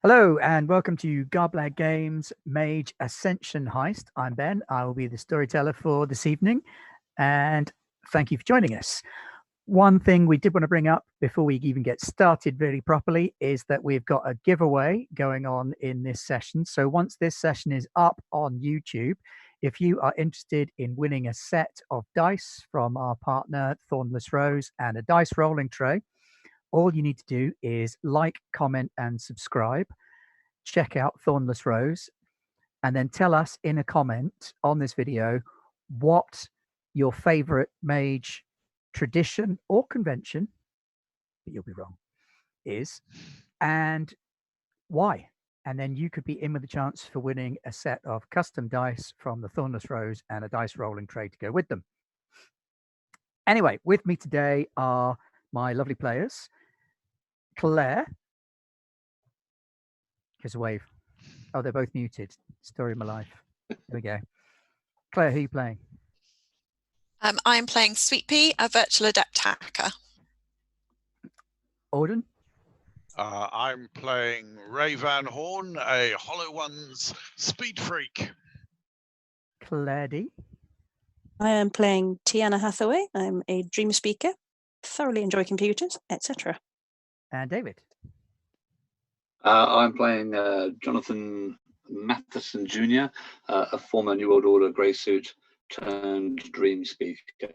Hello and welcome to Garblag Games Mage Ascension Heist. I'm Ben. I will be the storyteller for this evening, and thank you for joining us. One thing we did want to bring up before we even get started really properly is that we've got a giveaway going on in this session. So once this session is up on YouTube, if you are interested in winning a set of dice from our partner Thornless Rose and a dice rolling tray, all you need to do is like, comment, and subscribe. Check out Thornless Rose, and then tell us in a comment on this video what your favorite mage tradition or convention, but you'll be wrong, is, and why. And then you could be in with a chance for winning a set of custom dice from the Thornless Rose and a dice rolling tray to go with them. Anyway, with me today are my lovely players. Claire. Here's a wave. Oh, they're both muted. Story of my life. Here we go. Claire, who are you playing? I'm playing Sweet Pea, a virtual adept hacker. Auden? I'm playing Ray Van Horn, a Hollow Ones speed freak. Claire D? I am playing Tiana Hathaway. I'm a dream speaker, thoroughly enjoy computers, etc. And David? I'm playing Jonathan Matheson Jr., a former New World Order grey suit turned dream speaker.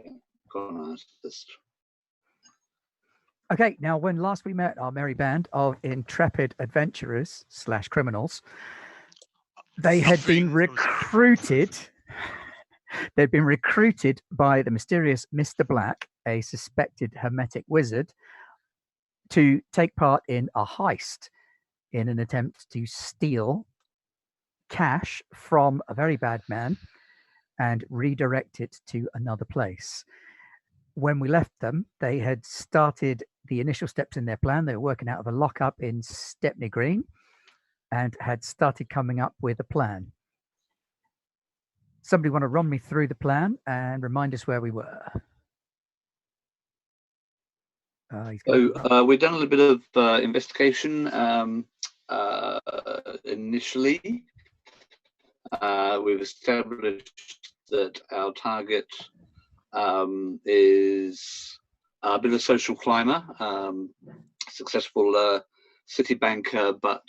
Okay, now when last we met our merry band of intrepid adventurers / criminals, they had been recruited. They'd been recruited by the mysterious Mr. Black, a suspected hermetic wizard, to take part in a heist in an attempt to steal cash from a very bad man and redirect it to another place. When we left them, they had started the initial steps in their plan. They were working out of a lockup in Stepney Green and had started coming up with a plan. Somebody want to run me through the plan and remind us where we were? We've done a little bit of investigation initially. We've established that our target is a bit of a social climber, successful city banker, but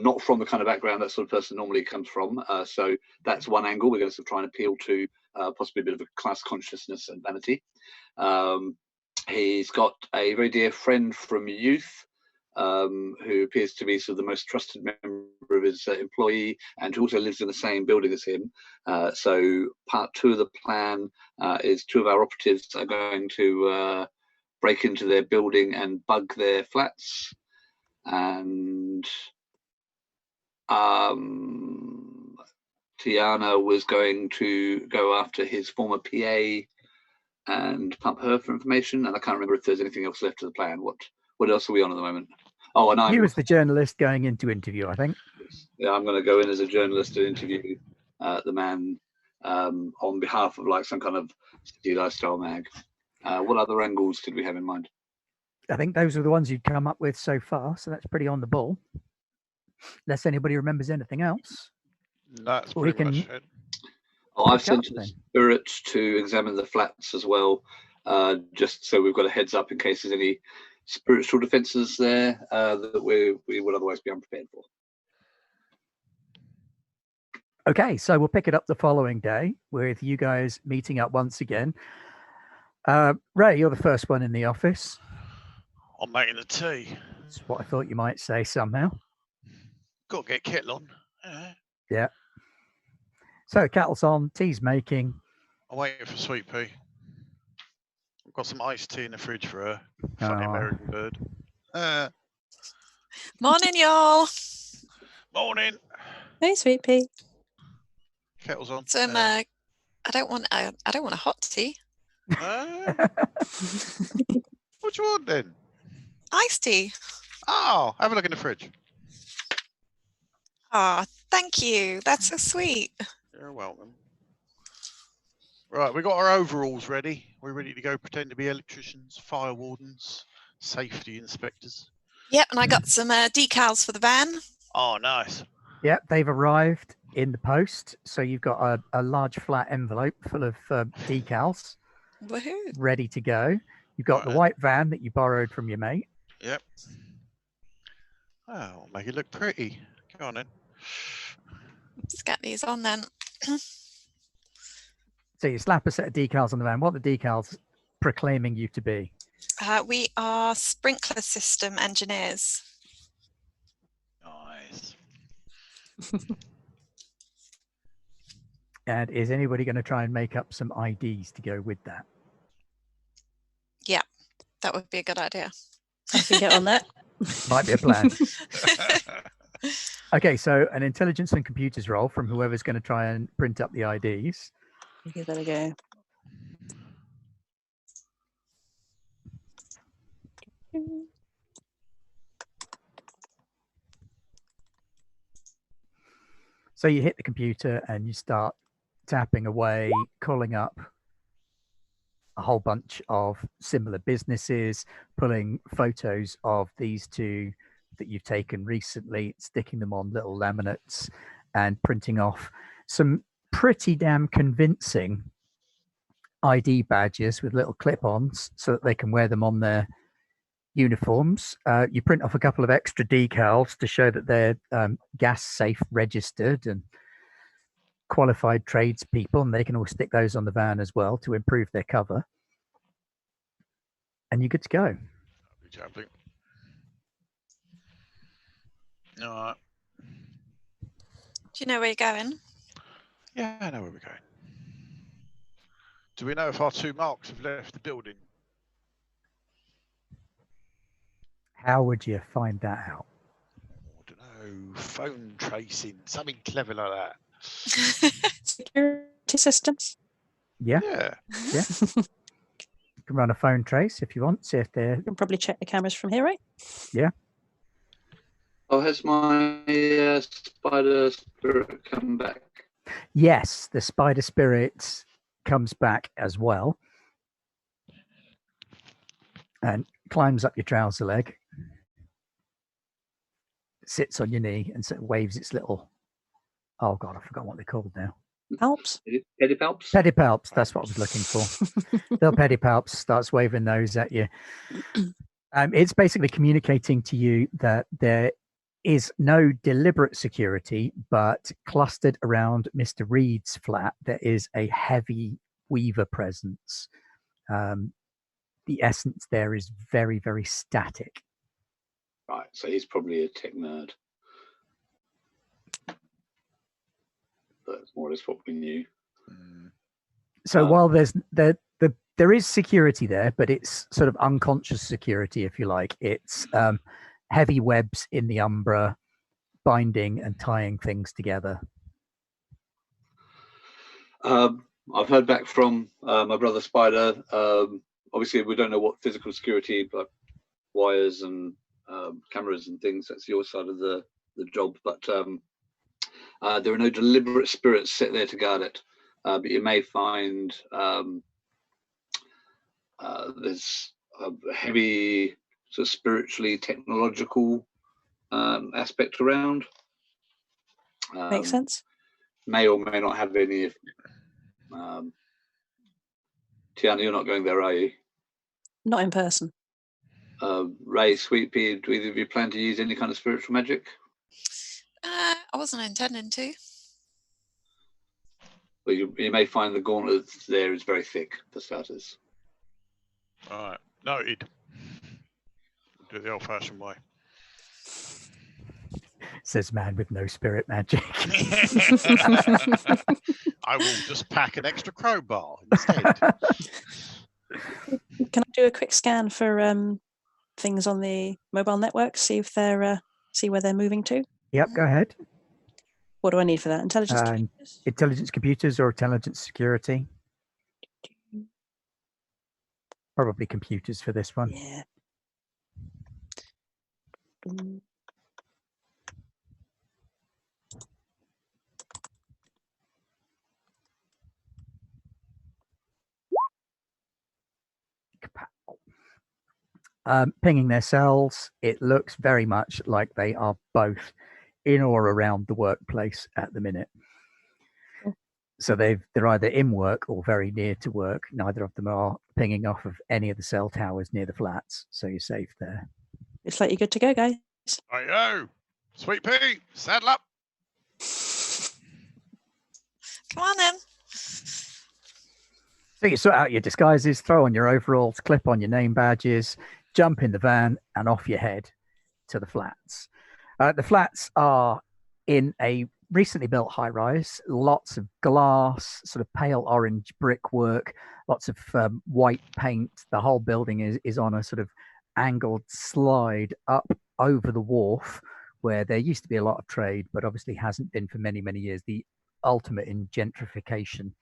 not from the kind of background that sort of person normally comes from. So that's one angle. We're going to try and appeal to possibly a bit of a class consciousness and vanity. He's got a very dear friend from youth who appears to be sort of the most trusted member of his employee and who also lives in the same building as him. So part two of the plan is two of our operatives are going to break into their building and bug their flats. And Tiana was going to go after his former PA and pump her for information. And I can't remember if there's anything else left of the plan. What else are we on at the moment? Oh, and he was the journalist going in to interview, I think. Yeah, I'm going to go in as a journalist to interview the man on behalf of like some kind of city lifestyle mag. What other angles did we have in mind? I think those are the ones you'd come up with so far, so that's pretty on the ball. Unless anybody remembers anything else. That's pretty much it. I've sent the spirit to examine the flats as well, just so we've got a heads up in case there's any spiritual defenses there that we would otherwise be unprepared for. Okay, so we'll pick it up the following day with you guys meeting up once again. Ray, you're the first one in the office. I'm making the tea. That's what I thought you might say somehow. Got to get kettle on. Yeah. So kettle's on, tea's making. I'm waiting for Sweet Pea. I've got some iced tea in the fridge for her. Funny American bird. Morning, y'all. Morning. Hey, Sweet Pea. Kettle's on. So I don't want a hot tea. What do you want then? Iced tea. Oh, have a look in the fridge. Oh, thank you. That's so sweet. You're welcome. Right, we got our overalls ready. We're ready to go pretend to be electricians, fire wardens, safety inspectors. Yep, and I got some decals for the van. Oh, nice. Yep, they've arrived in the post. So you've got a large flat envelope full of decals Woohoo! ready to go. You've got the Right. white van that you borrowed from your mate. Yep. Oh, make it look pretty. Go on then. Let's get these on then. So you slap a set of decals on the van. What are the decals proclaiming you to be? We are sprinkler system engineers. Nice. And is anybody going to try and make up some IDs to go with that? Yeah, that would be a good idea. I can get on that. Might be a plan. Okay, so an intelligence and computers roll from whoever's going to try and print up the IDs. Give that a go. So you hit the computer and you start tapping away, calling up a whole bunch of similar businesses, pulling photos of these two that you've taken recently, sticking them on little laminates and printing off some pretty damn convincing ID badges with little clip-ons so that they can wear them on their uniforms. You print off a couple of extra decals to show that they're gas safe registered and qualified tradespeople, and they can all stick those on the van as well to improve their cover. And you're good to go. Jumping. All right. Do you know where you're going? Yeah, I know where we're going. Do we know if our two marks have left the building? How would you find that out? I don't know. Phone tracing, something clever like that. Security systems. Yeah, Yeah. yeah. You can run a phone trace if you want, see if they're... You can probably check the cameras from here, right? Yeah. Oh, has my spider spirit come back? Yes, the spider spirit comes back as well and climbs up your trouser leg, sits on your knee and sort of waves its little, oh God, I forgot what they're called now. Palps. Pedipalps? Pedipalps, that's what I was looking for. Little pedipalps, starts waving those at you. It's basically communicating to you that there is no deliberate security, but clustered around Mr. Reed's flat, there is a heavy Weaver presence. The essence there is very, very static. Right, so he's probably a tech nerd. That's more or less what we knew. So while there is security there, but it's sort of unconscious security, if you like. It's heavy webs in the umbra, binding and tying things together. I've heard back from my brother Spider. Obviously, we don't know what physical security, but wires and cameras and things. That's your side of the job. But there are no deliberate spirits set there to guard it. But you may find there's a heavy sort of spiritually technological aspect around. Makes sense. May or may not have any. Tiana, you're not going there, are you? Not in person. Ray, Sweet Pea, do either of you plan to use any kind of spiritual magic? I wasn't intending to. Well, you may find the gauntlet there is very thick, for starters. All right. Noted. Do it the old-fashioned way. Says man with no spirit magic. I will just pack an extra crowbar instead. Can I do a quick scan for things on the mobile network? See if they're see where they're moving to. Yep, go ahead. What do I need for that? Intelligence. Computers? Intelligence computers or intelligence security? Probably computers for this one. Yeah. pinging their cells. It looks very much like they are both in or around the workplace at the minute. So they're either in work or very near to work. Neither of them are pinging off of any of the cell towers near the flats, so you're safe there. It's like you're good to go, guys. Righto. Sweet Pea, saddle up. Come on then. So you sort out your disguises, throw on your overalls, clip on your name badges, jump in the van, and off you head to the flats. The flats are in a recently built high-rise, lots of glass, sort of pale orange brickwork, lots of white paint. The whole building is on a sort of angled slide up over the wharf, where there used to be a lot of trade, but obviously hasn't been for many, many years. The ultimate in gentrification.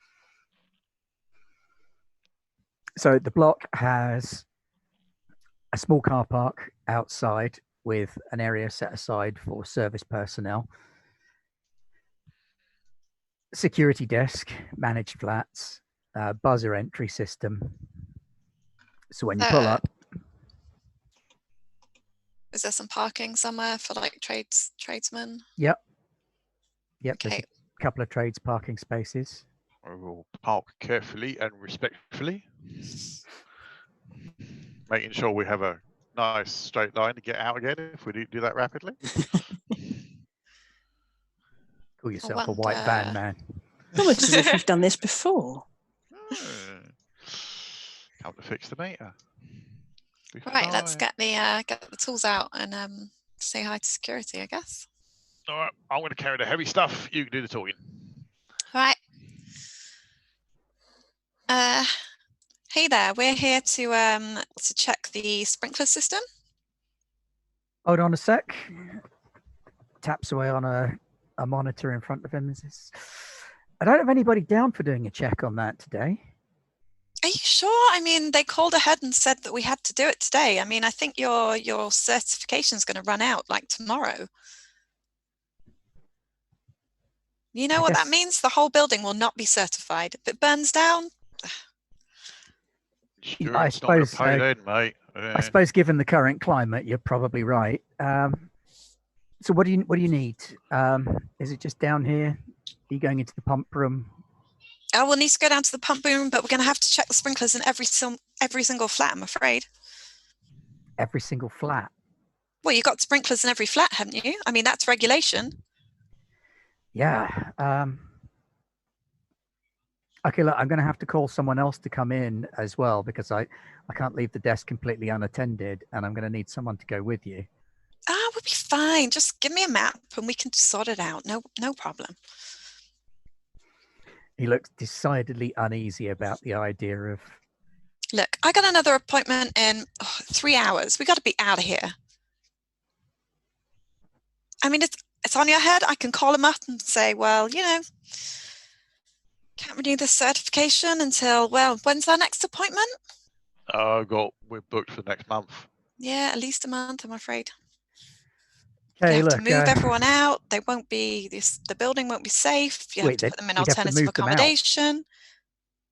So the block has a small car park outside with an area set aside for service personnel. Security desk, managed flats, buzzer entry system. So when you pull up, is there some parking somewhere for like tradesmen? Yep. Okay. There's a couple of trades parking spaces. I will park carefully and respectfully, making sure we have a nice straight line to get out again if we do that rapidly. Call yourself a white van man. It's almost as if you've done this before. Come to fix the meter. Right, let's get the tools out and say hi to security, I guess. All right, I'm going to carry the heavy stuff. You can do the talking. All right. Hey there, we're here to check the sprinkler system. Hold on a sec. Taps away on a monitor in front of him. I don't have anybody down for doing a check on that today. Are you sure? I mean, they called ahead and said that we had to do it today. I mean, I think your certification is going to run out like tomorrow. You know what that means? The whole building will not be certified. If it burns down. Sure, I suppose, mate. I suppose, given the current climate, you're probably right. So, what do you need? Is it just down here? Are you going into the pump room? Oh, we'll need to go down to the pump room, but we're going to have to check the sprinklers in every single flat, I'm afraid. Every single flat? Well, you've got sprinklers in every flat, haven't you? I mean, that's regulation. Yeah. Okay, look, I'm going to have to call someone else to come in as well, because I can't leave the desk completely unattended, and I'm going to need someone to go with you. We'll be fine. Just give me a map and we can sort it out. No problem. He looks decidedly uneasy about the idea of... Look, I got another appointment in 3 hours. We got to be out of here. I mean, it's on your head. I can call him up and say, well, you know, can't renew this certification until, well, when's our next appointment? We're booked for next month. Yeah, at least a month, I'm afraid. Okay, you have look, to move everyone out. They won't be the building won't be safe. You have to put them in alternative accommodation.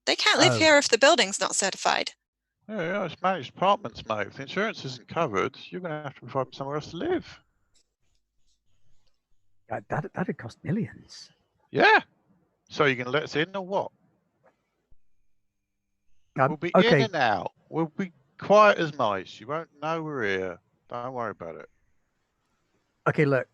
They can't live here if the building's not certified. Yeah, it's managed apartments, mate. If the insurance isn't covered, you're going to have to provide somewhere else to live. That'd cost millions. Yeah. So you can let us in or what? We'll be in and out. We'll be quiet as mice. You won't know we're here. Don't worry about it. Okay, look,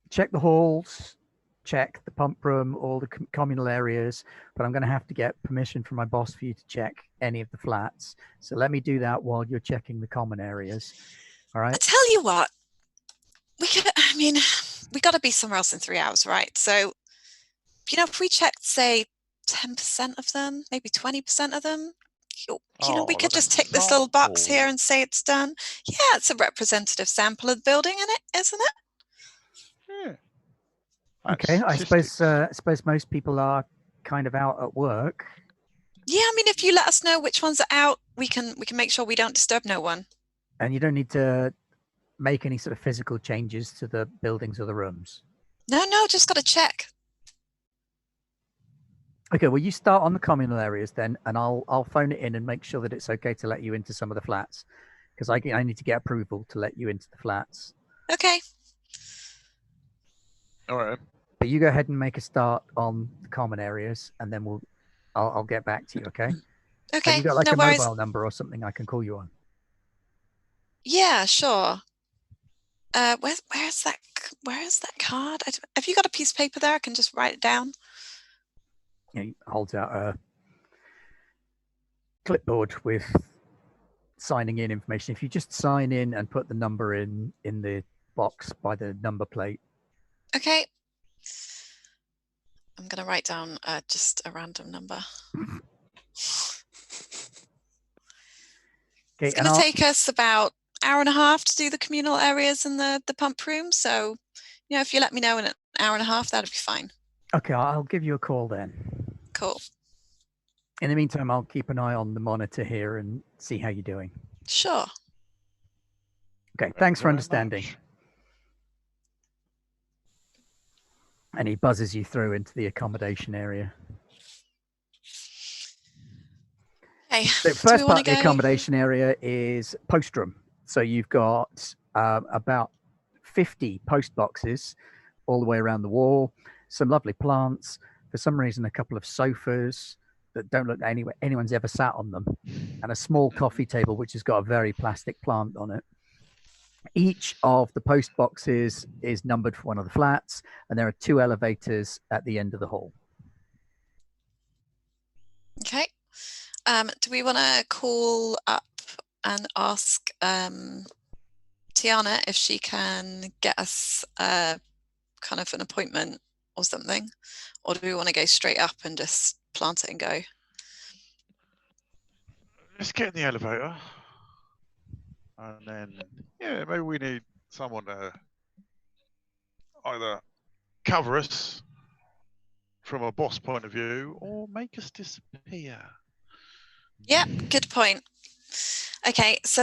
check the halls, check the pump room, all the communal areas, but I'm going to have to get permission from my boss for you to check any of the flats. So let me do that while you're checking the common areas. All right? I tell you what, we got to be somewhere else in 3 hours, right? So, you know, if we checked, say, 10% of them, maybe 20% of them, you know, we could just tick this little box here and say it's done. Yeah, it's a representative sample of the building, isn't it? Yeah. Okay, I suppose most people are kind of out at work. Yeah, I mean, if you let us know which ones are out, we can make sure we don't disturb no one. And you don't need to make any sort of physical changes to the buildings or the rooms. No, just got to check. Okay, well, you start on the communal areas then, and I'll phone it in and make sure that it's okay to let you into some of the flats, because I need to get approval to let you into the flats. Okay. All right. But you go ahead and make a start on the common areas, and then I'll get back to you. Okay. Okay. Have you got like no a worries. mobile number or something I can call you on? Yeah, sure. Where's that? Where is that card? Have you got a piece of paper there? I can just write it down. Yeah, he holds out a clipboard with signing in information. If you just sign in and put the number in the box by the number plate. Okay. I'm going to write down just a random number. Okay, It's going to take us about an hour and a half to do the communal areas and the pump room. So, if you let me know in an hour and a half, that'll be fine. Okay, I'll give you a call then. Cool. In the meantime, I'll keep an eye on the monitor here and see how you're doing. Sure. Okay, thanks for understanding. And he buzzes you through into the accommodation area. Okay. The first part of the accommodation area is post room. So you've got about 50 post boxes all the way around the wall, some lovely plants, for some reason a couple of sofas that don't look like anyone's ever sat on them, and a small coffee table which has got a very plastic plant on it. Each of the post boxes is numbered for one of the flats, and there are 2 elevators at the end of the hall. Okay. Do we want to call up and ask Tiana if she can get us kind of an appointment or something? Or do we want to go straight up and just plant it and go? Let's get in the elevator. And then, yeah, maybe we need someone to either cover us from a boss point of view or make us disappear. Yeah, good point. Okay, so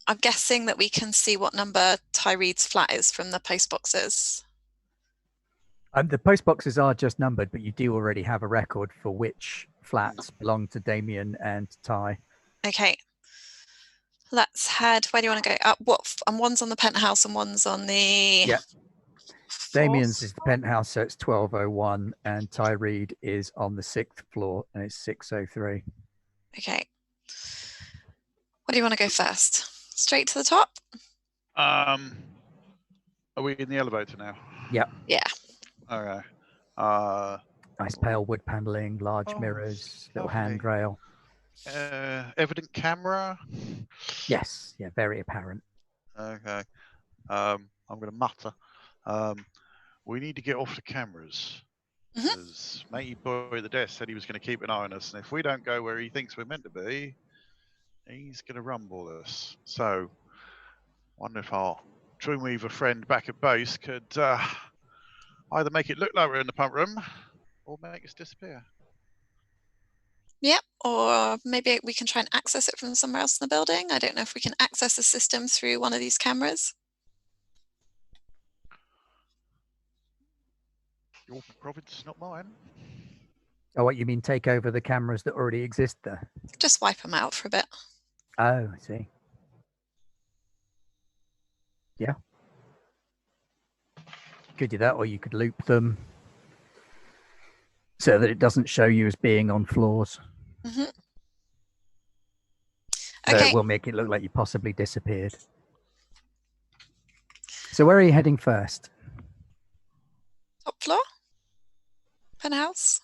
I'm guessing that we can see what number Tyreed's flat is from the post boxes. The post boxes are just numbered, but you do already have a record for which flats belong to Damien and Ty. Okay. Let's head. Where do you want to go? Up what? And one's on the penthouse and one's on the... Yeah. Damien's is the penthouse, so it's 1201, and Tyreed is on the 6th floor, and it's 603. Okay. What do you want to go first? Straight to the top? Are we in the elevator now? Yep. Yeah. Okay. Nice pale wood paneling, large mirrors, little handrail. Evident camera? Yes. Yeah, very apparent. Okay. I'm going to mutter. We need to get off the cameras. Because matey boy at the desk said he was going to keep an eye on us. And if we don't go where he thinks we're meant to be, he's going to rumble us. So, wonder if our Dreamweaver friend back at base could either make it look like we're in the pump room or make us disappear. Yeah, or maybe we can try and access it from somewhere else in the building. I don't know if we can access the system through one of these cameras. Your province, not mine. Oh, what you mean, take over the cameras that already exist there? Just wipe them out for a bit. Oh, I see. Yeah. Could do that, or you could loop them so that it doesn't show you as being on floors. Okay. It will make it look like you possibly disappeared. So where are you heading first? Top floor? Penthouse?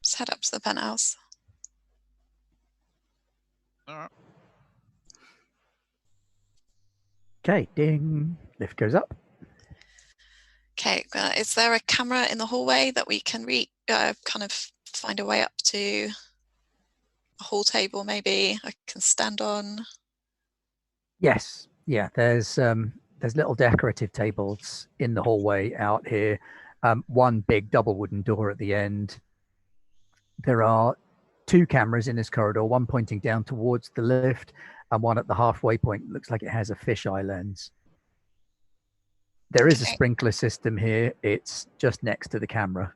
Let's head up to the penthouse. All right. Okay, ding. Lift goes up. Okay, is there a camera in the hallway that we can kind of find a way up to a hall table maybe I can stand on? Yes. Yeah, there's little decorative tables in the hallway out here. One big double wooden door at the end. There are 2 cameras in this corridor, one pointing down towards the lift and one at the halfway point. Looks like it has a fisheye lens. There is a sprinkler system here. It's just next to the camera.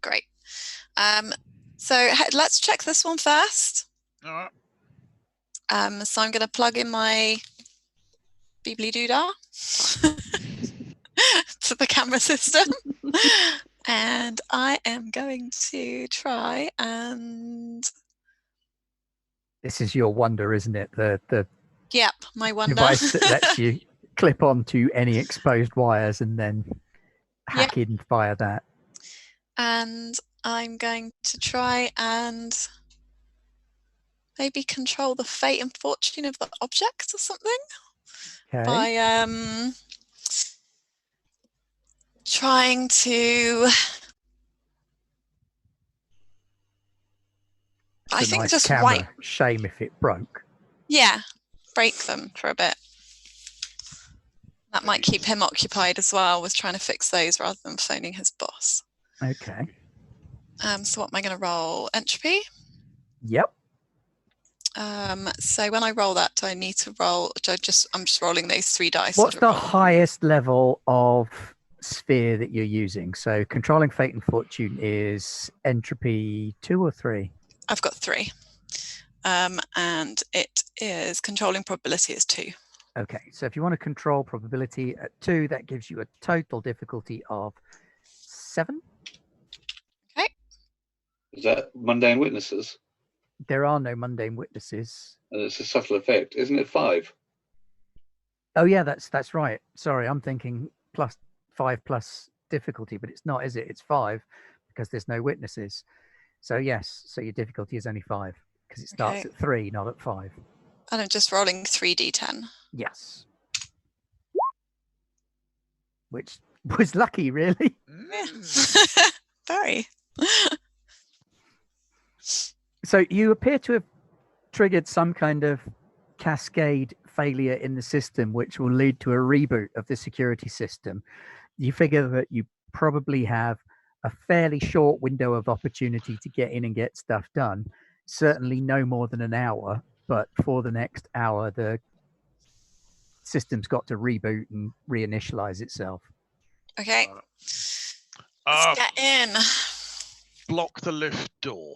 Great. So let's check this one first. All right. So I'm going to plug in my Beebly Doodah to the camera system. And I am going to try and... This is your wonder, isn't it? The Yep, my wonder. device that lets you clip onto any exposed wires and then hack in via that. And I'm going to try and maybe control the fate and fortune of the object or something. Okay. By trying to... I think nice just camera. Shame if it broke. Yeah, break them for a bit. That might keep him occupied as well with trying to fix those rather than phoning his boss. Okay. So what am I going to roll? Entropy? Yep. So when I roll that, do I need to roll? I'm just rolling those 3 dice. What's the highest level of sphere that you're using? So controlling fate and fortune is entropy 2 or 3? I've got 3. And it is controlling probability is 2. Okay, so if you want to control probability at 2, that gives you a total difficulty of 7. Okay. Is that mundane witnesses? There are no mundane witnesses. And it's a subtle effect, isn't it? 5. Oh yeah, that's right. Sorry, I'm thinking plus 5 plus difficulty, but it's not, is it? It's 5 because there's no witnesses. So yes, so your difficulty is only 5 because it starts at 3, not at 5. And I'm just rolling 3d10. Yes. Which was lucky, really. Yeah. Very. So you appear to have triggered some kind of cascade failure in the system, which will lead to a reboot of the security system. You figure that you probably have a fairly short window of opportunity to get in and get stuff done. Certainly no more than an hour, but for the next hour, the system's got to reboot and reinitialize itself. Okay. Let's get in. Block the lift door.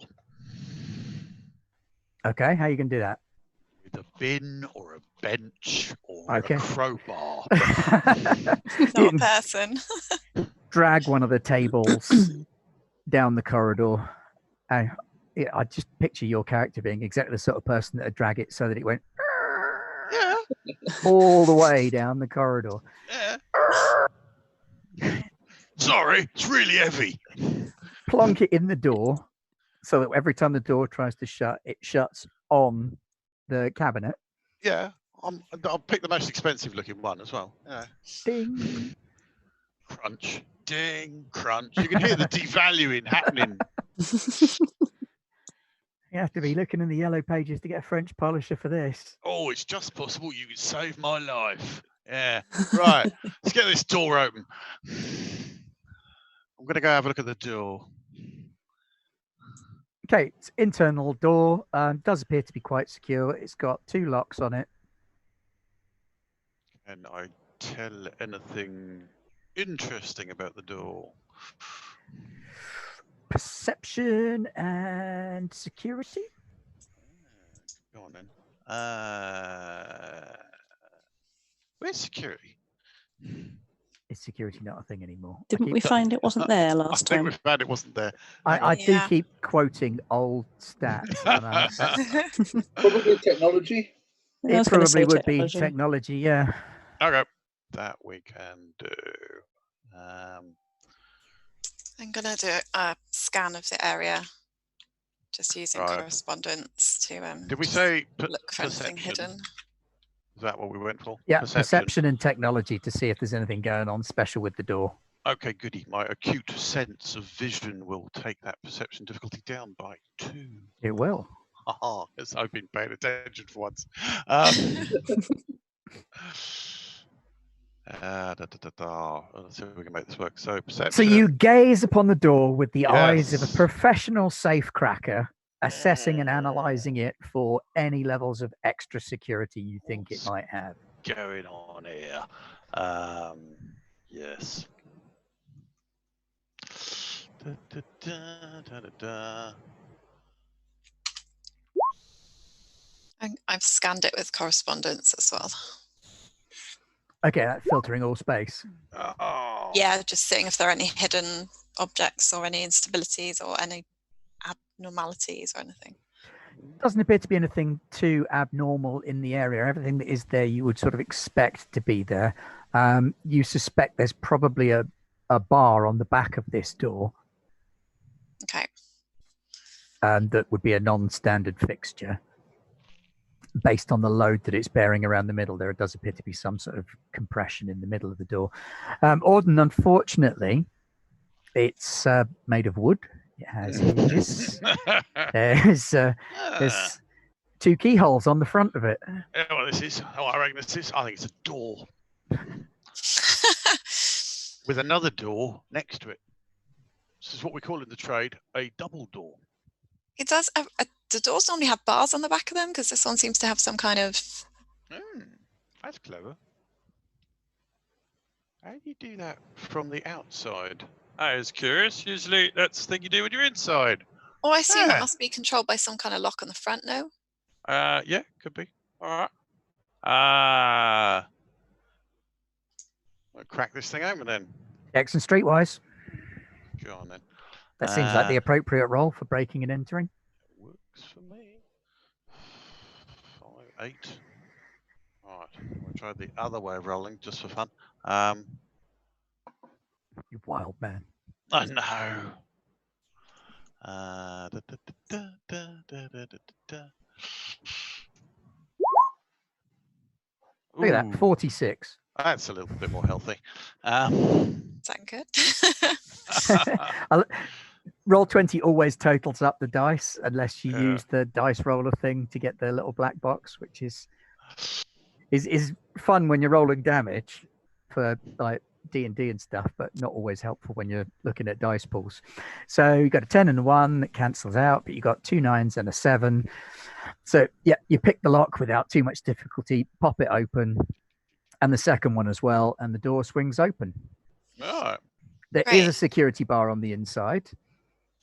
Okay, how are you going to do that? With a bin or a bench or Okay. a crowbar. Not a person. Drag one of the tables down the corridor. I just picture your character being exactly the sort of person that would drag it so that it went all the way down the corridor. Yeah. Sorry, it's really heavy. Plonk it in the door so that every time the door tries to shut, it shuts on the cabinet. Yeah, I'll pick the most expensive looking one as well. Yeah. Ding. Crunch. Ding. Crunch. You can hear the devaluing happening. You have to be looking in the yellow pages to get a French polisher for this. Oh, it's just possible you could save my life. Yeah. Right. Let's get this door open. I'm going to go have a look at the door. Okay, it's internal door. Does appear to be quite secure. It's got 2 locks on it. Can I tell anything interesting about the door? Perception and security. Go on then. Where's security? Is security not a thing anymore? Didn't we find it wasn't there last I think time? we found it wasn't there. I do keep quoting old stats. Probably technology. I was It gonna say probably would be technology. technology, yeah. Okay. That we can do. I'm going to do a scan of the area, just using Right. correspondence to Did we say look for anything perception? hidden. Is that what we went for? Yeah, perception and technology to see if there's anything going on special with the door. Okay, goody. My acute sense of vision will take that perception difficulty down by 2. It will. Haha, yes, I've been paying attention for once. Let's see if we can make this work. So perception. So you gaze upon the door with the eyes of a professional safecracker, assessing and analyzing it for any levels of extra security you think it might have. Going on here. Yes. I've scanned it with correspondence as well. Okay, that's filtering all space. Oh. Yeah, just seeing if there are any hidden objects or any instabilities or any abnormalities or anything. Doesn't appear to be anything too abnormal in the area. Everything that is there you would sort of expect to be there. You suspect there's probably a bar on the back of this door. Okay. That would be a non-standard fixture. Based on the load that it's bearing around the middle, there does appear to be some sort of compression in the middle of the door. Auden, unfortunately, it's made of wood. It has hinges. There's 2 keyholes on the front of it. I reckon this is. I think it's a door with another door next to it. This is what we call in the trade a double door. It does. The doors normally have bars on the back of them because this one seems to have some kind of. That's clever. How do you do that from the outside? I was curious. Usually that's the thing you do when you're inside. Oh, I assume that must be controlled by some kind of lock on the front, no? Yeah, could be. All right. I'll crack this thing open then. X and streetwise. Go on then. That seems like the appropriate role for breaking and entering. Works for me. 5, 8. All right. We'll try the other way of rolling just for fun. You wild man. I know. Look at that, 46. That's a little bit more healthy. Is that good? Roll 20 always totals up the dice unless you use the dice roller thing to get the little black box, which is fun when you're rolling damage for like D&D and stuff, but not always helpful when you're looking at dice pools. So you got a 10 and a 1 that cancels out, but you got 2 9s and a 7. So yeah, you pick the lock without too much difficulty, pop it open, and the second one as well, and the door swings open. All right. There is a security bar on the inside.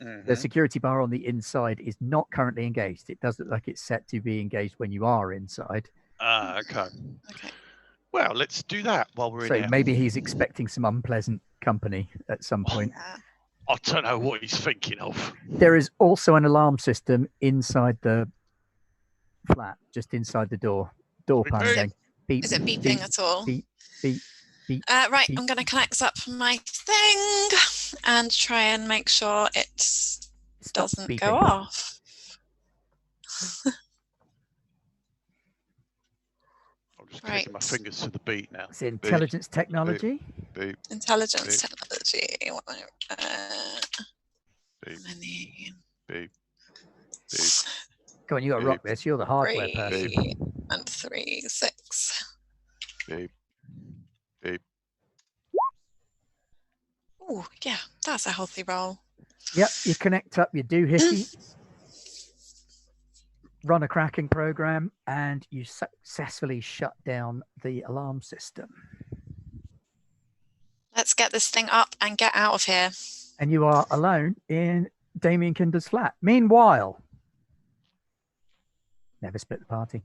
Mm-hmm. The security bar on the inside is not currently engaged. It does look like it's set to be engaged when you are inside. Okay. Well, let's do that while we're in So here. maybe he's expecting some unpleasant company at some point. I don't know what he's thinking of. There is also an alarm system inside the flat, just inside the door panel saying beep. Is it beeping at all? Beep, beep, beep. Right, beep. I'm going to connect up my thing and try and make sure it doesn't beeping. go off. I'm just clicking my fingers to the beat now. It's intelligence technology. Beep. Intelligence Beep. technology. Beep. Beep. Beep. Come on, you got to rock this. You're the hardware 3 person. and 3, 6. Beep. Beep. Oh, yeah, that's a healthy roll. Yep, you connect up your doohickey, run a cracking program, and you successfully shut down the alarm system. Let's get this thing up and get out of here. And you are alone in Damien Kinder's flat. Meanwhile, never split the party.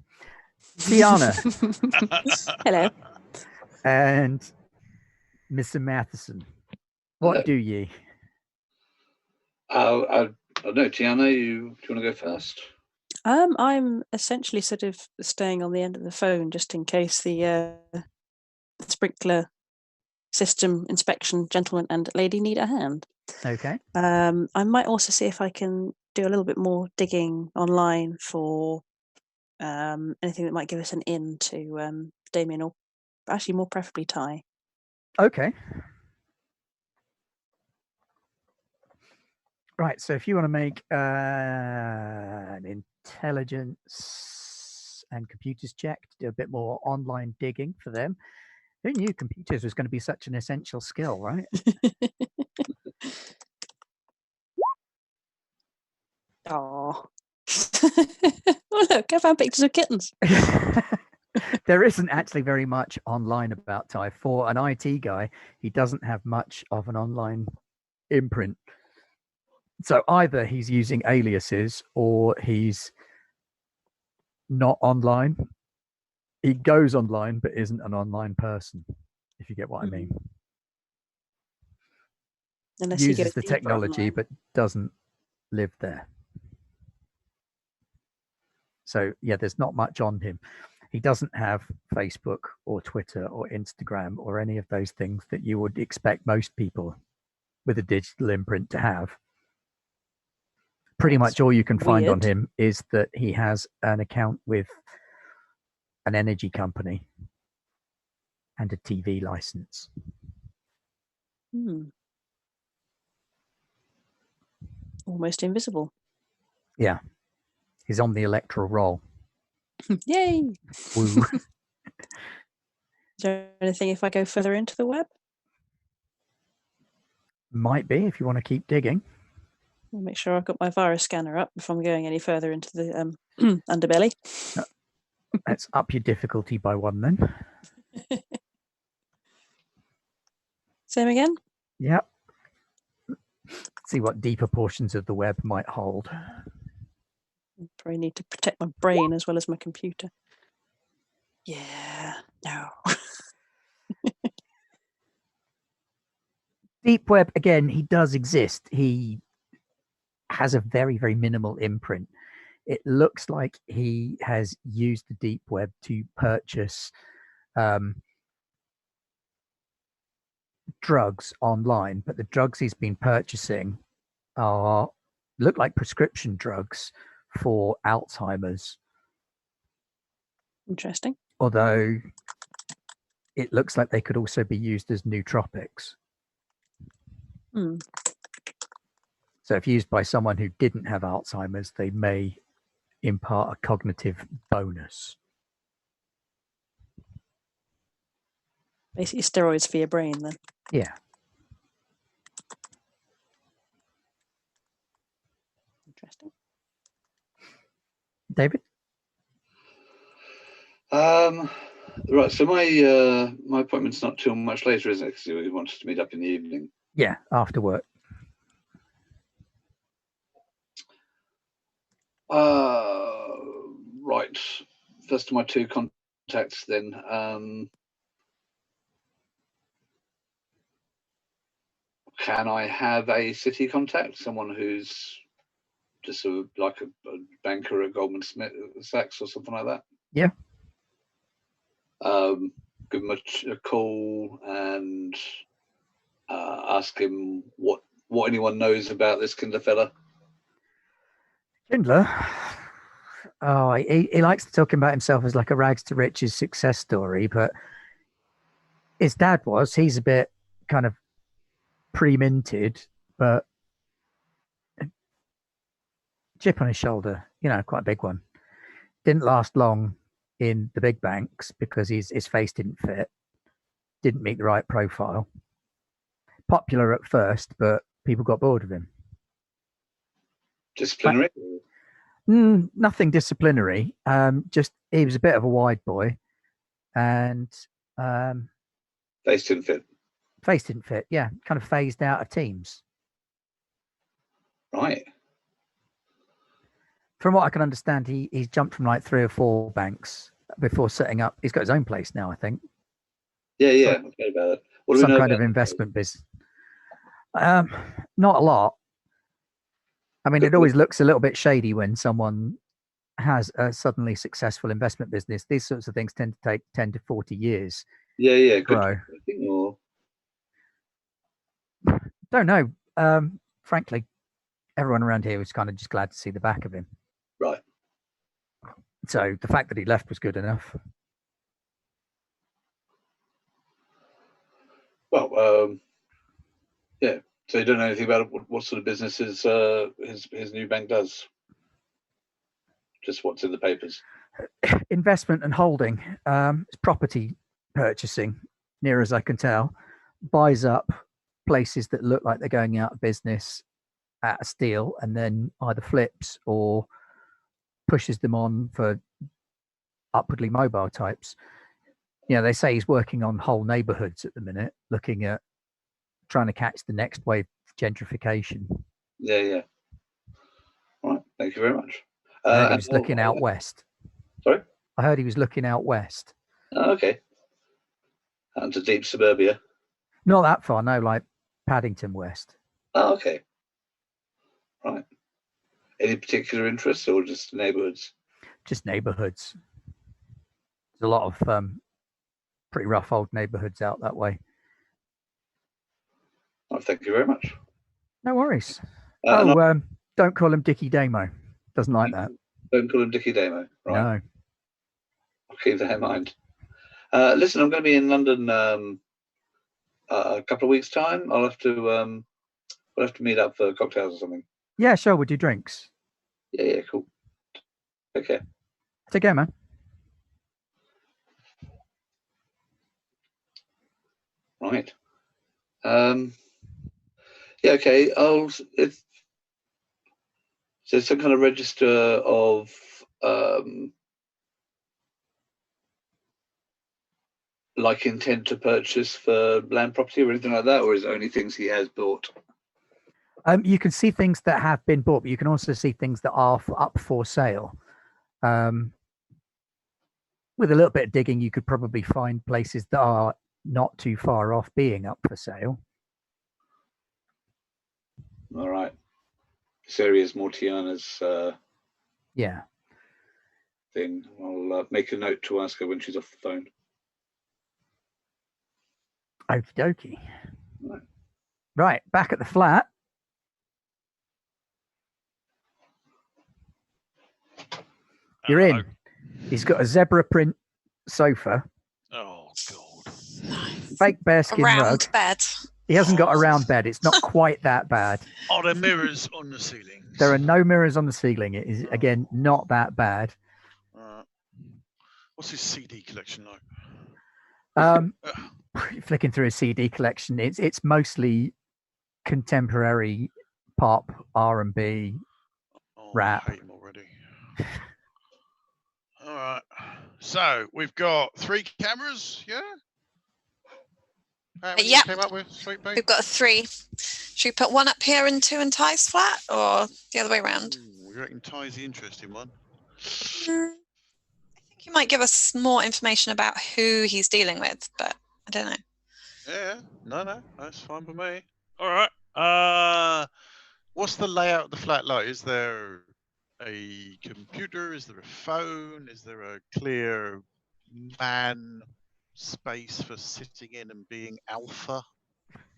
Tiana. Hello. And Mr. Matheson. What do ye? I don't know, Tiana, do you want to go first? I'm essentially sort of staying on the end of the phone just in case the sprinkler system inspection gentleman and lady need a hand. Okay. I might also see if I can do a little bit more digging online for anything that might give us an in to Damien, or actually more preferably Ty. Okay. Right, so if you want to make an intelligence and computers check to do a bit more online digging for them. Who knew computers was going to be such an essential skill, right? Oh. Oh, look, I found pictures of kittens. There isn't actually very much online about Ty. For an IT guy, he doesn't have much of an online imprint. So either he's using aliases or he's not online. He goes online but isn't an online person, if you get what I mean. Unless he Uses goes the deeper technology online. but doesn't live there. So yeah, there's not much on him. He doesn't have Facebook or Twitter or Instagram or any of those things that you would expect most people with a digital imprint to have. Pretty That's much all you can find on weird. him is that he has an account with an energy company and a TV license. Almost invisible. Yeah. He's on the electoral roll. Yay! Woo. Is there anything if I go further into the web? Might be, if you want to keep digging. I'll make sure I've got my virus scanner up before I'm going any further into the underbelly. Let's up your difficulty by 1 then. Same again? Yep. See what deeper portions of the web might hold. Probably need to protect my brain as well as my computer. Yeah, no. Deep web, again, he does exist. He has a very, very minimal imprint. It looks like he has used the deep web to purchase drugs online, but the drugs he's been purchasing look like prescription drugs for Alzheimer's. Interesting. Although it looks like they could also be used as nootropics. So if used by someone who didn't have Alzheimer's, they may impart a cognitive bonus. Basically steroids for your brain then. Yeah. Interesting. David? Right, so my appointment's not too much later, isn't it? Because we wanted to meet up in the evening. Yeah, after work. Right. First of my 2 contacts then. Can I have a city contact? Someone who's just sort of like a banker at Goldman Sachs or something like that? Yeah. Give him a call and ask him what anyone knows about this Kindler fella. Kindler? Oh, he likes to talk about himself as like a rags to riches success story, but his dad he's a bit kind of pre-minted, but chip on his shoulder, quite a big one. Didn't last long in the big banks because his face didn't fit, didn't meet the right profile. Popular at first, but people got bored of him. Disciplinary? Nothing disciplinary. Just he was a bit of a wide boy, and face didn't fit. Face didn't fit. Yeah, kind of phased out of teams. Right. From what I can understand, he's jumped from like 3 or 4 banks before setting up. He's got his own place now, I think. Yeah. I've heard about it. What do we know some kind about of investment business. Not a lot. I mean, it always looks a little bit shady when someone has a suddenly successful investment business. These sorts of things tend to take 10 to 40 years. Yeah. Grow. Or... Don't know. Frankly, everyone around here was kind of just glad to see the back of him. Right. So the fact that he left was good enough. Well, yeah. So you don't know anything about what sort of businesses his new bank does? Just what's in the papers? Investment and holding. It's property purchasing, near as I can tell. Buys up places that look like they're going out of business at a steal, and then either flips or pushes them on for upwardly mobile types. They say he's working on whole neighborhoods at the minute, looking at trying to catch the next wave of gentrification. Yeah. All right. Thank you very much. I heard he was looking out west. Sorry? I heard he was looking out west. Oh, okay. Out into deep suburbia. Not that far, no, like Paddington West. Oh, okay. Right. Any particular interests or just neighbourhoods? Just neighbourhoods. There's a lot of pretty rough old neighbourhoods out that way. Oh, thank you very much. No worries. Don't call him Dickie Damo. Doesn't like that. Don't call him Dickie Damo. Right. No. I'll keep that in mind. Listen, I'm going to be in London a couple of weeks' time. We'll have to meet up for cocktails or something. Yeah, sure. We'll do drinks. Yeah, cool. Okay. Take care, man. Right. Yeah, okay. If there's some kind of register of like intent to purchase for land property or anything like that, or is it only things he has bought? You can see things that have been bought, but you can also see things that are up for sale. With a little bit of digging, you could probably find places that are not too far off being up for sale. All right. This area is Mortiana's yeah. thing. I'll make a note to ask her when she's off the phone. Okie dokie. Right, back at the flat. You're in. He's got a zebra print sofa. Oh, God. Fake bearskin round rug. bed. He hasn't got a round bed. It's not quite that bad. Are there mirrors on the ceiling? There are no mirrors on the ceiling. It is, again, not that bad. What's his CD collection like? Flicking through a CD collection, it's mostly contemporary pop, R&B, rap. I hate him already. All right. So we've got 3 cameras, yeah? How many you came up with, Sweet Pea? We've got 3. Should we put 1 up here and 2 in Ty's flat, or the other way around? Ooh, you reckon Ty's the interesting one? I think you might give us more information about who he's dealing with, but I don't know. Yeah, no, that's fine for me. All right. What's the layout of the flat like? Is there a computer? Is there a phone? Is there a clear man space for sitting in and being alpha?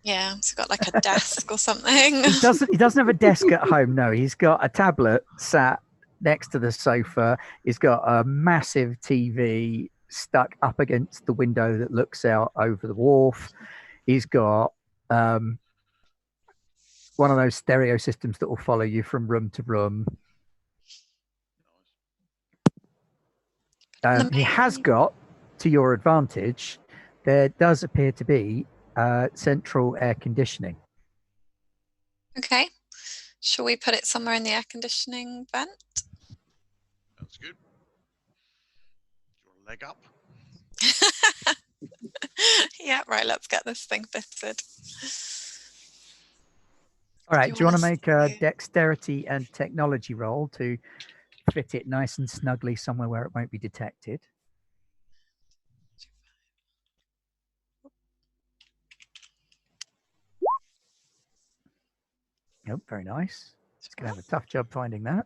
Yeah, he's got like a desk or something. He doesn't have a desk at home. No, he's got a tablet sat next to the sofa. He's got a massive TV stuck up against the window that looks out over the wharf. He's got one of those stereo systems that will follow you from room to room. He has got, to your advantage, there does appear to be central air conditioning. Okay. Shall we put it somewhere in the air conditioning vent? That's good. Do you want a leg up? Yeah, right, let's get this thing fitted. All right, do you want to make a dexterity and technology roll to fit it nice and snugly somewhere where it won't be detected? Oh, very nice. It's going to have a tough job finding that.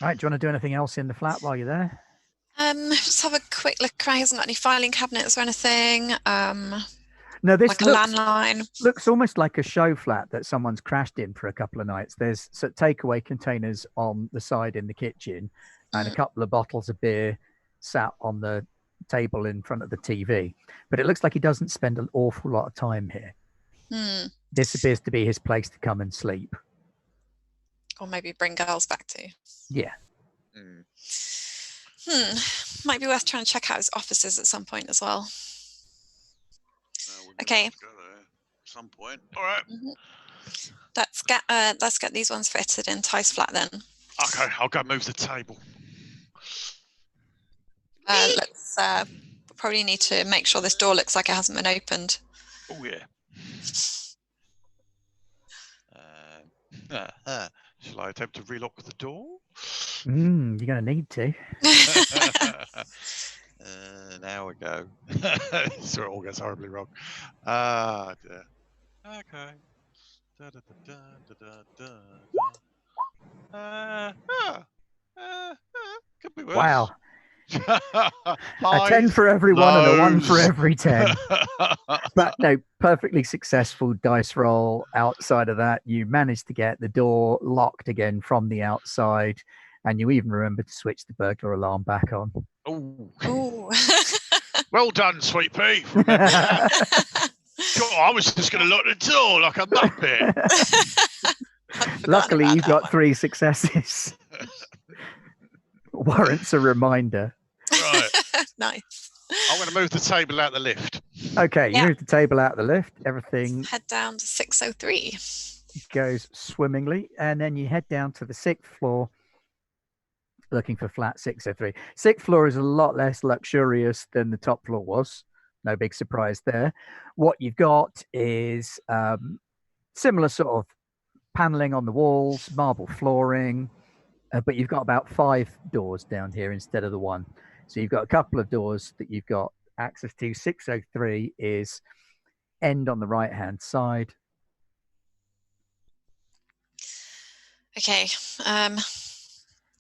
All right, do you want to do anything else in the flat while you're there? Just have a quick look around. He hasn't got any filing cabinets or anything. No, this like a landline. Looks almost like a show flat that someone's crashed in for a couple of nights. There's takeaway containers on the side in the kitchen and a couple of bottles of beer sat on the table in front of the TV. But it looks like he doesn't spend an awful lot of time here. This appears to be his place to come and sleep. Or maybe bring girls back to. Yeah. Might be worth trying to check out his offices at some point as well. Okay. Go there at some point. All right. Let's get these ones fitted in Ty's flat then. Okay, I'll go move the table. Let's probably need to make sure this door looks like it hasn't been opened. Oh yeah. Shall I attempt to relock the door? You're going to need to. Now we go. So it all goes horribly wrong. Dear. Okay. Da, da, da, da, da, da, da. Could be worse. Wow. A Highs, 10 for every one and a 1 for lows. every 10. But no, perfectly successful dice roll. Outside of that, you managed to get the door locked again from the outside, and you even remembered to switch the burglar alarm back on. Ooh. Ooh. Well done, Sweet Pea. For remembering that. Sure, I was just going to lock the door like a muppet. Luckily, you got 3 successes. Warrants a reminder. Right. Nice. I'm going to move the table out the lift. Okay, you Yeah. move the table out the lift. Everything Head down to 603. goes swimmingly, and then you head down to the 6th floor looking for flat 603. 6th floor is a lot less luxurious than the top floor was. No big surprise there. What you've got is similar sort of paneling on the walls, marble flooring, but you've got about 5 doors down here instead of the 1. So you've got a couple of doors that you've got access to. 603 is end on the right-hand side. Okay.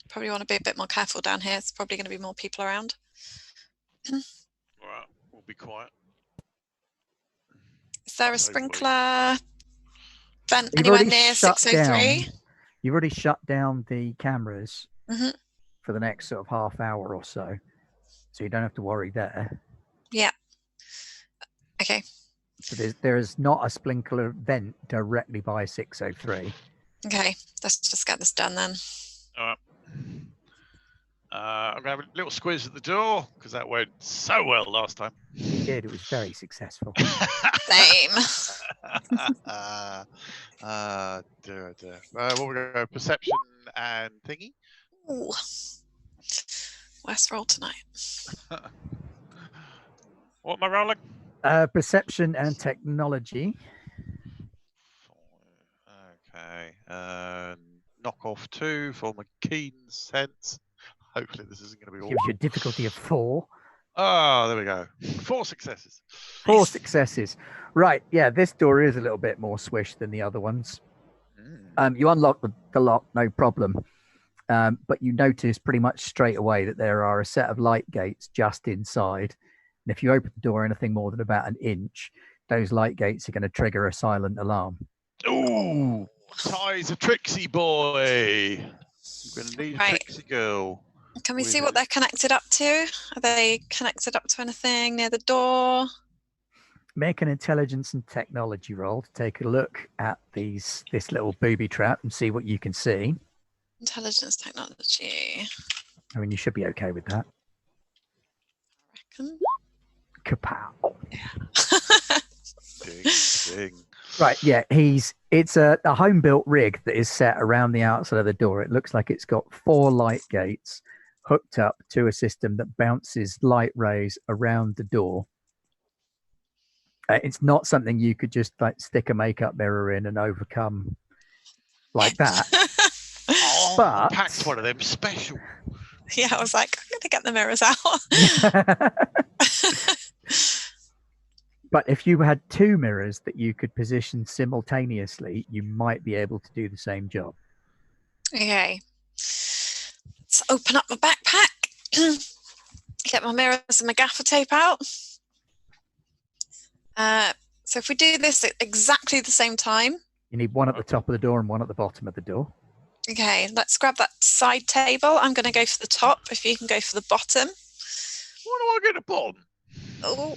Probably want to be a bit more careful down here. It's probably going to be more people around. All right, we'll be quiet. Is there a sprinkler vent You've anywhere already near shut 603? down. You've already shut down the cameras Mm-hmm. for the next sort of half hour or so. So you don't have to worry there. Yeah. Okay. So there is not a sprinkler vent directly by 603. Okay. Let's just get this done then. All right. I'm going to have a little squiz at the door because that went so well last time. It did. It was very successful. Same. Dear. What we're going to go? Perception and thingy. Ooh. Worst roll tonight. What am I rolling? Perception and technology. Okay. Knock off 2 for my keen sense. Hopefully this isn't going to be Gives awful. you a difficulty of 4. Oh, there we go. 4 successes. 4 successes. Right. Yeah, this door is a little bit more swish than the other ones. You unlock the lock, no problem. But you notice pretty much straight away that there are a set of light gates just inside. And if you open the door anything more than about an inch, those light gates are going to trigger a silent alarm. Ooh, Ty's a tricksy boy. I'm going to need a tricksy girl. Can we see what they're connected up to? Are they connected up to anything near the door? Make an intelligence and technology roll to take a look at this little booby trap and see what you can see. Intelligence technology. I mean, you should be okay with that. I reckon. Kapow. Ding. Right, yeah, it's a home-built rig that is set around the outside of the door. It looks like it's got 4 light gates hooked up to a system that bounces light rays around the door. It's not something you could just like stick a makeup mirror in and overcome like that. But Packed one of them special. Yeah, I was like, I'm going to get the mirrors out. But if you had 2 mirrors that you could position simultaneously, you might be able to do the same job. Okay. Let's open up my backpack. Get my mirrors and my gaffer tape out. So if we do this at exactly the same time. You need one at the top of the door and one at the bottom of the door. Okay, let's grab that side table. I'm going to go for the top, if you can go for the bottom. Why do I get a bottom? Oh,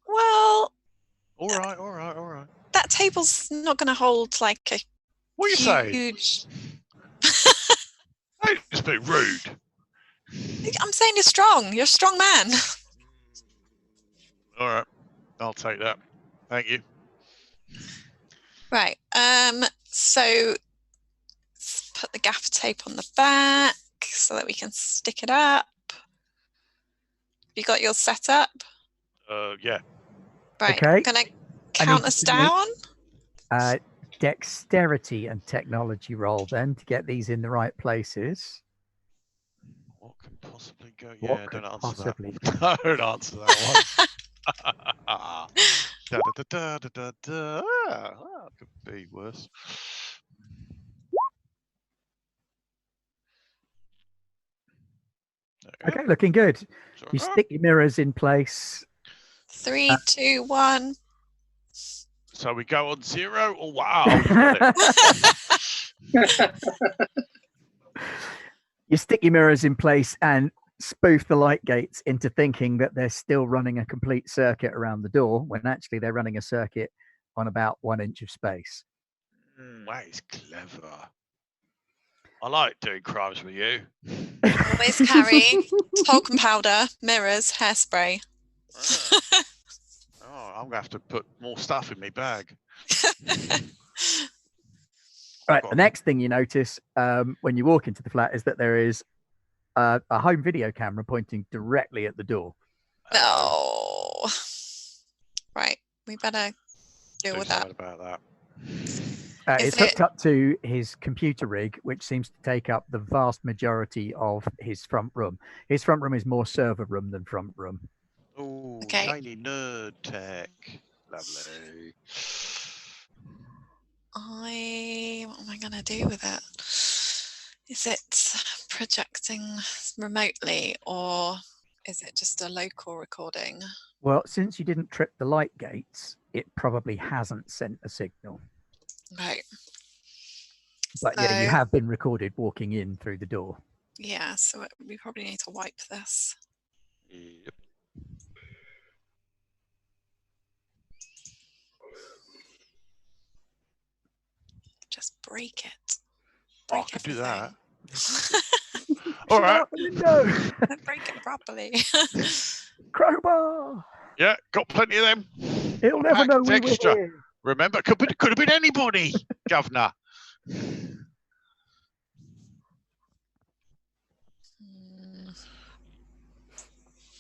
well... All right. That table's not going to hold like a What are you saying? huge... Hey, just be rude. I'm saying you're strong. You're a strong man. All right, I'll take that. Thank you. Right. So let's put the gaffer tape on the back so that we can stick it up. You got yours set up? Yeah. Right. Okay. I'm going to count us down. dexterity and technology roll then to get these in the right places. What can possibly go? What Yeah, could don't answer possibly that. Don't answer that one. Da, da, da, da, da, da. Ah, could be worse. There we go. Okay, looking good. It's You all right. stick your mirrors in place. 3, 2, 1. So we go on 0. Oh, wow. You got it. You stick your mirrors in place and spoof the light gates into thinking that they're still running a complete circuit around the door when actually they're running a circuit on about 1 inch of space. That is clever. I like doing crimes with you. Always carry talcum powder, mirrors, hairspray. Oh, I'm going to have to put more stuff in my bag. Right, the next thing you notice when you walk into the flat is that there is a home video camera pointing directly at the door. No. Right, we better deal with that. Something about that. It's hooked up to his computer rig, which seems to take up the vast majority of his front room. His front room is more server room than front room. Oh, Okay. shiny nerd tech. Lovely. What am I going to do with it? Is it projecting remotely or is it just a local recording? Well, since you didn't trip the light gates, it probably hasn't sent a signal. Right. But yeah, you have been recorded walking in through the door. Yeah, so we probably need to wipe this. Yep. Just break it. I could do that. Everything. All right. Don't break it properly. Crowbar. Yeah, got plenty of them. He'll never know we were extra. here. Remember, could have been anybody, Governor.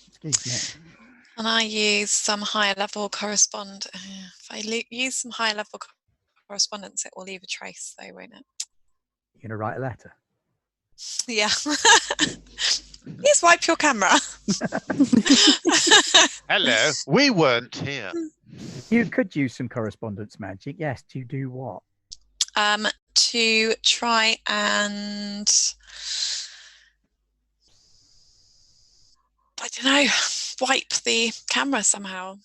Excuse me. And I use some higher level correspondence. If I use some higher level correspondence, it will leave a trace, though, won't it? You're going to write a letter? Yeah. Please wipe your camera. Hello, we weren't here. You could use some correspondence magic. Yes, to do what? To try and, I don't know, wipe the camera somehow.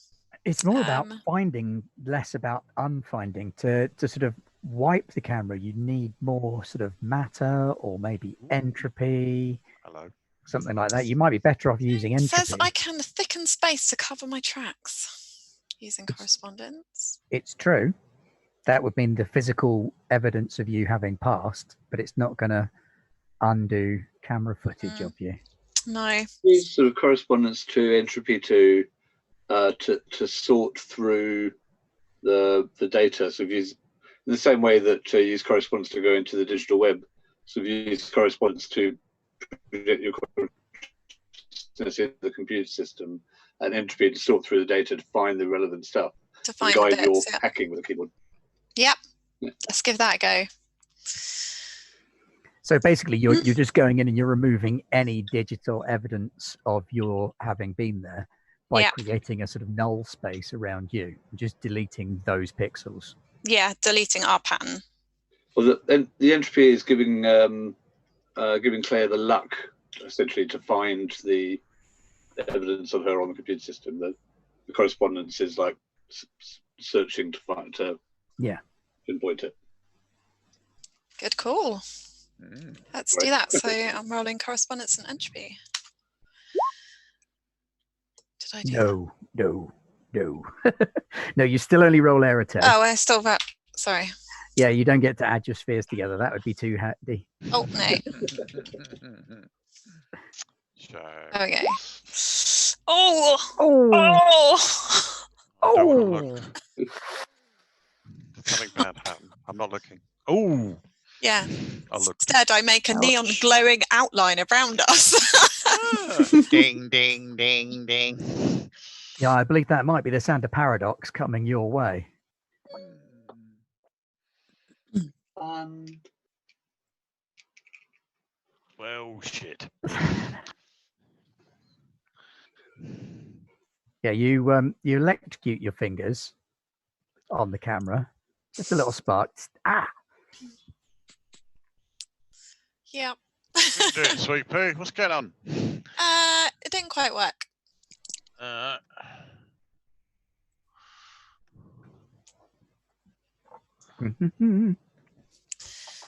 It's more about finding, less about unfinding. To sort of wipe the camera, you need more sort of matter or maybe entropy. Hello. Something like that. You might be better off using It entropy. says I can thicken space to cover my tracks using correspondence. It's true. That would mean the physical evidence of you having passed, but it's not going to undo camera footage of you. No. Use sort of correspondence to entropy to sort through the data. So if you use in the same way that you use correspondence to go into the digital web. So if you use correspondence to project your consciousness into the computer system, and entropy to sort through the data to find the relevant stuff. To find the guide the bits, you're hacking with a keyboard. Yep. Yeah. Let's give that a go. So basically, you're just going in and you're removing any digital evidence of your having been there by creating a sort of null space around you, just deleting those pixels. Yeah, deleting our pattern. Well, the entropy is giving Claire the luck, essentially, to find the evidence of her on the computer system. The correspondence is like searching to pinpoint it. Good call. Let's do that. So I'm rolling correspondence and entropy. Did I do No. No, you still only roll error test. Oh, I still that. Sorry. Yeah, you don't get to add your spheres together. That would be too handy. Oh, no. Okay. Something bad happened. I'm not looking. Oh. Yeah. I'll look. Instead, I make a neon glowing outline around us. Ding, ding, ding, ding. Yeah, I believe that might be the sound of paradox coming your way. fun. Well, shit. Yeah, you electrocute your fingers on the camera. Just a little spark. Ah! Yeah. Do it, Sweet Pea. What's going on? It didn't quite work.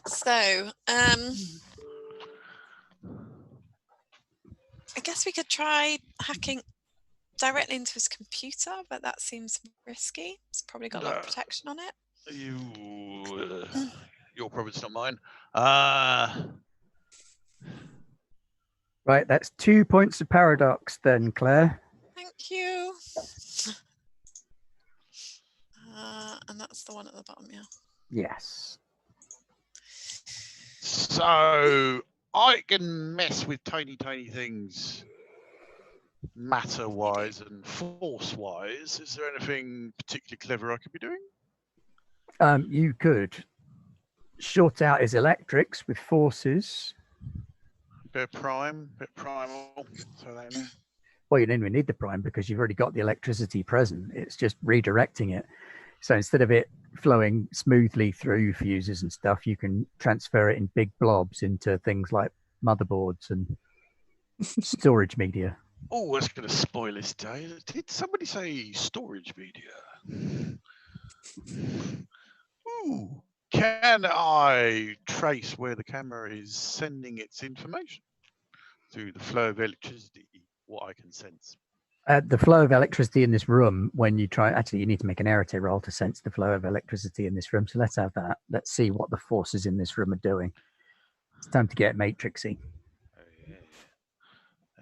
So, I guess we could try hacking directly into his computer, but that seems risky. It's probably got a lot of protection on it. Your province, not mine. Right, that's 2 points of paradox then, Claire. Thank you. And that's the one at the bottom, yeah. Yes. So I can mess with tiny things matter-wise and force-wise. Is there anything particularly clever I could be doing? You could short out his electrics with forces. Bit primal. So they know. Well, you don't even need the prime because you've already got the electricity present. It's just redirecting it. So instead of it flowing smoothly through fuses and stuff, you can transfer it in big blobs into things like motherboards and storage media. Oh, that's going to spoil this day. Did somebody say storage media? Ooh. Can I trace where the camera is sending its information through the flow of electricity? What I can sense. The flow of electricity in this room, when you try, actually, you need to make an arete roll to sense the flow of electricity in this room. So let's have that. Let's see what the forces in this room are doing. It's time to get matrixy. Do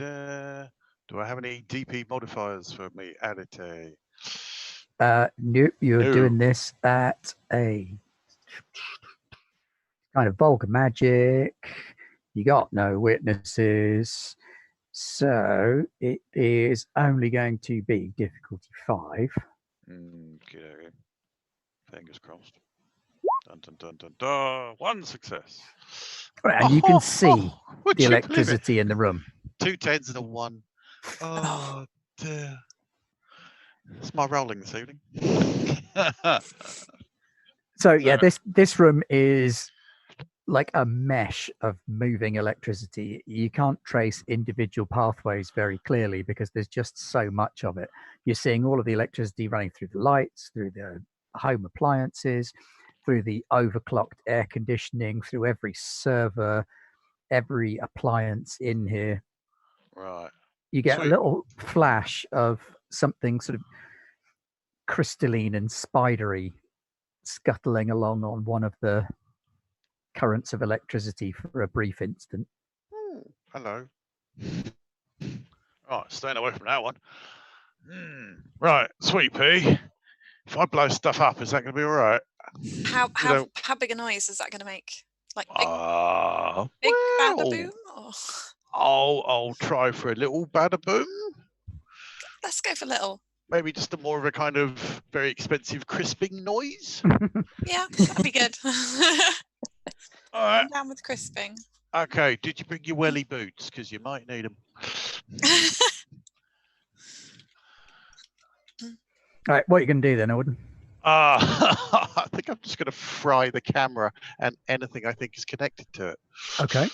I have any DP modifiers for me? Arete. Nope, you're doing this at a kind of vulgar magic. You got no witnesses. So it is only going to be difficulty 5. Okay. Fingers crossed. Dun. 1 success. Right, and you can see the you electricity in the room. 2 10s and a 1. Oh dear. It's my rolling this evening. So yeah, this room is like a mesh of moving electricity. You can't trace individual pathways very clearly because there's just so much of it. You're seeing all of the electricity running through the lights, through the home appliances, through the overclocked air conditioning, through every server, every appliance in here. Right. You get Sweet. a little flash of something sort of crystalline and spidery scuttling along on one of the currents of electricity for a brief instant. Hello. Right, staying away from that one. Right, Sweet Pea. If I blow stuff up, is that going to be all right? How big a noise is that going to make? Like big badaboom? Or... I'll try for a little badaboom. Let's go for little. Maybe just a more of a kind of very expensive crisping noise. Yeah, that'd be good. All right. I'm down with crisping. Okay, did you bring your welly boots? Because you might need them. All right, what are you going to do then, Odin? I think I'm just going to fry the camera and anything I think is connected to it. Okay.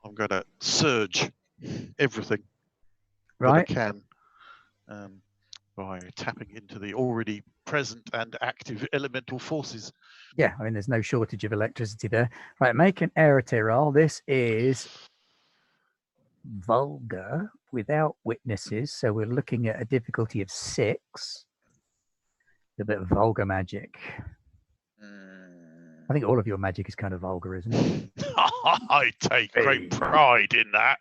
I'm going to surge everything right. that I can by tapping into the already present and active elemental forces. Yeah, I mean, there's no shortage of electricity there. Right, make an arete roll. This is vulgar without witnesses, so we're looking at a difficulty of 6. A bit of vulgar magic. I think all of your magic is kind of vulgar, isn't it? I take great pride in that.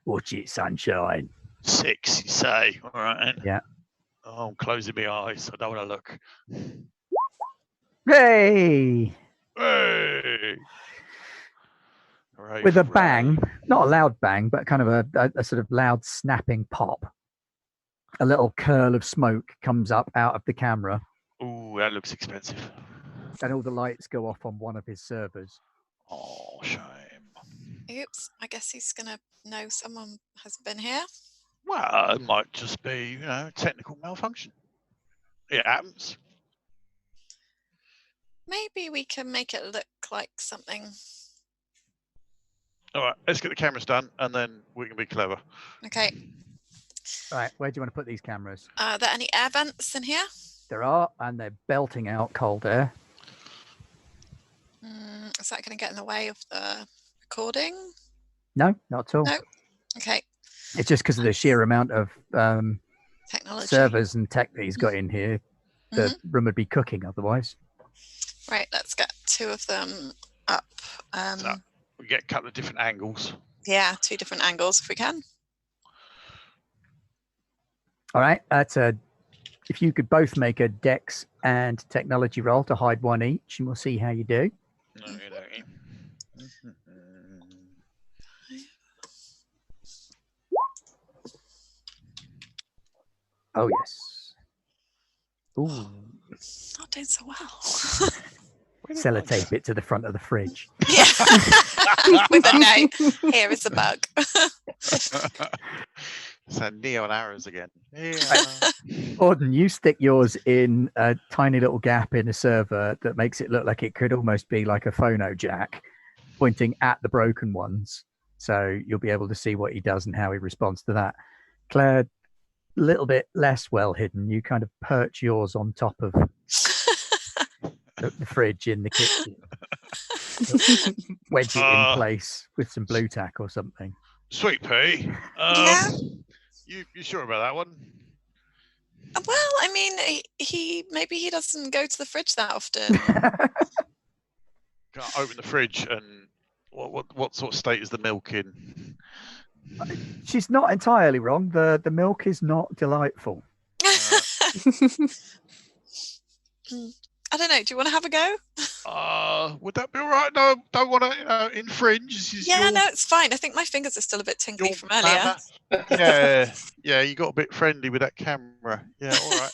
Watch it, sunshine. 6, you say? All right. Yeah. Oh, I'm closing my eyes. I don't want to look. Hey! Hey! With a bang, not a loud bang, but kind of a sort of loud snapping pop. A little curl of smoke comes up out of the camera. Ooh, that looks expensive. And all the lights go off on one of his servers. Oh, shame. Oops, I guess he's gonna know someone has been here. Well, it might just be, technical malfunction. It happens. Maybe we can make it look like something. All right, let's get the cameras done, and then we can be clever. Okay. Right, where do you want to put these cameras? Are there any air vents in here? There are, and they're belting out cold air. Is that going to get in the way of the recording? No, not at all. No. Okay. It's just because of the sheer amount of Technology. servers and tech that he's got in here. The room would be cooking otherwise. Right, let's get 2 of them up. So we get a couple of different angles. Yeah, 2 different angles if we can. All right, if you could both make a dex and technology roll to hide one each, and we'll see how you do. Okay. Oh, yes. Ooh. Not doing so well. Sellotape it to the front of the fridge. Yeah. With a note. Here is the bug. So neon arrows again. Yeah. Auden, you stick yours in a tiny little gap in a server that makes it look like it could almost be like a phono jack pointing at the broken ones. So you'll be able to see what he does and how he responds to that. Claire, a little bit less well hidden. You kind of perch yours on top of the fridge in the kitchen. Wedge it in place with some blue tack or something. Sweet pea. Yeah. You sure about that one? Well, I mean, maybe he doesn't go to the fridge that often. Can't open the fridge and what sort of state is the milk in? She's not entirely wrong. The milk is not delightful. I don't know. Do you want to have a go? Would that be all right? No, don't want to infringe. This is Yeah, no, it's fine. I think my fingers are still a bit tingly from earlier. Yeah, you got a bit friendly with that camera. Yeah, all right.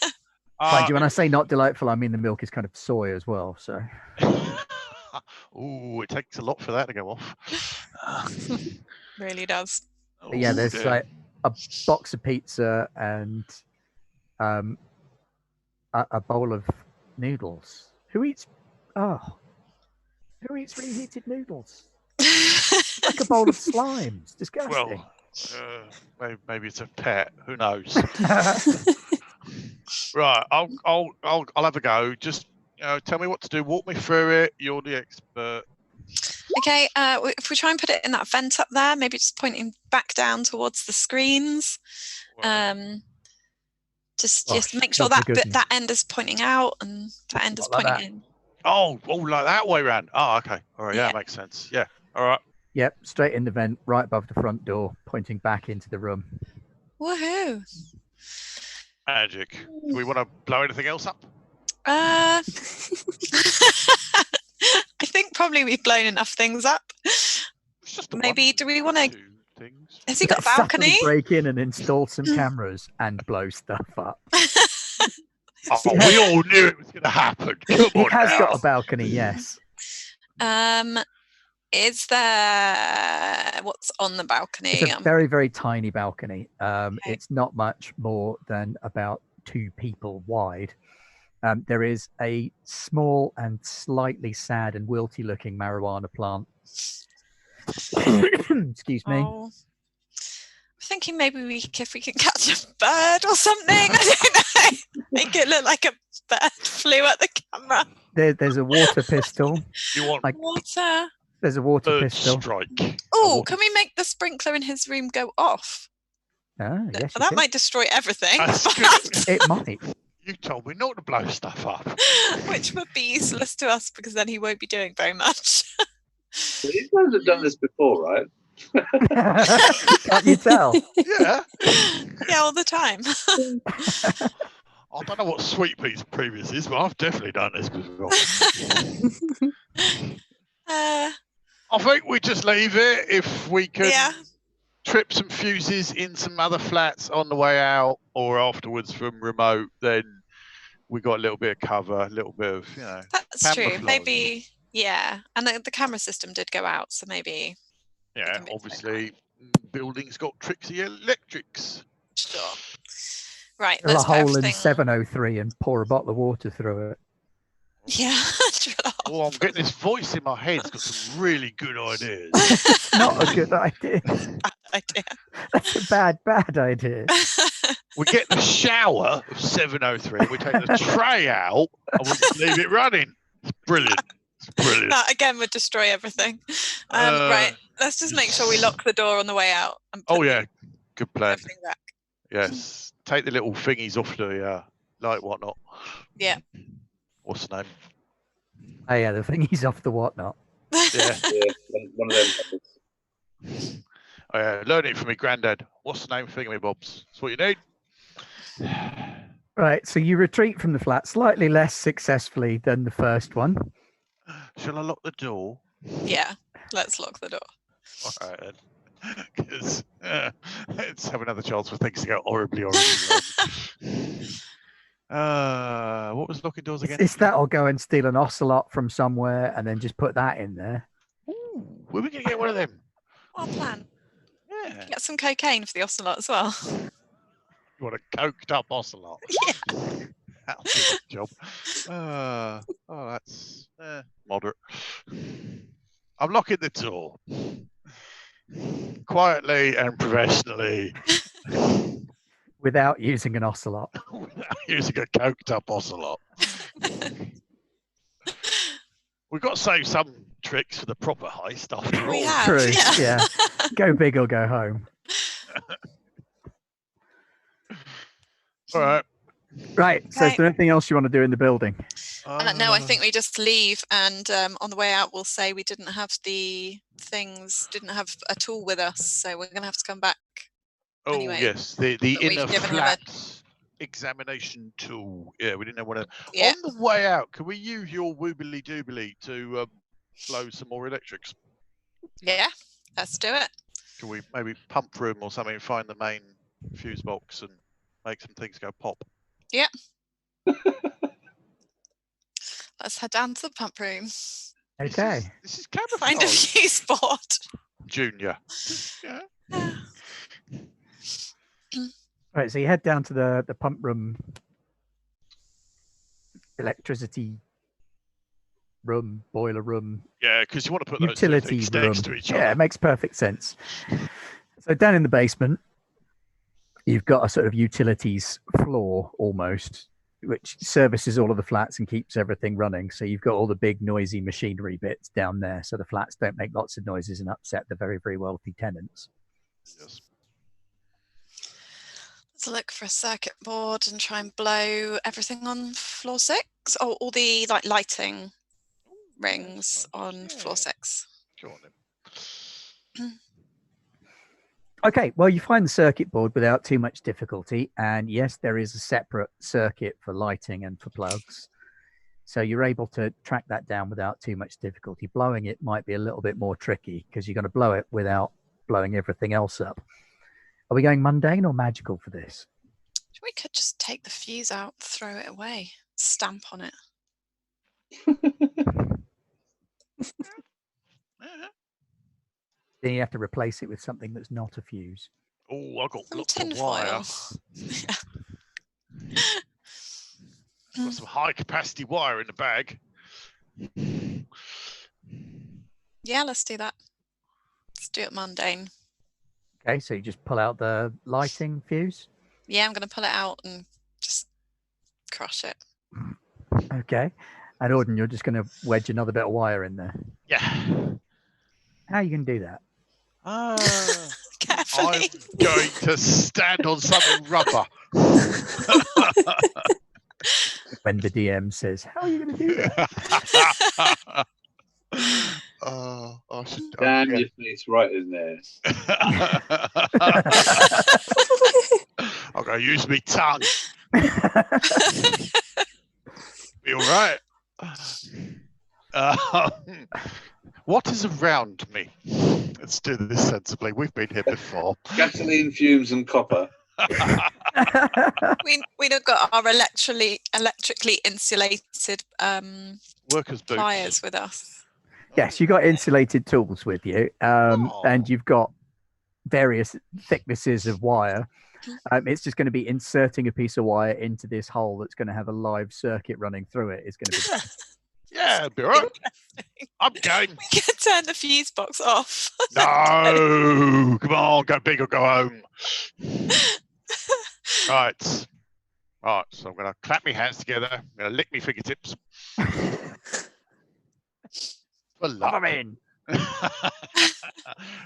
Mind you, when I say not delightful, I mean the milk is kind of soy as well. So. Ooh, it takes a lot for that to go off. Really does. But yeah, there's like a box of pizza and a bowl of noodles. Who eats reheated noodles? Like a bowl of slimes. Disgusting. Well, maybe it's a pet. Who knows? Right, I'll have a go. Just tell me what to do. Walk me through it. You're the expert. Okay, if we try and put it in that vent up there, maybe just pointing back down towards the screens. Right. Just make sure that end is pointing out and that end is pointing in. Oh, like that way round. Oh, okay. All right, yeah, makes sense. Yeah, all right. Yep, straight in the vent, right above the front door, pointing back into the room. Woohoo! Magic. Do we want to blow anything else up? I think probably we've blown enough things up. Maybe do we want to? Has he got a balcony? Break in and install some cameras and blow stuff up. We all knew it was going to happen. Come on, he has got a balcony, yes. Is there what's on the balcony? It's a very, very tiny balcony. It's not much more than about 2 people wide. There is a small and slightly sad and wilty looking marijuana plant. Excuse me. I'm thinking maybe if we can catch a bird or something. I don't know. Make it look like a bird flew at the camera. There's a water pistol. You want water? There's a water pistol. Strike. Oh, can we make the sprinkler in his room go off? Oh, yes. That might destroy everything. It might. You told me not to blow stuff up. Which would be useless to us because then he won't be doing very much. You guys have done this before, right? Can't you tell? Yeah. Yeah, all the time. I don't know what Sweet Pea's previous is, but I've definitely done this before. I think we just leave it. If we can trip some fuses in some other flats on the way out or afterwards from remote, then we got a little bit of cover, a little bit of, That That's true. Camouflage. Maybe, yeah. And the camera system did go out, so maybe. Yeah, can be obviously, buildings got tricksy electrics. Sure. Right. Drill a Let's put hole in everything. 703 and pour a bottle of water through it. Yeah. drill a hole. Oh, I'm getting this voice in my head. It's got some really good ideas. It's not a good idea. Bad idea. That's a bad idea. We get the shower of 703. We take the tray out and we just leave it running. It's brilliant. It's brilliant. That again would destroy everything. Right. Let's just make sure we lock the door on the way out. And Oh put yeah, good plan. everything back. Yes, take the little thingies off the light whatnot. Yeah. What's the name? Oh yeah, the thingy's off the whatnot. Yeah. Yeah, one of them. Oh, yeah, learn it from my granddad. What's the name of thingamabobs? That's what you need. Right, so you retreat from the flat slightly less successfully than the first one. Shall I lock the door? Yeah. Let's lock the door. All right, then. Because let's have another chance for things to go horribly wrong. What was locking doors again? It's that or go and steal an ocelot from somewhere and then just put that in there. Ooh, where are we going to get one of them? What a plan. Yeah. Get some cocaine for the ocelot as well. You want a coked up ocelot? Yeah. That'll do the job. That's moderate. I'm locking the door. Quietly and professionally. Without using an ocelot. Without using a coked up ocelot. We've got to save some tricks for the proper heist after all. We have. True, Yeah. Go big or go home. All right. Right, so is there anything else you want to do in the building? No, I think we just leave, and on the way out we'll say we didn't have the things, didn't have a tool with us, so we're going to have to come back. Oh, Anyway, yes, the we've inner given him flat examination tool. Yeah, we didn't know what to... Yeah. On the way out, can we use your woobly doobly to blow some more electrics? Yeah, let's do it. Can we maybe pump room or something, find the main fuse box and make some things go pop? Yeah. Let's head down to the pump room. Okay. This is Find a camouflage. fuse board. Junior. Yeah. Right, so you head down to the pump room, electricity room, boiler room, Yeah, because you want to put those two utility things room. next to each Yeah, other. it makes perfect sense. So down in the basement, you've got a sort of utilities floor almost, which services all of the flats and keeps everything running. So you've got all the big noisy machinery bits down there, so the flats don't make lots of noises and upset the very, very wealthy tenants. Yes. Let's look for a circuit board and try and blow everything on floor 6. Oh, all the lighting rings on floor 6. Go on then. Okay, well, you find the circuit board without too much difficulty. And yes, there is a separate circuit for lighting and for plugs. So you're able to track that down without too much difficulty. Blowing it might be a little bit more tricky because you're going to blow it without blowing everything else up. Are we going mundane or magical for this? We could just take the fuse out, throw it away, stamp on it. Then you have to replace it with something that's not a fuse. Oh, I've got Some lots tin of wire. foil. Got some high capacity wire in the bag. Yeah, let's do that. Let's do it mundane. Okay, so you just pull out the lighting fuse. Yeah, I'm going to pull it out and just crush it. Okay. And Auden, you're just going to wedge another bit of wire in there. Yeah. How are you going to do that? I'm Carefully. going to stand on something rubber. When the DM says, how are you going to do that? I should. Damn your face right in there. I'm going to use my tongue. Be all right. What is around me? Let's do this sensibly. We've been here before. Gasoline, fumes, and copper. We have got our electrically insulated Workers' boots. pliers with us. Yes, you got insulated tools with you, and you've got various thicknesses of wire. It's just going to be inserting a piece of wire into this hole that's going to have a live circuit running through it. It's going to be Yeah, it'll be all right. I'm game. We can turn the fuse box off. No, come on, go big or go home. Right, so I'm going to clap my hands together. I'm going to lick my fingertips. For luck. Come in. And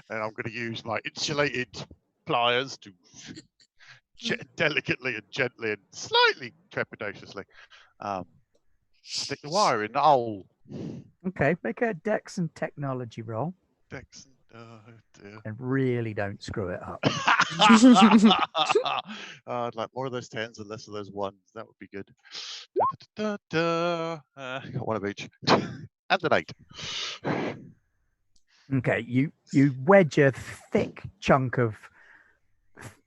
I'm going to use my insulated pliers to delicately and gently and slightly trepidatiously stick the wire in the hole. Okay, make a Dex and technology roll, Dex, dear. and really don't screw it up. I'd like more of those 10s and less of those 1s. That would be good. Got one of each. And an 8. Okay, you wedge a thick chunk of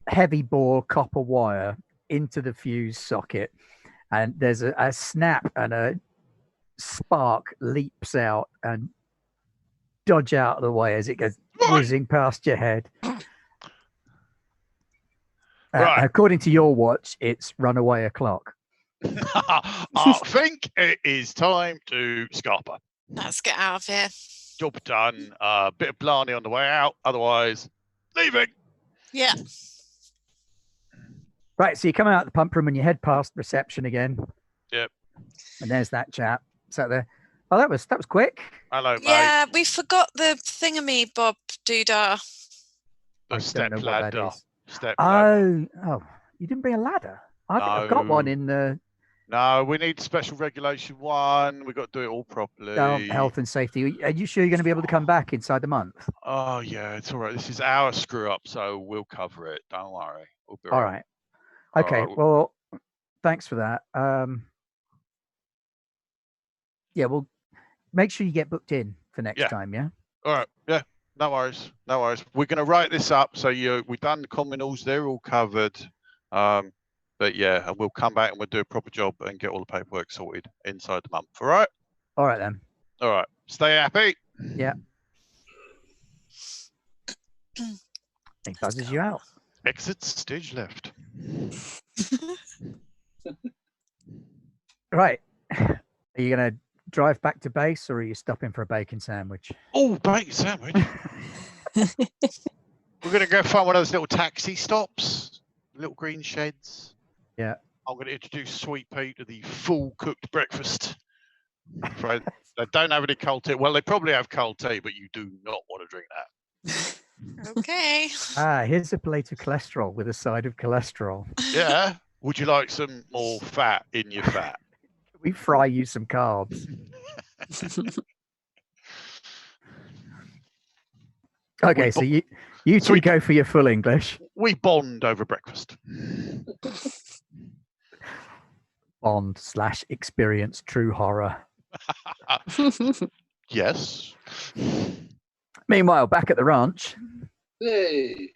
heavy bore copper wire into the fuse socket, and there's a snap and a spark leaps out and dodge out of the way as it goes whizzing past your head. Right. According to your watch, it's runaway o'clock. I think it is time to scarper. Let's get out of here. Job done. Bit of Blarney on the way out. Otherwise, leaving. Yeah. Right, so you come out the pump room and you head past reception again. Yep. And there's that chap sat there. Oh, that was quick. Hello, mate. Yeah, we forgot the thingamy bob doodah. The I step don't know what that ladder. is. Step ladder. Oh, you didn't bring a ladder. I've got one in the No, we need special regulation 1. We've got to do it all properly. health and safety. Are you sure you're going to be able to come back inside the month? Oh, yeah, it's all right. This is our screw up, so we'll cover it. Don't worry. We'll be All right. All Okay, right. well, thanks for that. Yeah, well, make sure you get booked in for next time, yeah? All right. Yeah. No worries. No worries. We're going to write this up. So we've done the communals. They're all covered. But yeah, and we'll come back and we'll do a proper job and get all the paperwork sorted inside the month. All right. All right, then. All right. Stay happy. Yeah. He buzzes you out. Exit stage left. Right. Are you going to drive back to base or are you stopping for a bacon sandwich? Oh, bacon sandwich. We're going to go find one of those little taxi stops, little green sheds. Yeah. I'm going to introduce Sweet Pea to the full cooked breakfast. Right. They don't have any cold tea. Well, they probably have cold tea, but you do not want to drink that. Okay. Here's a plate of cholesterol with a side of cholesterol. Yeah. Would you like some more fat in your fat? We fry you some carbs. Okay, so you two go for your full English. We bond over breakfast. Bond/experience true horror. Yes. Meanwhile, back at the ranch, Hey.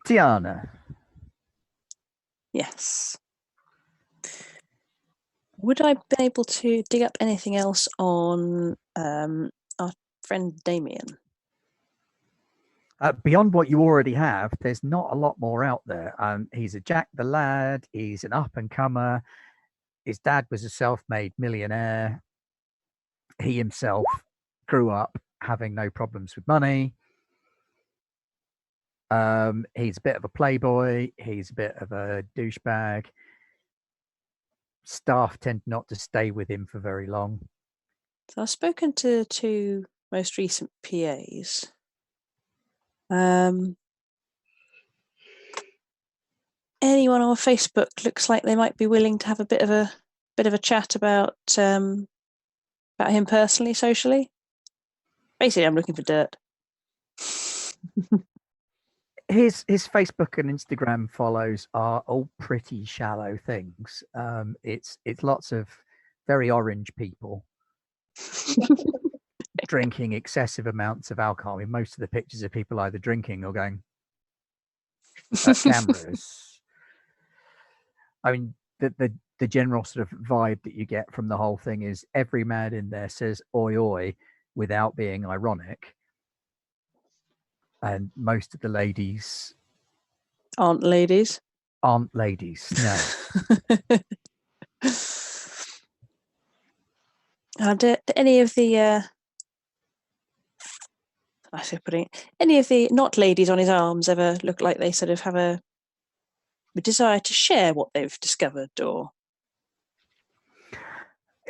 Tiana. Yes. Would I be able to dig up anything else on our friend Damien? Beyond what you already have, there's not a lot more out there. He's a Jack the Lad. He's an up-and-comer. His dad was a self-made millionaire. He himself grew up having no problems with money. He's a bit of a playboy. He's a bit of a douchebag. Staff tend not to stay with him for very long. So I've spoken to two most recent PAs. Anyone on Facebook looks like they might be willing to have a bit of a chat about him personally, socially. Basically, I'm looking for dirt. His Facebook and Instagram follows are all pretty shallow things. It's lots of very orange people drinking excessive amounts of alcohol. I mean, most of the pictures of people either drinking or going. cameras. I mean, the general sort of vibe that you get from the whole thing is every man in there says "oi oi" without being ironic, and most of the ladies Aren't ladies? Aren't ladies, no. Do any of the any of the not ladies on his arms ever look like they sort of have a desire to share what they've discovered, or?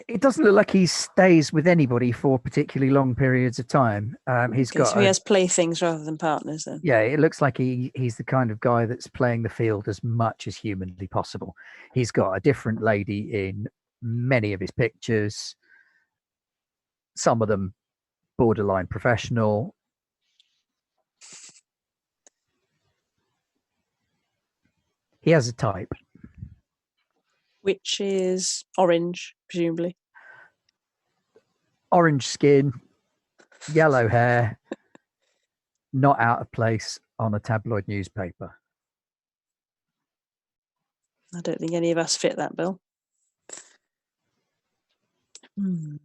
It doesn't look like he stays with anybody for particularly long periods of time. He's got. So he has playthings rather than partners, then. Yeah, it looks like he's the kind of guy that's playing the field as much as humanly possible. He's got a different lady in many of his pictures. Some of them borderline professional. He has a type. Which is orange, presumably. Orange skin, yellow hair, not out of place on a tabloid newspaper. I don't think any of us fit that bill. In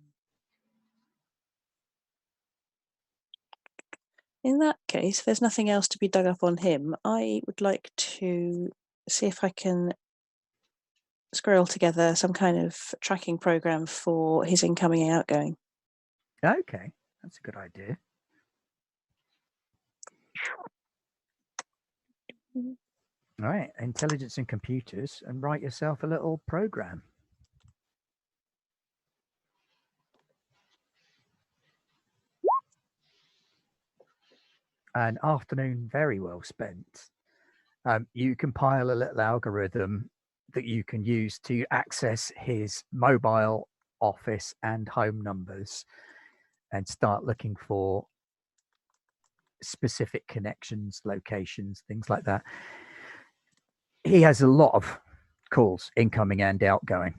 that case, if there's nothing else to be dug up on him, I would like to see if I can squirrel together some kind of tracking program for his incoming and outgoing. Okay, that's a good idea. All right, intelligence and computers, and write yourself a little program. An afternoon very well spent. You compile a little algorithm that you can use to access his mobile, office, and home numbers and start looking for specific connections, locations, things like that. He has a lot of calls, incoming and outgoing.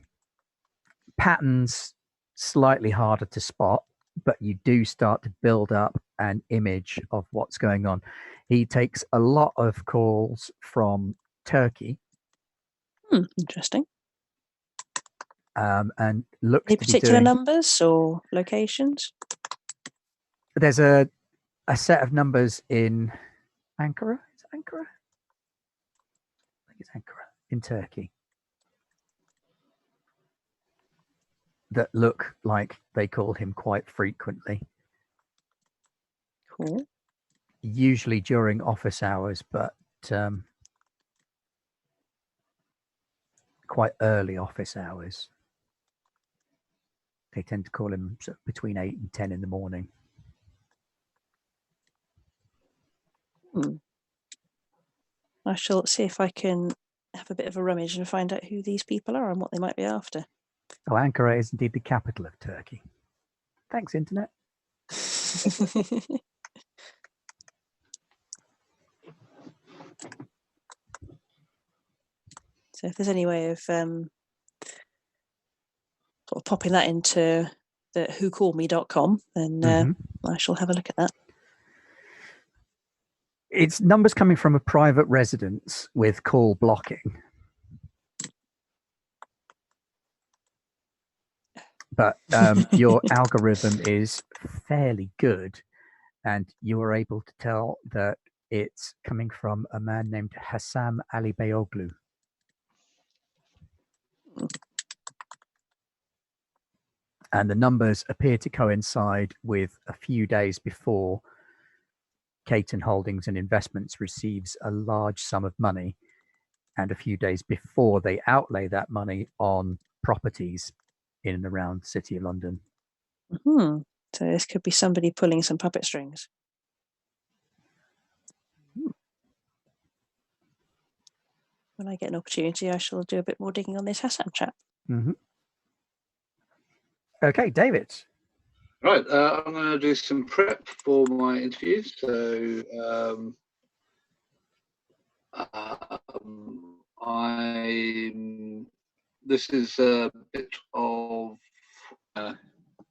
Patterns slightly harder to spot, but you do start to build up an image of what's going on. He takes a lot of calls from Turkey. Interesting. And looks Any to particular be doing... numbers or locations? There's a set of numbers in Ankara. Is it Ankara? I think it's Ankara in Turkey that look like they call him quite frequently. Cool. Usually during office hours, but quite early office hours. They tend to call him sort of between 8 and 10 in the morning. I shall see if I can have a bit of a rummage and find out who these people are and what they might be after. Oh, Ankara is indeed the capital of Turkey. Thanks, Internet. So if there's any way of sort of popping that into the whocallme.com, then I shall have a look at that. It's numbers coming from a private residence with call blocking. But your algorithm is fairly good, and you are able to tell that it's coming from a man named Hassam Ali Beyoglu. And the numbers appear to coincide with a few days before Caton Holdings and Investments receives a large sum of money, and a few days before they outlay that money on properties in and around the City of London. So this could be somebody pulling some puppet strings. When I get an opportunity, I shall do a bit more digging on this Hassam chap. Okay, David. Right, I'm going to do some prep for my interview. So this is a bit of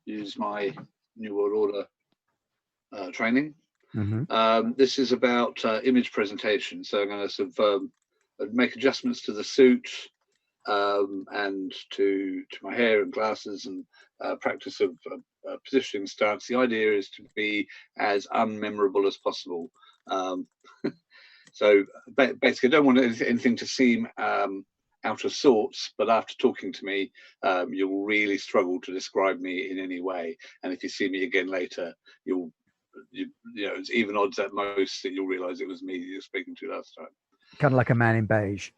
use my New World Order training. This is about image presentation. So I'm going to sort of make adjustments to the suit and to my hair and glasses and practice of positioning stance. The idea is to be as unmemorable as possible. So basically, I don't want anything to seem out of sorts, but after talking to me, you'll really struggle to describe me in any way. And if you see me again later, you know, it's even odds at most that you'll realise it was me you were speaking to last time. Kind of like a man in beige.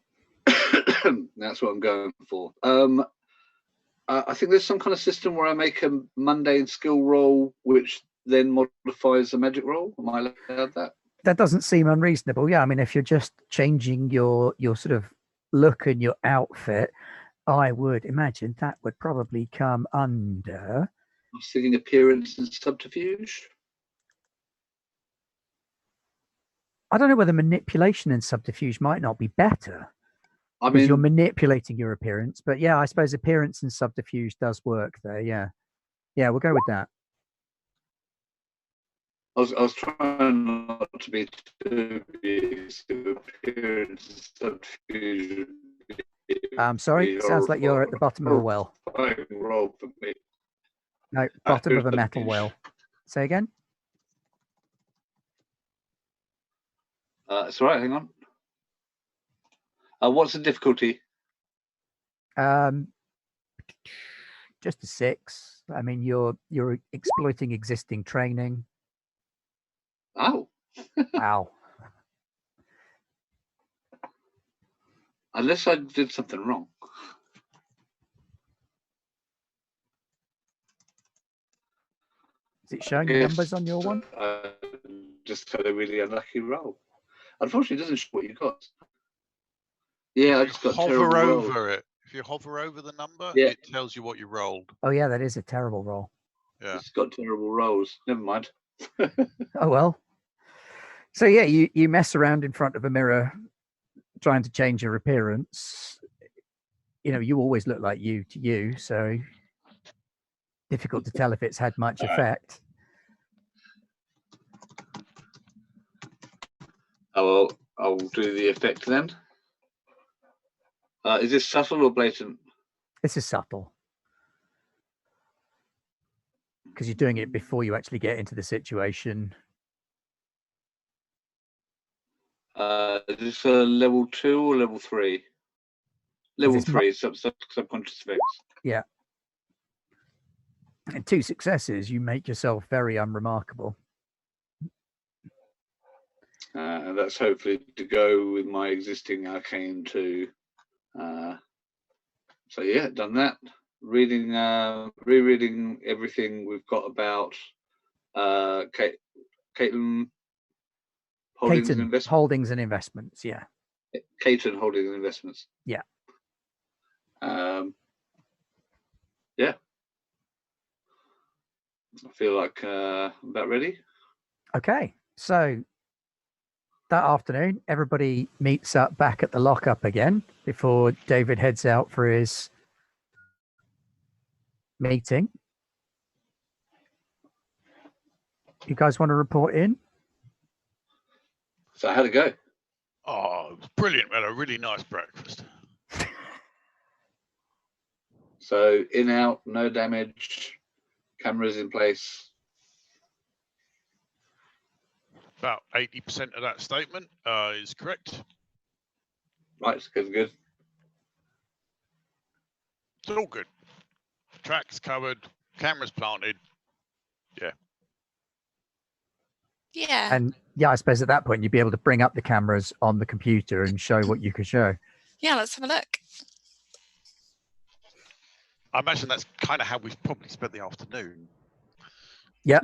That's what I'm going for. I think there's some kind of system where I make a mundane skill roll, which then modifies a magic roll. Am I allowed that? That doesn't seem unreasonable. Yeah, I mean, if you're just changing your sort of look and your outfit, I would imagine that would probably come under. I was thinking appearance and subterfuge. I don't know whether manipulation and subterfuge might not be better. I mean, you're manipulating your appearance, but yeah, I suppose appearance and subterfuge does work there. Yeah, we'll go with that. I was trying not to be too obvious. Appearance and subterfuge. I'm sorry. Sounds like you're at the bottom of a well. Roll for me. No, bottom of a metal well. Say again. It's all right. Hang on. What's the difficulty? Just a 6. I mean, you're exploiting existing training. Oh. Wow. Unless I did something wrong. Is it showing the numbers on your one? Just had a really unlucky roll. Unfortunately, it doesn't show what you got. Yeah, I just got hover over it. If you hover over the number, it tells you what you rolled. Oh yeah, that is a terrible roll. Yeah, it's got terrible rolls. Never mind. Oh well. So yeah, you mess around in front of a mirror, trying to change your appearance. You know, you always look like you to you, so difficult to tell if it's had much effect. Oh, well, I'll do the effect then. Is this subtle or blatant? This is subtle. Because you're doing it before you actually get into the situation. Is this a level 2 or level 3? Level 3, subconscious effects. Yeah. And 2 successes, you make yourself very unremarkable. That's hopefully to go with my existing arcane 2. So yeah, done that. Rereading everything we've got about Caitlin Holdings and Investments. Holdings and Investments, yeah. Caitlin Holdings and Investments. Yeah. Yeah. I feel like I'm about ready. Okay, so that afternoon, everybody meets up back at the lockup again before David heads out for his meeting. You guys want to report in? So how'd it go? Oh, it was brilliant. We had a really nice breakfast. So in, out, no damage, cameras in place. About 80% of that statement is correct. Right, it's good. It's all good. Tracks covered, cameras planted. Yeah. Yeah. And yeah, I suppose at that point you'd be able to bring up the cameras on the computer and show what you could show. Yeah, let's have a look. I imagine that's kind of how we've probably spent the afternoon. Yeah.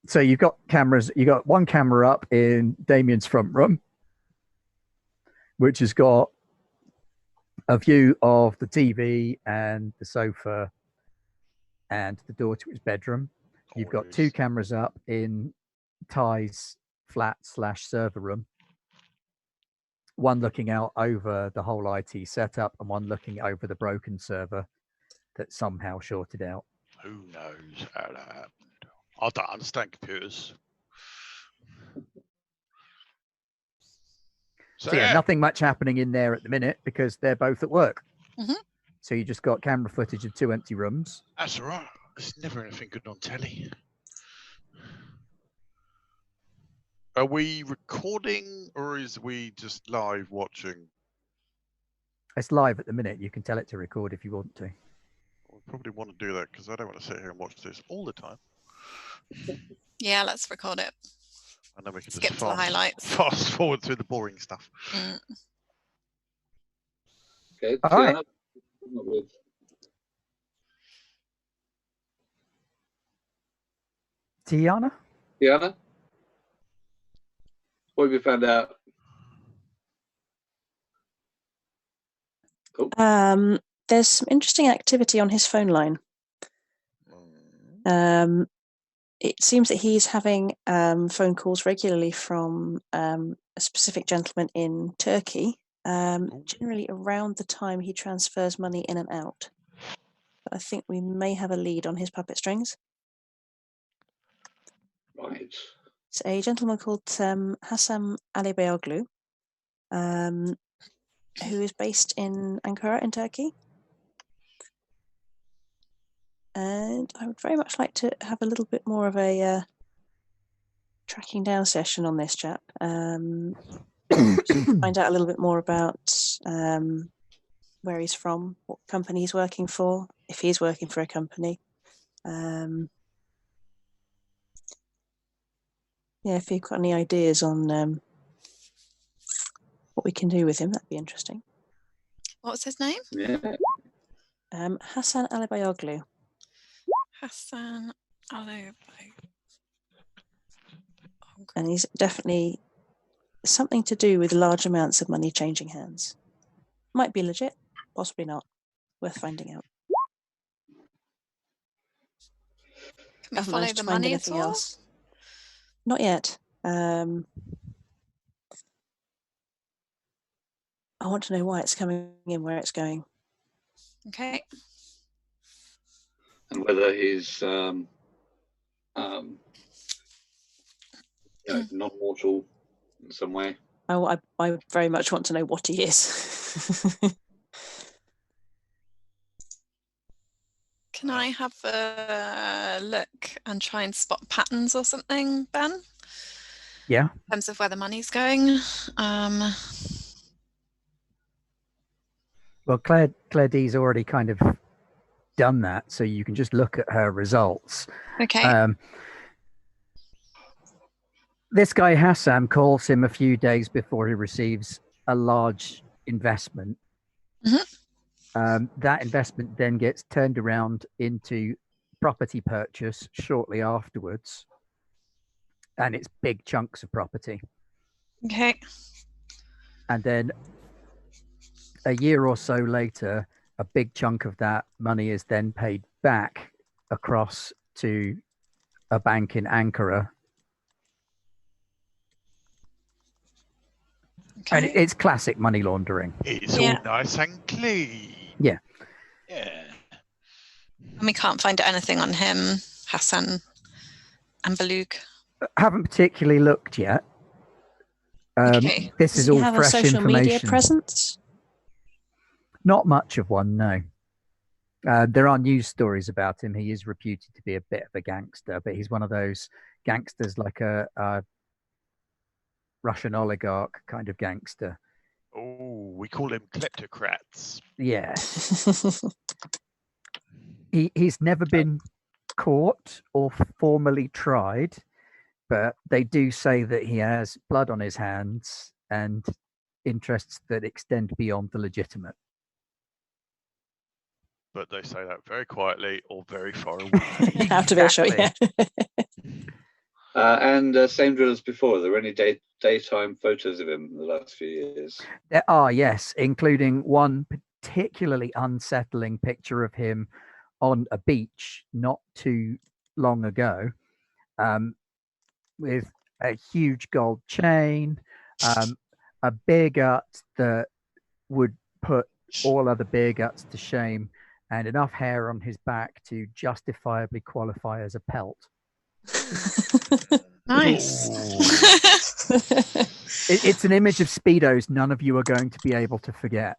So you've got cameras. You got one camera up in Damien's front room, which has got a view of the TV and the sofa and the door to his bedroom. You've got 2 cameras up in Ty's flat/server room. One looking out over the whole IT setup and one looking over the broken server that somehow shorted out. Who knows how that happened? I don't understand computers. So yeah, nothing much happening in there at the minute because they're both at work. Mhm. So you just got camera footage of 2 empty rooms. That's all right. There's never anything good on telly. Are we recording or is we just live watching? It's live at the minute. You can tell it to record if you want to. I probably want to do that because I don't want to sit here and watch this all the time. Yeah, let's record it. And then we can Skip just to the highlights. fast forward through the boring stuff. Mm. Okay. All right. Tiana? Tiana? What have you found out? There's some interesting activity on his phone line. It seems that he's having phone calls regularly from a specific gentleman in Turkey, generally around the time he transfers money in and out. But I think we may have a lead on his puppet strings. Right. It's a gentleman called Hasan Alibeoglu, who is based in Ankara in Turkey. And I would very much like to have a little bit more of a tracking down session on this chap. Find out a little bit more about where he's from, what company he's working for, if he's working for a company. Yeah, if you've got any ideas on what we can do with him, that'd be interesting. What was his name? Yeah. Hasan Alibeoglu. Hasan Alibeoglu. And he's definitely something to do with large amounts of money changing hands. Might be legit, possibly not. Worth finding out. Can we follow the money at all? Not yet. I want to know why it's coming in, where it's going. Okay. And whether he's non-mortal in some way. I very much want to know what he is. Can I have a look and try and spot patterns or something, Ben? Yeah. In terms of where the money's going. Well, Claire D's already kind of done that, so you can just look at her results. Okay. This guy Hassan calls him a few days before he receives a large investment. Mm-hmm. That investment then gets turned around into property purchase shortly afterwards, and it's big chunks of property. Okay. And then a year or so later, a big chunk of that money is then paid back across to a bank in Ankara. Okay. And it's classic money laundering. It's all nice and clean. Yeah. Yeah. And we can't find anything on him, Hasan and Balug. Haven't particularly looked yet. Okay. This is all fresh Does he have a social information. media presence? Not much of one, no. There are news stories about him. He is reputed to be a bit of a gangster, but he's one of those gangsters like a Russian oligarch kind of gangster. Oh, we call them kleptocrats. Yeah. He's never been caught or formally tried, but they do say that he has blood on his hands and interests that extend beyond the legitimate. But they say that very quietly or very far away. Out of earshot, yeah. And same drill as before. Are there any daytime photos of him in the last few years? There are, yes, including one particularly unsettling picture of him on a beach not too long ago, with a huge gold chain, a beer gut that would put all other beer guts to shame, and enough hair on his back to justifiably qualify as a pelt. Nice. It's an image of Speedos none of you are going to be able to forget.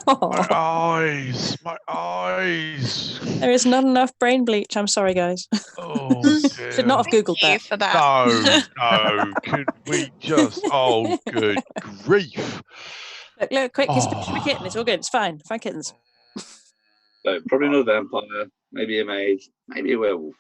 My eyes, my eyes. There is not enough brain bleach. I'm sorry, guys. Oh, dear. Should not have Googled Thank you that. for that. No. Could we just? Oh, good grief. Look, quick, it's Oh. a kitten. It's all good. It's fine. Fine kittens. So probably not a vampire, maybe a mage, maybe a werewolf.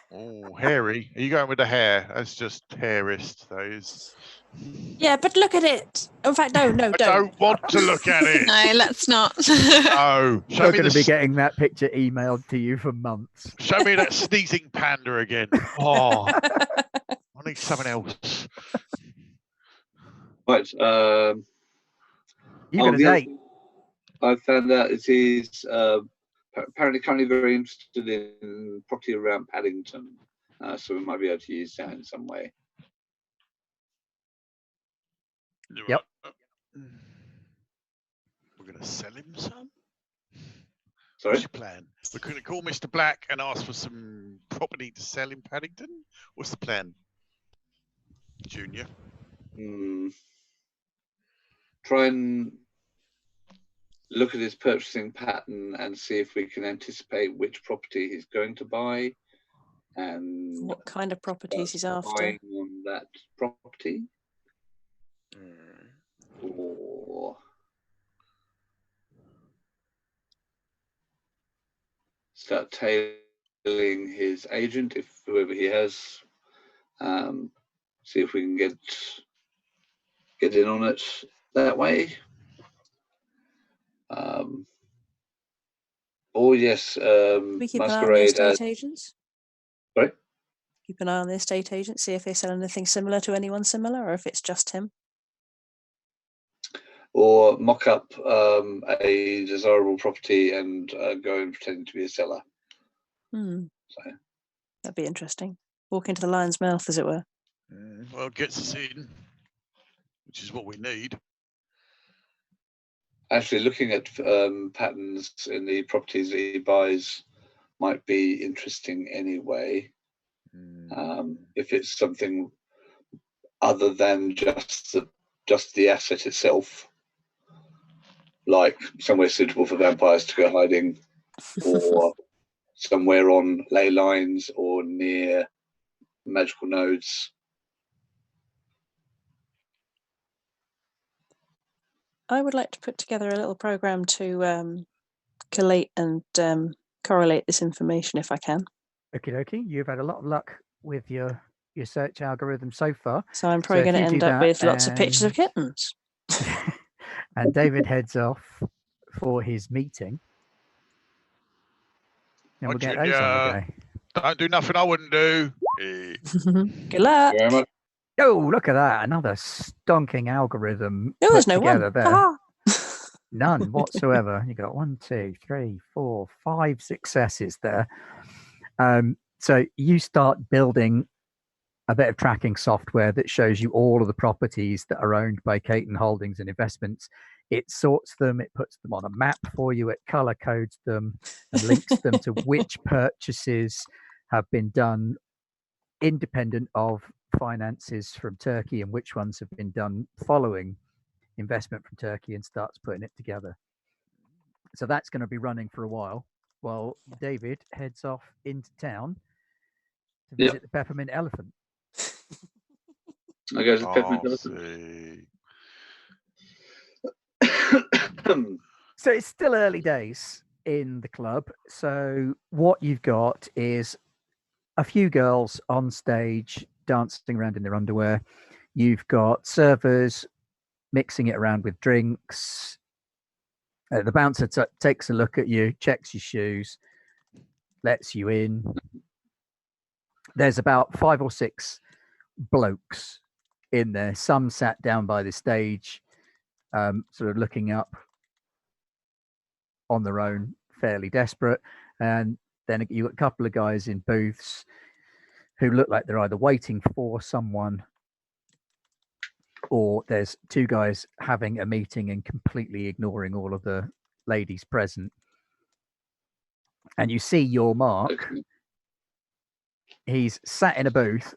Oh, hairy. Are you going with the hair? That's just hairist, those. Yeah, but look at it. In fact, no, I don't. don't want to look at it. No, let's not. No. You're going to be getting that picture emailed to you for months. Show me that sneezing panda again. Oh, I need something else. Right. You got a the other date. thing I found out is he's apparently currently very interested in property around Paddington, so we might be able to use that in some way. Yep. We're going to sell him some? Sorry? What's your plan? We're going to call Mr. Black and ask for some property to sell in Paddington? What's the plan, Junior? Try and look at his purchasing pattern and see if we can anticipate which property he's going to buy and What kind of properties he's after? buying on that property. Or start tailing his agent, if whoever he has, see if we can get in on it that way. Or yes, We keep an eye on the Masquerade estate as agents. sorry? Keep an eye on the estate agents, see if they sell anything similar to anyone similar, or if it's just him. Or mock up a desirable property and go and pretend to be a seller. So That'd be interesting. Walk into the lion's mouth, as it were. Well, it gets us in, which is what we need. actually, looking at patterns in the properties that he buys might be interesting anyway. If it's something other than just the asset itself, like somewhere suitable for vampires to go hiding, or somewhere on ley lines or near magical nodes. I would like to put together a little program to collate and correlate this information if I can. Okie dokie. You've had a lot of luck with your search algorithm so far. So I'm probably going to end up with lots of pictures of kittens. And David heads off for his meeting. And we'll get those on the go. Don't do nothing I wouldn't do. Good luck. Very much. Oh, look at that. Another stonking algorithm No, there's put no together one. there. Ha-ha. None whatsoever. You got 1, 2, 3, 4, 5 successes there. So you start building a bit of tracking software that shows you all of the properties that are owned by Caton Holdings and Investments. It sorts them, it puts them on a map for you, it color codes them and links them to which purchases have been done independent of finances from Turkey and which ones have been done following investment from Turkey, and starts putting it together. So that's going to be running for a while David heads off into town to visit the Peppermint Elephant. I go to the Peppermint Elephant. So it's still early days in the club. So what you've got is a few girls on stage dancing around in their underwear. You've got servers mixing it around with drinks. The bouncer takes a look at you, checks your shoes, lets you in. There's about 5 or 6 blokes in there. Some sat down by the stage, sort of looking up on their own, fairly desperate. And then you've got a couple of guys in booths who look like they're either waiting for someone, or there's 2 guys having a meeting and completely ignoring all of the ladies present. And you see your mark he's sat in a booth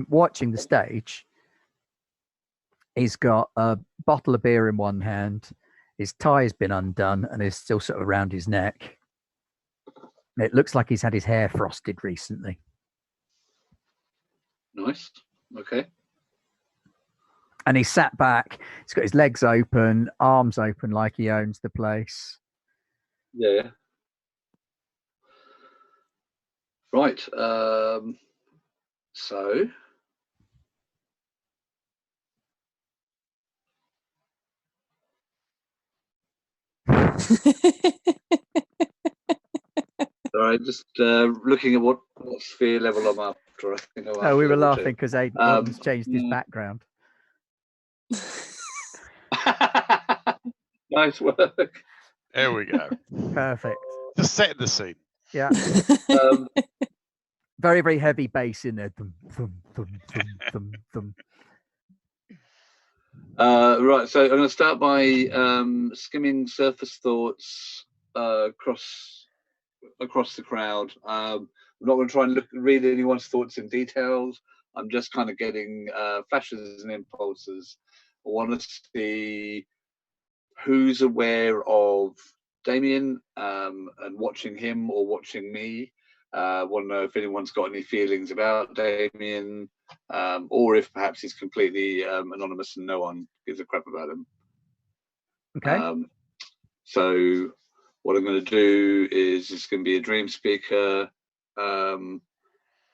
watching the stage. He's got a bottle of beer in one hand. His tie's been undone and is still sort of around his neck. It looks like he's had his hair frosted recently. Nice. Okay. And he sat back. He's got his legs open, arms open, like he owns the place. Yeah. Right. So. Sorry, just looking at what sphere level I'm after. I think I'm Oh, we were level laughing because Aiden's changed his background. Nice work. There we go. Perfect. Just setting the scene. Yeah. Very, very heavy bass in there. Thum, thum, thum, thum, thum, thum. Right, so I'm going to start by skimming surface thoughts across the crowd. I'm not going to try and read anyone's thoughts in details. I'm just kind of getting flashes and impulses. I want to see who's aware of Damien and watching him or watching me. I want to know if anyone's got any feelings about Damien, or if perhaps he's completely anonymous and no one gives a crap about him. Okay. So what I'm going to do is it's going to be a dream speaker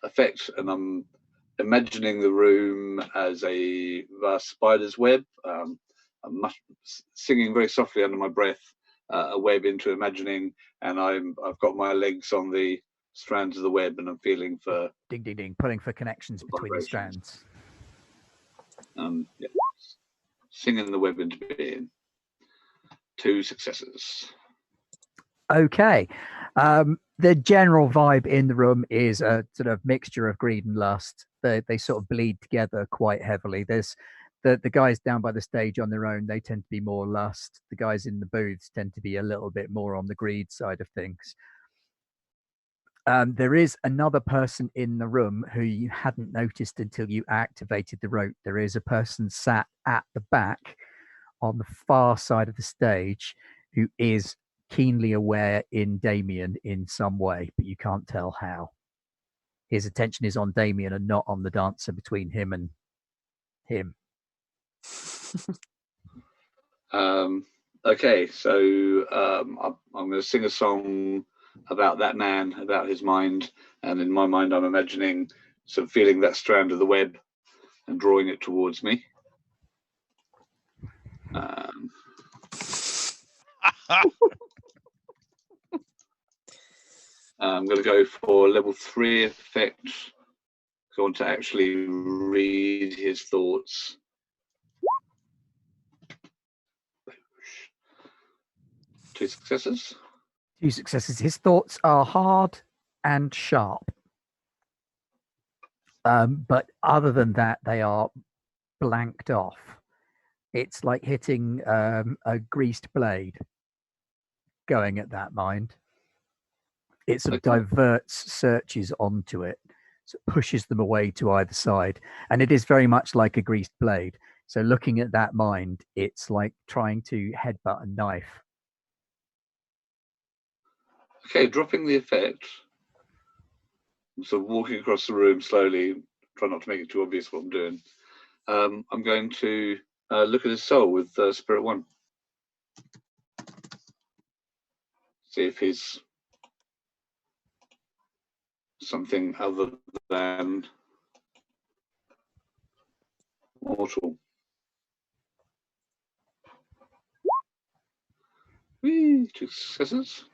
effect, and I'm imagining the room as a vast spider's web. I'm singing very softly under my breath, a web into imagining, and I've got my legs on the strands of the web, and I'm feeling for ding ding ding, pulling for connections between the strands. Yeah. Singing the web into being. 2 successes. Okay. The general vibe in the room is a sort of mixture of greed and lust. They sort of bleed together quite heavily. There's the guys down by the stage on their own, they tend to be more lust. The guys in the booths tend to be a little bit more on the greed side of things. There is another person in the room who you hadn't noticed until you activated the rope. There is a person sat at the back on the far side of the stage who is keenly aware in Damien in some way, but you can't tell how. His attention is on Damien and not on the dancer between him and him. Okay, so I'm going to sing a song about that man, about his mind, and in my mind I'm imagining sort of feeling that strand of the web and drawing it towards me. I'm going to go for level 3 effect. I want to actually read his thoughts. 2 successes. 2 successes. His thoughts are hard and sharp. But other than that, they are blanked off. It's like hitting a greased blade going at that mind. It sort of diverts searches onto it, so it pushes them away to either side. And it is very much like a greased blade. So looking at that mind, it's like trying to headbutt a knife. Okay, dropping the effect. So walking across the room slowly, try not to make it too obvious what I'm doing. I'm going to look at his soul with Spirit 1. See if he's something other than mortal. Whee, 2 successes.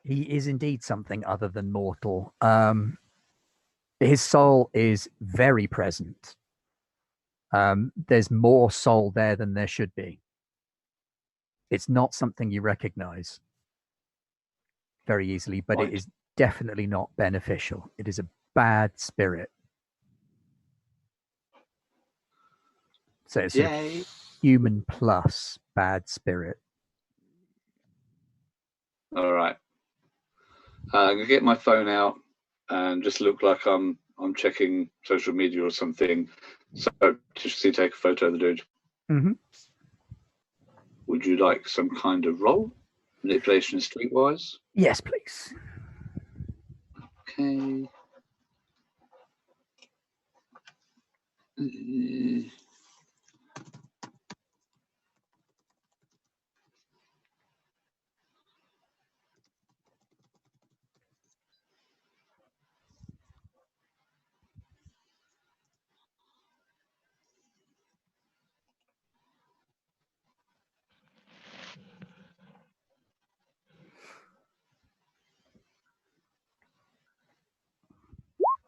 He is indeed something other than mortal. His soul is very present. There's more soul there than there should be. It's not something you recognize very easily, but It is definitely not beneficial. It is a bad spirit. So it's sort of human plus bad spirit. All right. I'm going to get my phone out and just look like I'm I'm checking social media or something. So just to take a photo of the dude. Mm-hmm. Would you like some kind of roll? Manipulation streetwise? Yes, please. Okay.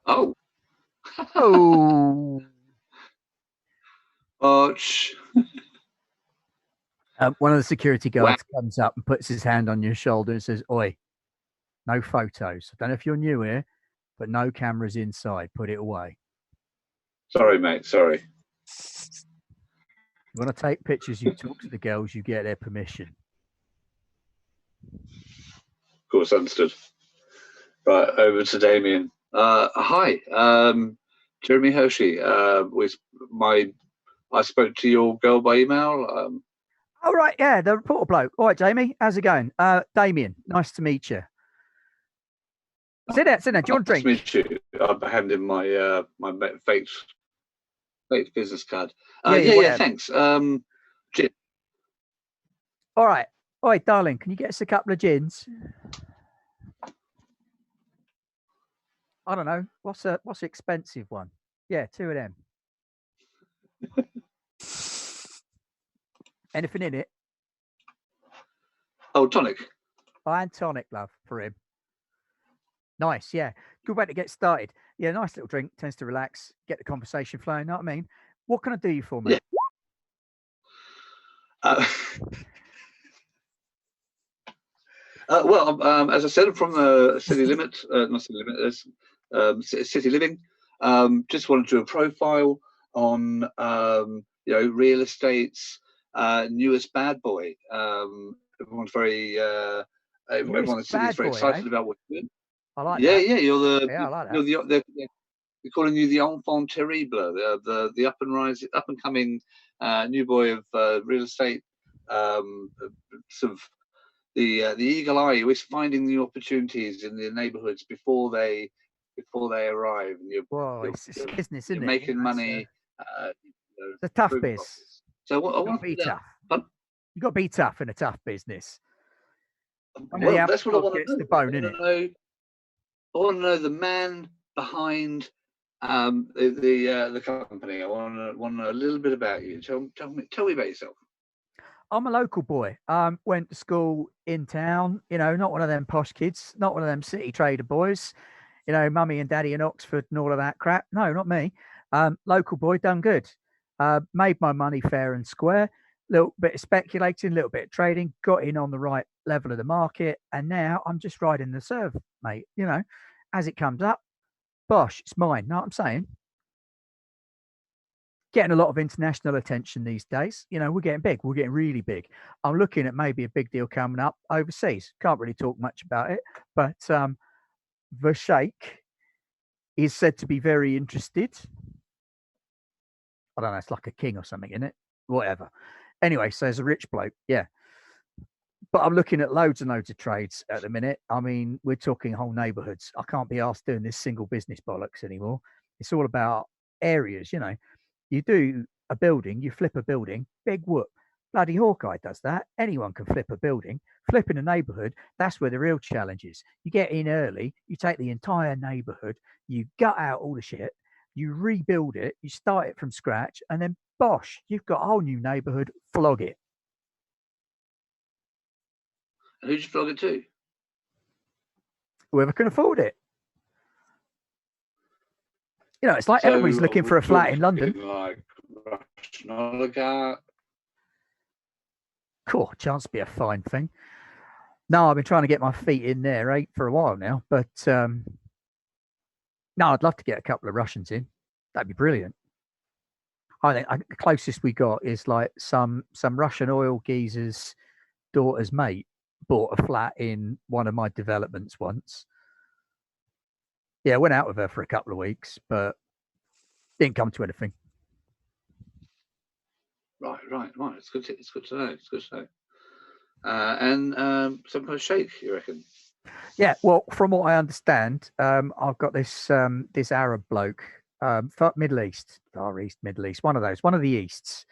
Oh. Oh. Arch. One of the security guards comes up and puts his hand on your shoulder and says, "Oi, no photos. I don't know if you're new here, but no cameras inside. Put it away. Sorry, mate. Sorry. You want to take pictures, you talk to the girls, you get their permission." Of course, understood. Right, over to Damien. Hi, Jeremy Hershey. I spoke to your girl by email. Oh, right, yeah, the reporter bloke. All right, Jamie, how's it going? Damien, nice to meet you. Sit down. Do you want a drink? Nice to meet you. I'll hand in my my fake business card. Yeah, thanks. Gin. All right, darling, can you get us a couple of gins? I don't know. What's an expensive one? Yeah, 2 of them. Anything in it? Oh, tonic. And tonic, love, for him. Nice, yeah. Good way to get started. Yeah, nice little drink. Tends to relax, get the conversation flowing. Know what I mean? What can I do you for, mate? Yeah. Well, as I said, I'm from City Limit, not City Limit, City Living. Just wanted to do a profile on real estate's newest bad boy. Everyone's very everyone is very excited about what you're doing. I like that. Yeah, I like that. They're calling you the enfant terrible, the up and coming new boy of real estate, sort of the eagle eye who is finding the opportunities in the neighbourhoods before they arrive. And it's business, isn't it? You're making money. It's a tough biz. Profits. So I want to be tough. You got to be tough in a tough business. Well, that's what I want to know. The bone, innit? I want to know the man behind the company. I want to know a little bit about you. Tell me about yourself. I'm a local boy. Went to school in town, not one of them posh kids, not one of them city trader boys, mummy and daddy in Oxford and all of that crap. No, not me. Local boy, done good. Made my money fair and square, little bit of speculating, little bit of trading, got in on the right level of the market. And now I'm just riding the serve, mate. As it comes up, bosh, it's mine. Know what I'm saying? Getting a lot of international attention these days. We're getting big. We're getting really big. I'm looking at maybe a big deal coming up overseas. Can't really talk much about it, but the Sheikh is said to be very interested. I don't know. It's like a king or something, isn't it? Whatever. Anyway, so there's a rich bloke. Yeah. But I'm looking at loads and loads of trades at the minute. I mean, we're talking whole neighborhoods. I can't be asked doing this single business bollocks anymore. It's all about areas, You do a building, you flip a building, big whoop. Bloody Hawkeye does that. Anyone can flip a building. Flipping a neighborhood, that's where the real challenge is. You get in early, you take the entire neighborhood, you gut out all the shit, you rebuild it, you start it from scratch, and then bosh, you've got a whole new neighborhood, flog it. And who'd you flog it to? Whoever can afford it. It's like everybody's looking for a flat in London. Like Russian oligarch. Cool, chance to be a fine thing. No, I've been trying to get my feet in there, for a while now. But no, I'd love to get a couple of Russians in. That'd be brilliant. I think the closest we got is like some Russian oil geezer's daughter's mate bought a flat in one of my developments once. Yeah, I went out with her for a couple of weeks, but didn't come to anything. Right. It's good to know. And some kind of shake, you reckon? Yeah, well, from what I understand, I've got this this Arab bloke, Middle East, Far East, Middle East, one of the Easts.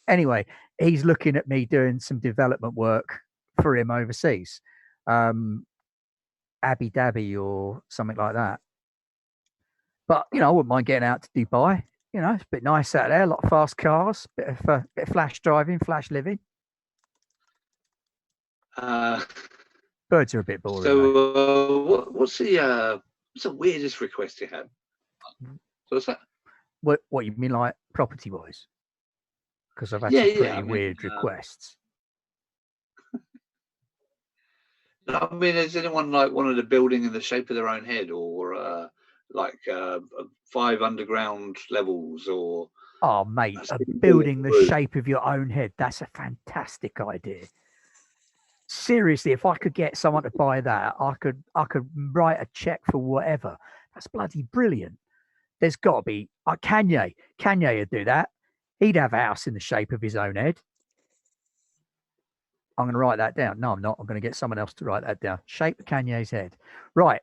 Anyway, he's looking at me doing some development work for him overseas, Abu Dhabi or something like that. But you know, I wouldn't mind getting out to Dubai. You know, it's a bit nice out there. A lot of fast cars, bit of flash driving, flash living. Birds are a bit boring. So, what's the weirdest request you had? What's that? What you mean, like property wise? Because I've had some pretty weird requests. I mean, has anyone like wanted a building in the shape of their own head, or 5 underground levels, or? Oh, mate, a building the shape of your own head. That's a fantastic idea. Seriously, if I could get someone to buy that, I could write a check for whatever. That's bloody brilliant. There's got to be Kanye. Kanye would do that. He'd have a house in the shape of his own head. I'm going to write that down. No, I'm not. I'm going to get someone else to write that down. Shape of Kanye's head. Right.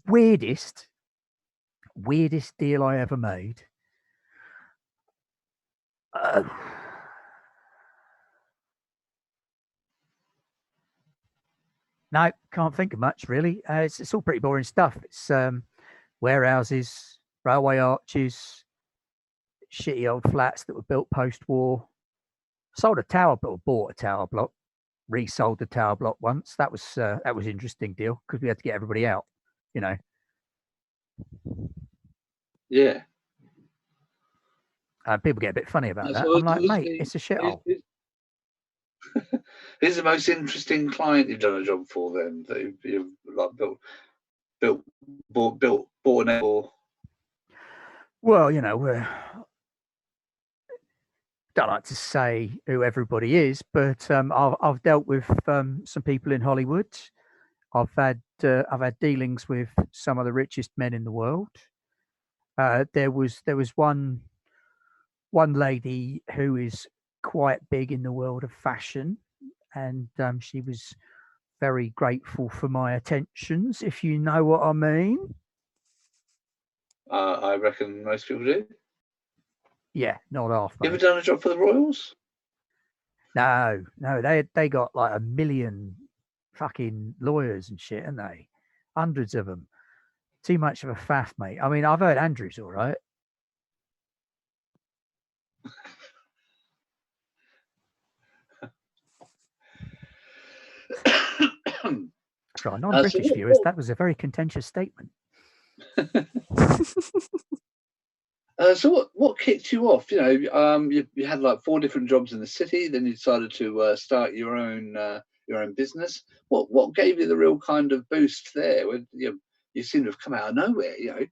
Weirdest deal I ever made. No, can't think of much really. It's all pretty boring stuff. It's warehouses, railway arches, shitty old flats that were built post-war. Sold a tower, but bought a tower block. Resold the tower block once. That was an interesting deal because we had to get everybody out. You know. Yeah. People get a bit funny about that. I'm like, mate, it's a shithole. Who's the most interesting client you've done a job for then? That you've like bought an or? Well, you know, don't like to say who everybody is, but I've dealt with some people in Hollywood. I've had dealings with some of the richest men in the world. There was one lady who is quite big in the world of fashion, and she was very grateful for my attentions, if you know what I mean. I reckon most people do. Yeah, not half. You ever done a job for the Royals? No, they got like 1 million fucking lawyers and shit, haven't they? Hundreds of them. Too much of a faff, mate. I mean, I've heard Andrew's all right. For our non-British viewers, that was a very contentious statement. So what kicked you off? You know, you had like 4 different jobs in the city. Then you decided to start your own business. What gave you the real kind of boost there? When you seem to have come out of nowhere, you know.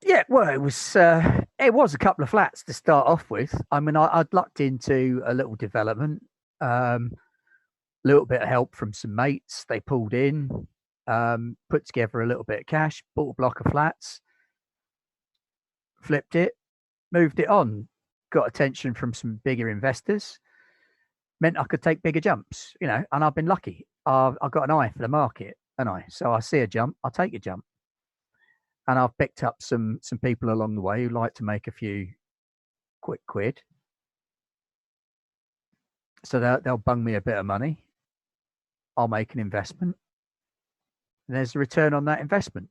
Yeah, well, it was a couple of flats to start off with. I mean, I'd lucked into a little development, little bit of help from some mates. They pulled in, put together a little bit of cash, bought a block of flats, flipped it, moved it on, got attention from some bigger investors, meant I could take bigger jumps, you know, and I've been lucky. I've got an eye for the market, and so I see a jump, I'll take a jump. And I've picked up some people along the way who like to make a few quick quid. So they'll bung me a bit of money. I'll make an investment. And there's a return on that investment.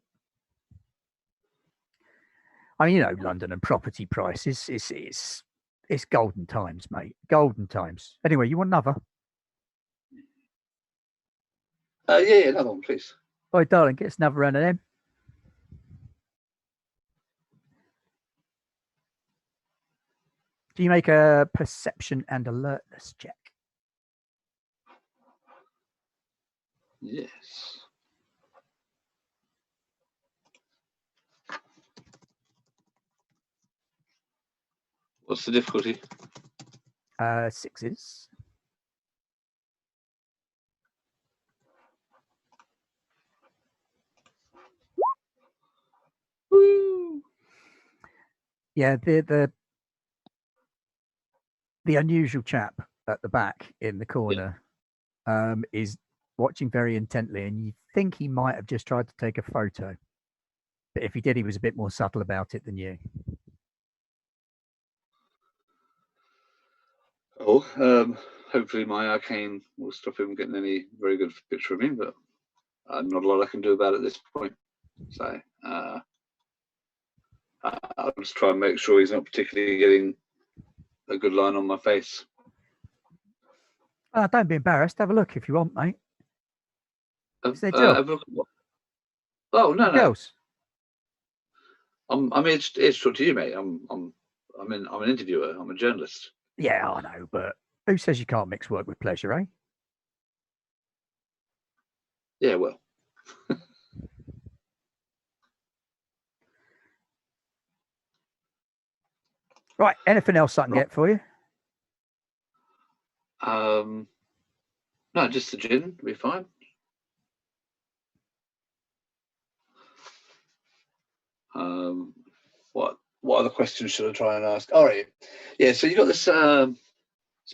I mean, you know, London and property prices, it's golden times, mate. Golden times. Anyway, you want another? Yeah, another one, please. All right, darling, get us another round of them. Do you make a perception and alertness check? Yes. What's the difficulty? 6s. Woo! Yeah, the unusual chap at the back in the corner is watching very intently, and you think he might have just tried to take a photo. But if he did, he was a bit more subtle about it than you. Oh, hopefully my arcane will stop him getting any very good picture of me, but not a lot I can do about it at this point. So I'll just try and make sure he's not particularly getting a good line on my face. Don't be embarrassed. Have a look if you want, mate. It's their job. Have a look at what? Oh no, no. Girls. I'm here to talk to you, mate. I'm an interviewer. I'm a journalist. Yeah, I know, but who says you can't mix work with pleasure, eh? Yeah, well. Right. Anything else I can get for you? No, just the gin. We'll be fine. What other questions should I try and ask? All right. Yeah. So you got this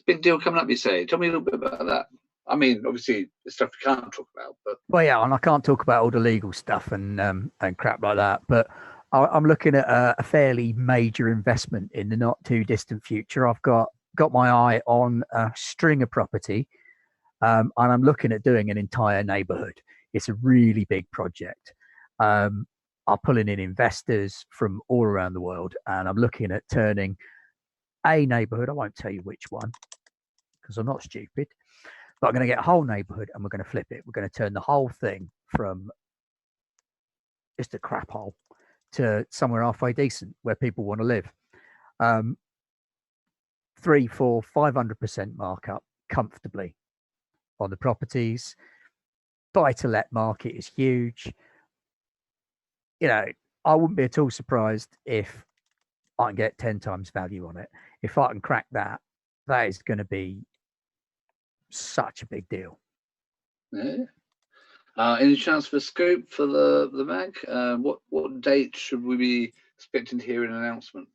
big deal coming up. You say. Tell me a little bit about that. I mean, obviously, the stuff you can't talk about, but Well, yeah, and I can't talk about all the legal stuff and crap like that. But I'm looking at a fairly major investment in the not too distant future. I've got my eye on a string of property, and I'm looking at doing an entire neighbourhood. It's a really big project. I'm pulling in investors from all around the world, and I'm looking at turning a neighbourhood. I won't tell you which one because I'm not stupid. But I'm going to get a whole neighbourhood and we're going to flip it. We're going to turn the whole thing from just a crap hole to somewhere halfway decent where people want to live. 3, 4, 500% markup comfortably on the properties. Buy-to-let market is huge. You know, I wouldn't be at all surprised if I can get 10 times value on it. If I can crack that, that is going to be such a big deal. yeah. Any chance for scope for the mag? What date should we be expecting to hear an announcement?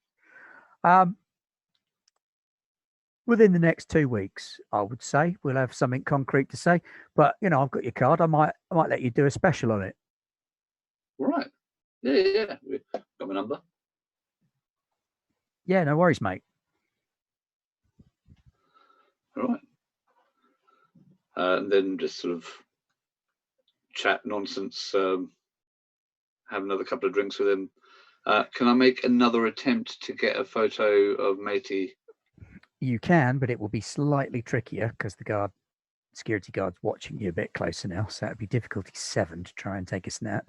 Within the next 2 weeks, I would say we'll have something concrete to say. But you know, I've got your card. I might let you do a special on it. All right. Yeah. Got my number. Yeah, no worries, mate. All right. And then just sort of chat nonsense, have another couple of drinks with him. Can I make another attempt to get a photo of Matey? You can, but it will be slightly trickier because the security guard's watching you a bit closer now. So that'd be difficulty 7 to try and take a snap.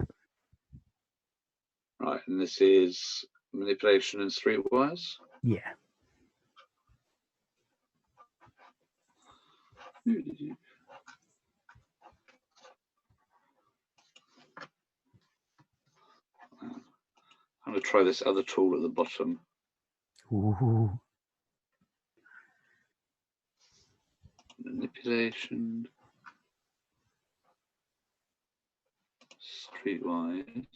Right, and this is manipulation and streetwise. Yeah. I'm going to try this other tool at the bottom. Ooh. Manipulation. Streetwise.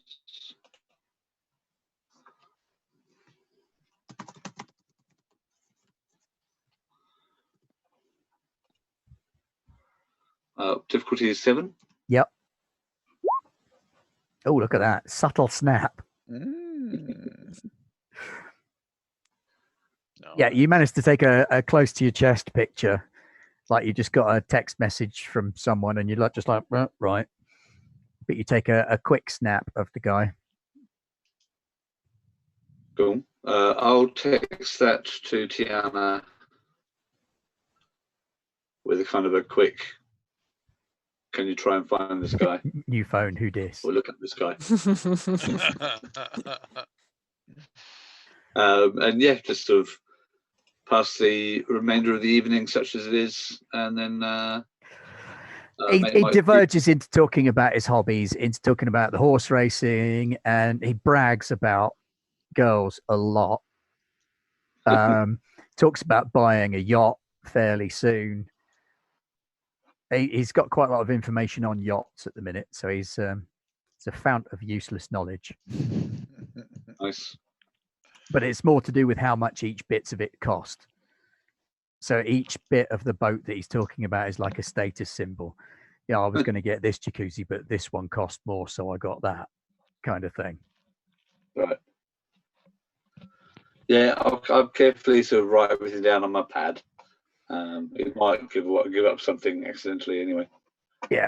Difficulty is 7. Yep. Oh, look at that. Subtle snap. Yeah, you managed to take a close to your chest picture. Like you just got a text message from someone and you're just like, right. But you take a quick snap of the guy. Cool. I'll text that to Tiana with a kind of a quick, can you try and find this guy? New phone, who dis? Or look at this guy. And yeah, just sort of pass the remainder of the evening, such as it is, and then he diverges into talking about his hobbies, into talking about the horse racing, and he brags about girls a lot. Talks about buying a yacht fairly soon. He's got quite a lot of information on yachts at the minute, so he's a fount of useless knowledge. Nice. But it's more to do with how much each bits of it cost. So each bit of the boat that he's talking about is like a status symbol. Yeah, I was going to get this jacuzzi, but this one cost more, so I got that kind of thing. Right. Yeah, I'll carefully sort of write everything down on my pad. It might give up something accidentally anyway. Yeah.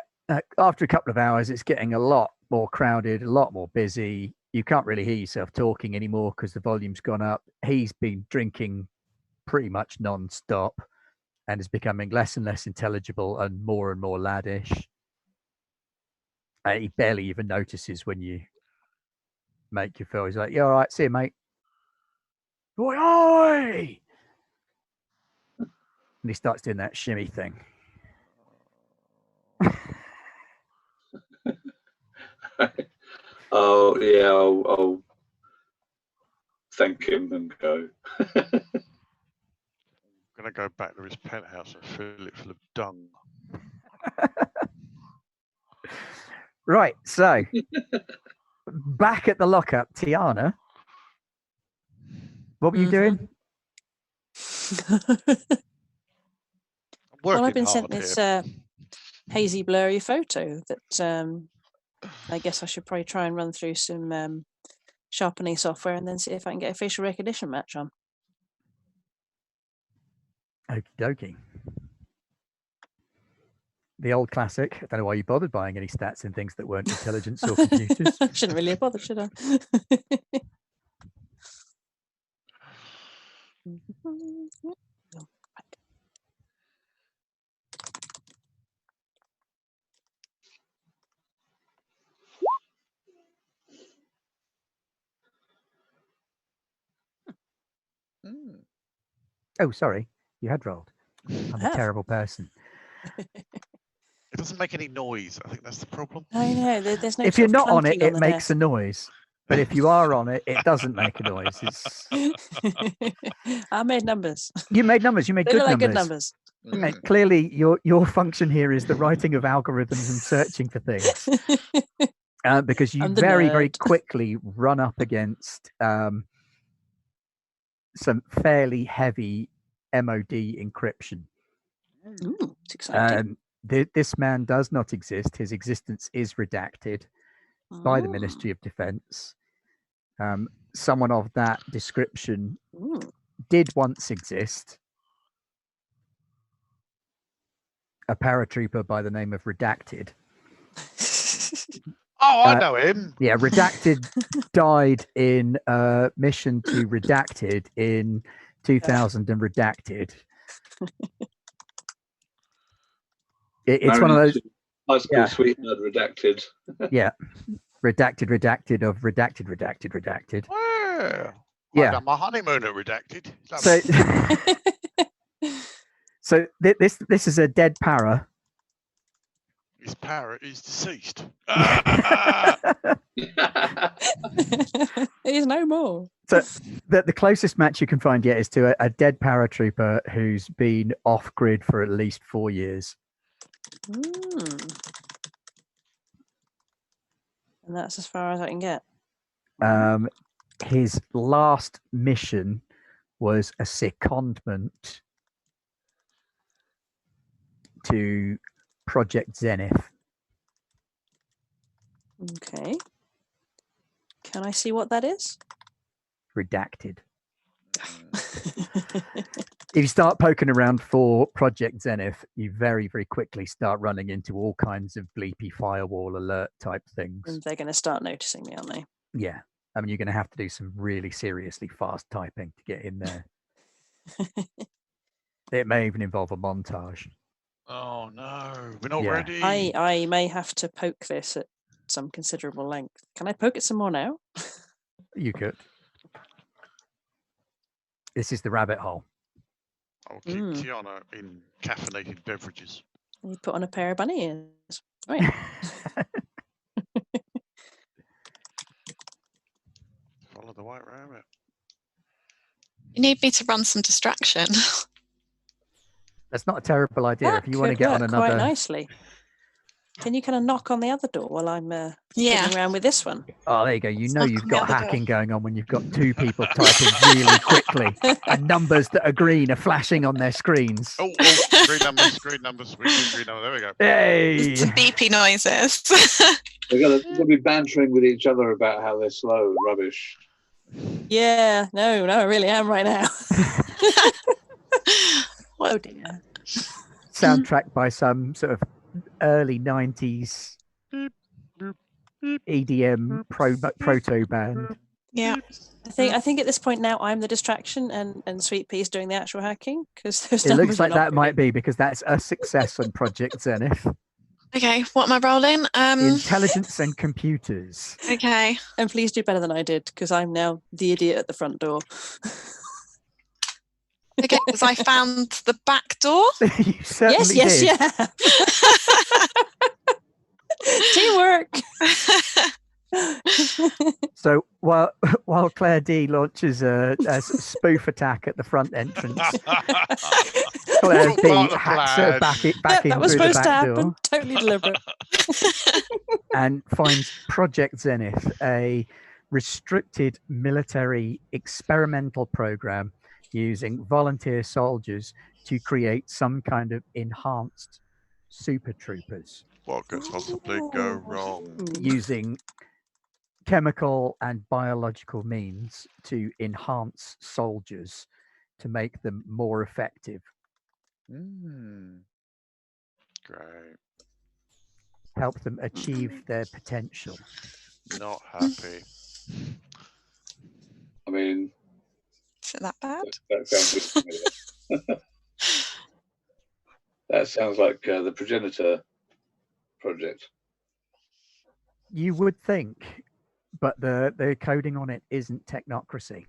After a couple of hours, it's getting a lot more crowded, a lot more busy. You can't really hear yourself talking anymore because the volume's gone up. He's been drinking pretty much non-stop and is becoming less and less intelligible and more laddish. He barely even notices when you make you feel. He's like, "Yeah, all right, see you, mate." Oi, oi! And he starts doing that shimmy thing. Oh yeah, I'll thank him and go. I'm gonna go back to his penthouse and fill it full of dung. Right, so back at the lockup, Tiana, what were you doing? Well, I've been sent hard this here. hazy, blurry photo that I guess I should probably try and run through some sharpening software and then see if I can get a facial recognition match on. Okie dokie. The old classic. I don't know why you bothered buying any stats in things that weren't intelligence or computers. Shouldn't really have bothered, should I? Oh, sorry. You had rolled. I'm a terrible person. It doesn't make any noise. I think that's the problem. I know. There's no. If you're not on it, clunking it makes a noise. But if you are on it, it doesn't make a noise. It's... I made numbers. You made numbers. You made They good look like numbers. good numbers. Clearly, your function here is the writing of algorithms and searching for things. Because you very quickly run up against some fairly heavy MOD encryption. Ooh, it's exciting. This man does not exist. His existence is redacted by the Ministry of Defense. Someone of that description did once exist. A paratrooper by the name of Redacted. Oh, I know him. Yeah, Redacted died in mission to Redacted in 2000 and Redacted. It's one of those high school sweetheart Redacted. Yeah. Redacted of Redacted. Well, Yeah. I done my honeymoon at Redacted. So this is a dead para. His parrot is deceased. He's no more. So the closest match you can find yet is to a dead paratrooper who's been off grid for at least 4 years. And that's as far as I can get. His last mission was a secondment to Project Zenith. Okay. Can I see what that is? Redacted. If you start poking around for Project Zenith, you very, very quickly start running into all kinds of bleepy firewall alert type things. And they're going to start noticing me, aren't they? Yeah. I mean, you're going to have to do some really seriously fast typing to get in there. It may even involve a montage. Oh, no. We're not ready. I may have to poke this at some considerable length. Can I poke it some more now? You could. This is the rabbit hole. I'll keep Tiana in caffeinated beverages. You put on a pair of bunny ears. Right. Follow the white rabbit. You need me to run some distraction. That's not a terrible idea. That if you want to could get on work another quite nicely. Can you kind of knock on the other door while I'm Yeah. fiddling around with this one? Oh, there you go. You know knock you've on the got other door. hacking going on when you've got two people typing really quickly and numbers that are green are flashing on their screens. Oh, green numbers, green numbers. We do green numbers. There we go. Hey! Some beepy noises. They're gonna be bantering with each other about how they're slow and rubbish. Yeah, no, I really am right now. Oh dear. Soundtrack by some sort of early 90s EDM proto band. Yeah. I think at this point now I'm the distraction and Sweet Pea's doing the actual hacking because those It numbers looks are like not that might brilliant. be because that's a success on Project Zenith. Okay, what am I rolling? Intelligence and computers. Okay. And please do better than I did because I'm now the idiot at the front door. Okay, because I found the back door. You certainly yes, did. yeah. Teamwork. So while Claire D launches a spoof attack at the front entrance, Claire B Part of the hacks her plan. back in that was through the supposed to back happen. door Totally deliberate. and finds Project Zenith, a restricted military experimental program using volunteer soldiers to create some kind of enhanced super troopers What could possibly go wrong? using chemical and biological means to enhance soldiers to make them more effective. Great. Help them achieve their potential. Not happy. I mean, Is it that bad? that sounds good. That sounds like the progenitor project. You would think, but the coding on it isn't technocracy.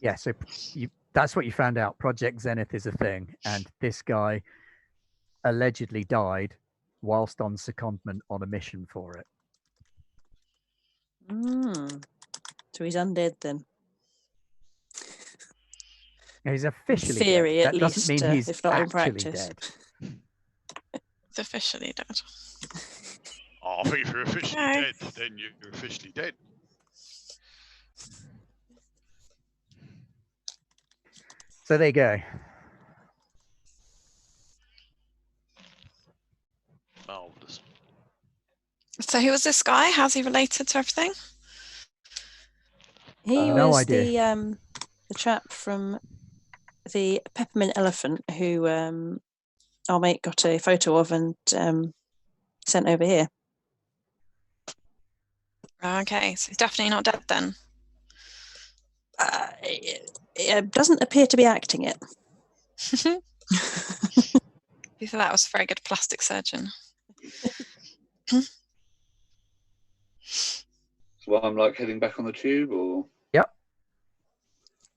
Yeah, so that's what you found out. Project Zenith is a thing, and this guy allegedly died whilst on secondment on a mission for it. So he's undead then. He's officially theory, dead. at That doesn't least, mean he's if not in actually practice. dead. It's officially dead. Oh, if you're officially Okay. dead, then you're officially dead. So there you go. Marvelous. So who was this guy? How's he related to everything? He No was idea. the chap from the Peppermint Elephant who our mate got a photo of and sent over here. Okay, so he's definitely not dead then. It doesn't appear to be acting it. You thought that was a very good plastic surgeon. So I'm like heading back on the tube, or Yep.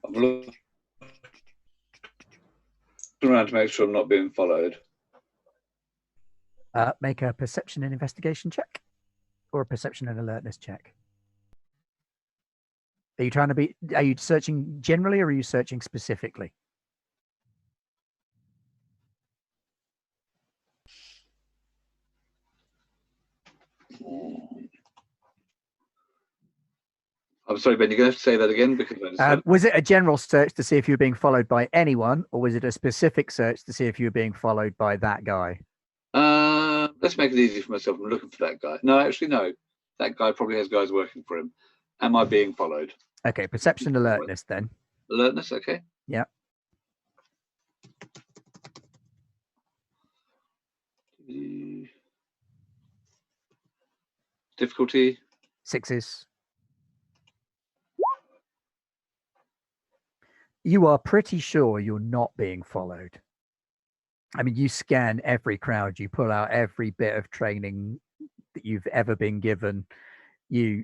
I'm looking around to make sure I'm not being followed. Make a perception and investigation check, or a perception and alertness check. Are you searching generally, or are you searching specifically? I'm sorry, Ben, you're going to have to say that again because I just Was it a general search to see if you were being followed by anyone, or was it a specific search to see if you were being followed by that guy? let's make it easy for myself. I'm looking for that guy. No, actually, no. That guy probably has guys working for him. Am I being followed? Okay, perception alertness then. Alertness, okay. Yeah. Difficulty 6s. You are pretty sure you're not being followed. I mean, you scan every crowd, you pull out every bit of training that you've ever been given. You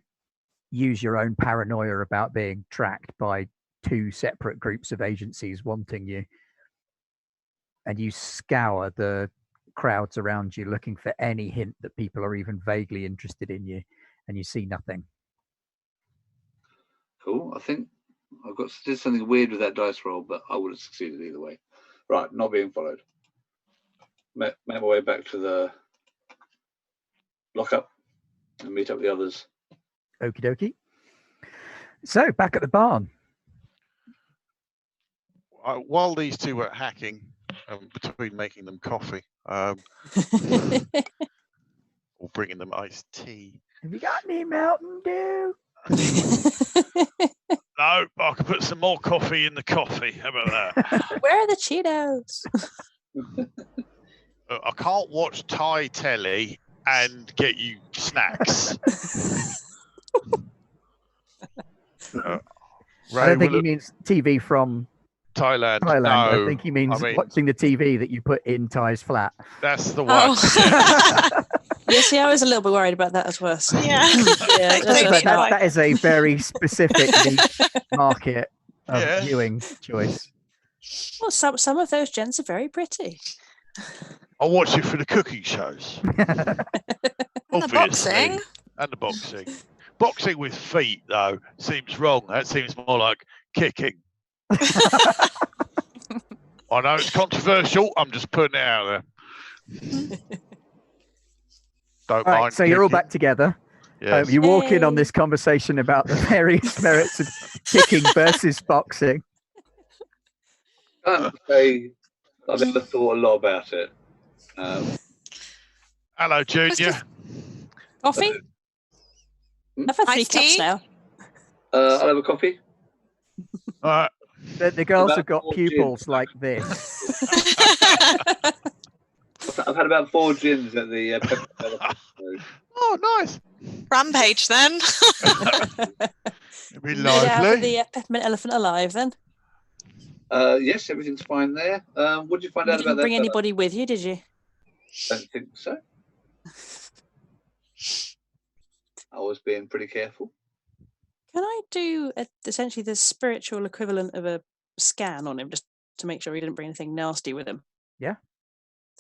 use your own paranoia about being tracked by two separate groups of agencies wanting you. And you scour the crowds around you looking for any hint that people are even vaguely interested in you, and you see nothing. Cool. I think did something weird with that dice roll, but I would have succeeded either way. Right, not being followed. Make my way back to the lockup and meet up with the others. Okie dokie. So back at the barn. While these two were hacking, between making them coffee, or bringing them iced tea. Have you got any Mountain Dew? No, I can put some more coffee in the coffee. How about that? Where are the Cheetos? I can't watch Thai telly and get you snacks. I don't think he means TV from Thailand. Thailand. No, I think he means I mean, watching the TV that you put in Ty's flat. that's the one. Oh. Yeah, see, I was a little bit worried about that as well. So. Yeah. Yeah, But that's right. that is a very specific niche market of Yeah. viewing choice. Well, some of those gents are very pretty. I watch it for the cooking shows. The Obviously. boxing. And the boxing. Boxing with feet, though, seems wrong. That seems more like kicking. I know it's controversial. I'm just putting it out there. Don't All right, mind. so you're all kicking. back together. Yes. You walk in on Yay. this conversation about the various merits of kicking versus boxing. Can't say I've ever thought a lot about it. Hello, Junior. Coffee? I've had 3 Iced cups tea? now. I'll have a coffee. All right. The girls About have got 4 pupils gins. like this. I've had about 4 gins at the Peppermint Elephant. So, Oh, nice. Rampage then. It'll be Made it out of lively. the Peppermint Elephant alive then? yes, everything's fine there. What did you find You out didn't about bring that? fella? anybody with you, did you? Don't think so. I was being pretty careful. Can I do essentially the spiritual equivalent of a scan on him just to make sure he didn't bring anything nasty with him? Yeah.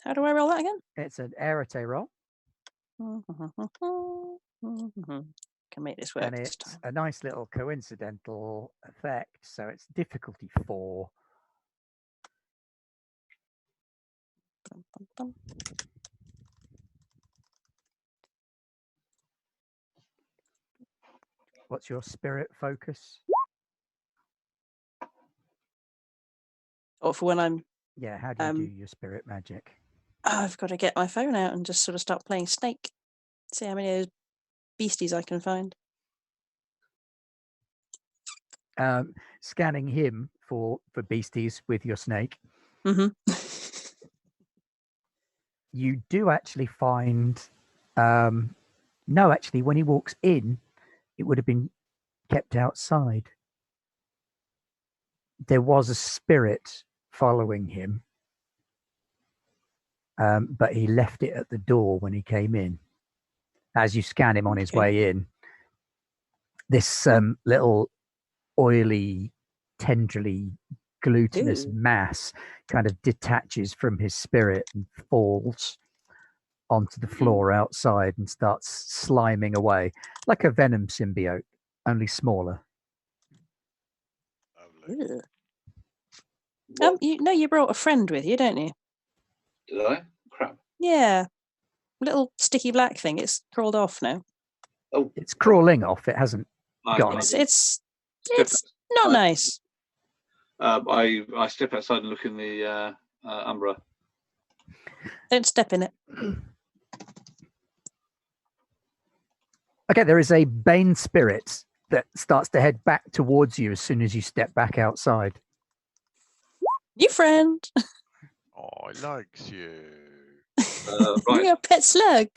How do I roll that again? It's an arete roll, Can make this work and this it's time. a nice little coincidental effect. So it's difficulty 4. Bum, bum, bum. What's your spirit focus? Or for when I'm... Yeah, how do you do your spirit magic? I've got to get my phone out and just sort of start playing Snake. See how many of those beasties I can find. Scanning him for beasties with your snake. Mm-hmm. You do actually find no, actually when he walks in it would have been kept outside. There was a spirit following him, but he left it at the door when he came in. As you scan him on his way in, this little oily, tendrily glutinous mass kind of detaches from his spirit and falls onto the floor outside and starts sliming away like a venom symbiote, only smaller. You brought a friend with you, don't you? Did I? Crap. Yeah. Little sticky black thing. It's crawled off now. Oh, It's crawling off. It hasn't I- gone. It's not nice. I step outside and look in the Umbra. Don't step in it. Okay, there is a Bane spirit that starts to head back towards you as soon as you step back outside. You friend. Oh, I likes you. Right. You're a pet slug.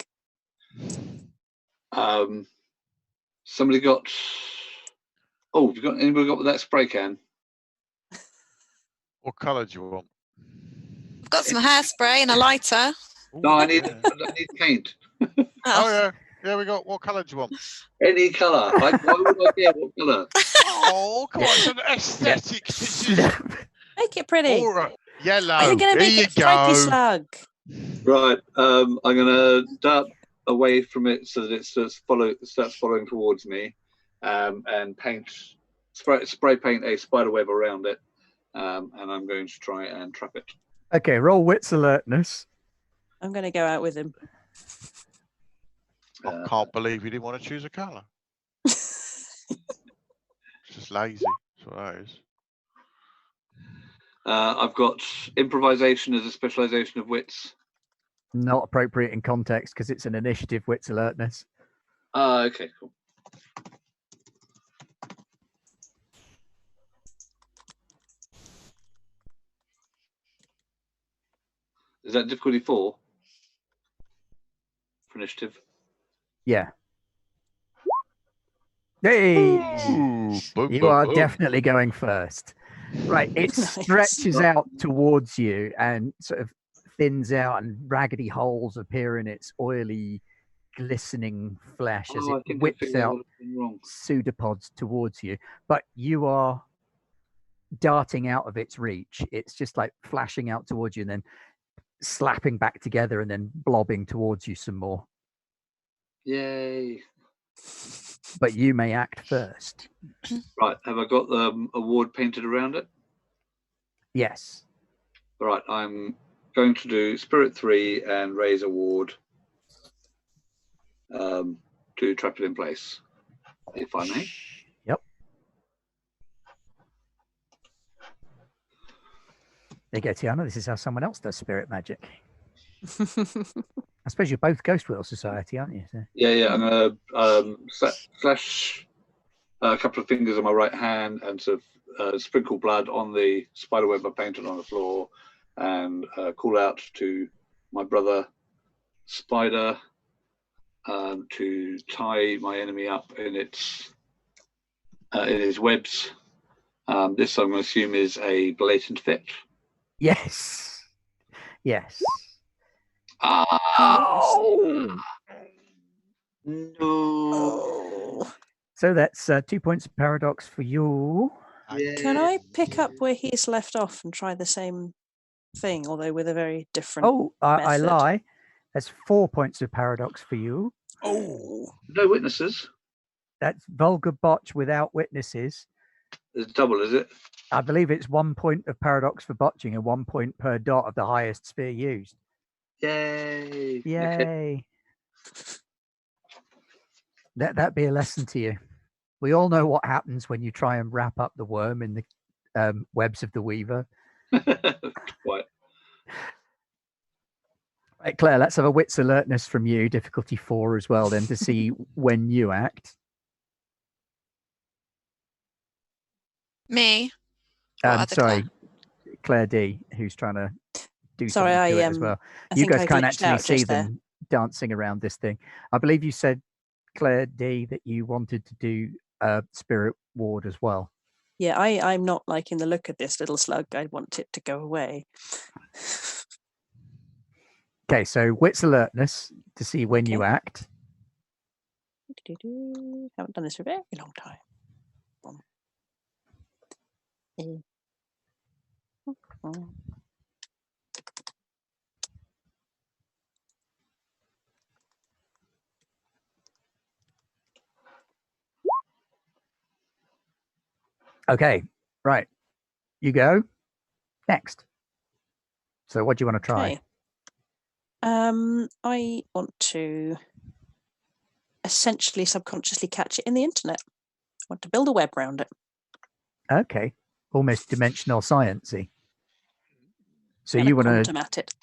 Somebody got. Oh, have you got anybody got that spray can? What colour do you want? I've got some hairspray and a lighter. Ooh, No, I need yeah. I need paint. Oh, yeah. Yeah, we got. What colour do you want? Any colour. Why would I care what colour? Oh, come on. It's an aesthetic. This is Make it pretty. all right. Yellow. You're going to Here make you it Frankie go. slug. Right. I'm gonna dart away from it so that it starts following towards me, and paint spray paint a spider web around it, and I'm going to try and trap it. Okay, roll wits alertness. I'm going to go out with him. I can't believe you didn't want to choose a colour. It's just lazy. That's what that is. I've got improvisation as a specialization of wits. Not appropriate in context because it's an initiative wits alertness. Okay, cool. Is that difficulty 4 for initiative? Yeah. Hey, Ooh, boom, you boom, are boom. definitely going first. Right, it Nice. stretches out towards you and sort of thins out, and raggedy holes appear in its oily, glistening flesh as I it think I whips figured out what I've done wrong. pseudopods towards you. But you are darting out of its reach. It's just like flashing out towards you and then slapping back together and then blobbing towards you some more. Yay! But you may act first. Right, have I got the award painted around it? Yes. All right, I'm going to do Spirit 3 and raise a ward to trap it in place, if I may. Yep. There you go, Tiana. This is how someone else does spirit magic. I suppose you're both Ghost Wheel Society, aren't you? So. Yeah, I'm going to slash a couple of fingers on my right hand and sort of sprinkle blood on the spiderweb I painted on the floor and call out to my brother Spider to tie my enemy up in his webs. This I'm going to assume is a blatant fit. Yes. Yes. Oh! No. Oh. So that's 2 points of paradox for you. Can I pick up where he's left off and try the same thing, although with a very different Oh, I method? lie. That's 4 points of paradox for you. Oh. No witnesses. That's vulgar botch without witnesses. It's double, is it? I believe it's 1 point of paradox for botching and 1 point per dot of the highest sphere used. Yay! Yay. Okay. Let that be a lesson to you. We all know what happens when you try and wrap up the worm in the webs of the weaver. Right. Right, Claire, let's have a wits alertness from you, difficulty 4 as well, then, to see when you act. Me? Or other Sorry, Claire D, who's trying to do Sorry, something to it as well. I You think guys I can't glitched actually out see just there. them dancing around this thing. I believe you said, Claire D, that you wanted to do Spirit Ward as well. Yeah, I'm not liking the look of this little slug. I want it to go away. Okay, so wits alertness to see when you Okay. act. Haven't done this for a very long time. Okay, right. You go next. So what do you want to try? Okay. I want to essentially subconsciously catch it in the internet. I want to build a web around it. Okay, almost dimensional sciencey. So And you a want quantum to at it.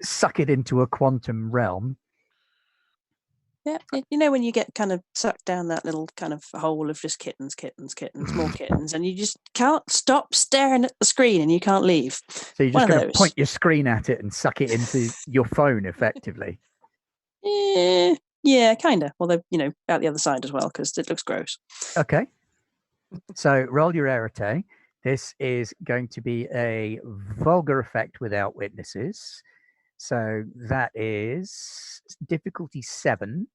suck it into a quantum realm. Yeah, you know when you get kind of sucked down that little kind of hole of just kittens, more kittens, and you just can't stop staring at the screen and you can't leave. So you're just One of going to those. point your screen at it and suck it into your phone, effectively. Yeah, kind of. Although, out the other side as well, because it looks gross. Okay. So roll your arete. This is going to be a vulgar effect without witnesses. So that is difficulty 7.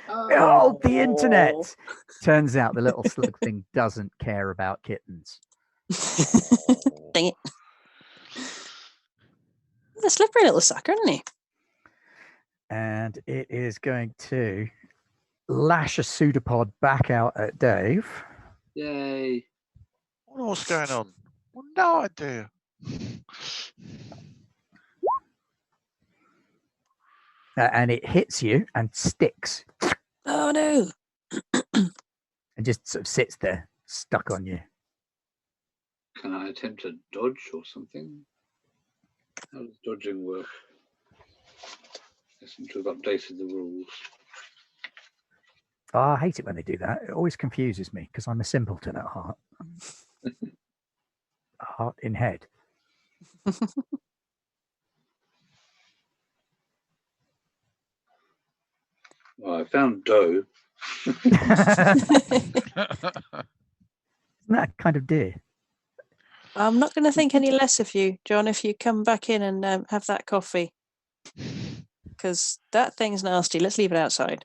Oh, the internet! Turns out the little slug thing doesn't care about kittens. Dang it. He's a slippery little sucker, isn't he? And it is going to lash a pseudopod back out at Dave. Yay. I wonder what's going on. Well, no idea. And it hits you and sticks Oh no. and just sort of sits there, stuck on you. Can I attempt a dodge or something? How does dodging work? I seem to have updated the rules. Oh, I hate it when they do that. It always confuses me because I'm a simpleton at heart. Heart in head. Well, I found dough. Isn't that kind of dear? I'm not going to think any less of you, John, if you come back in and have that coffee. Because that thing's nasty. Let's leave it outside.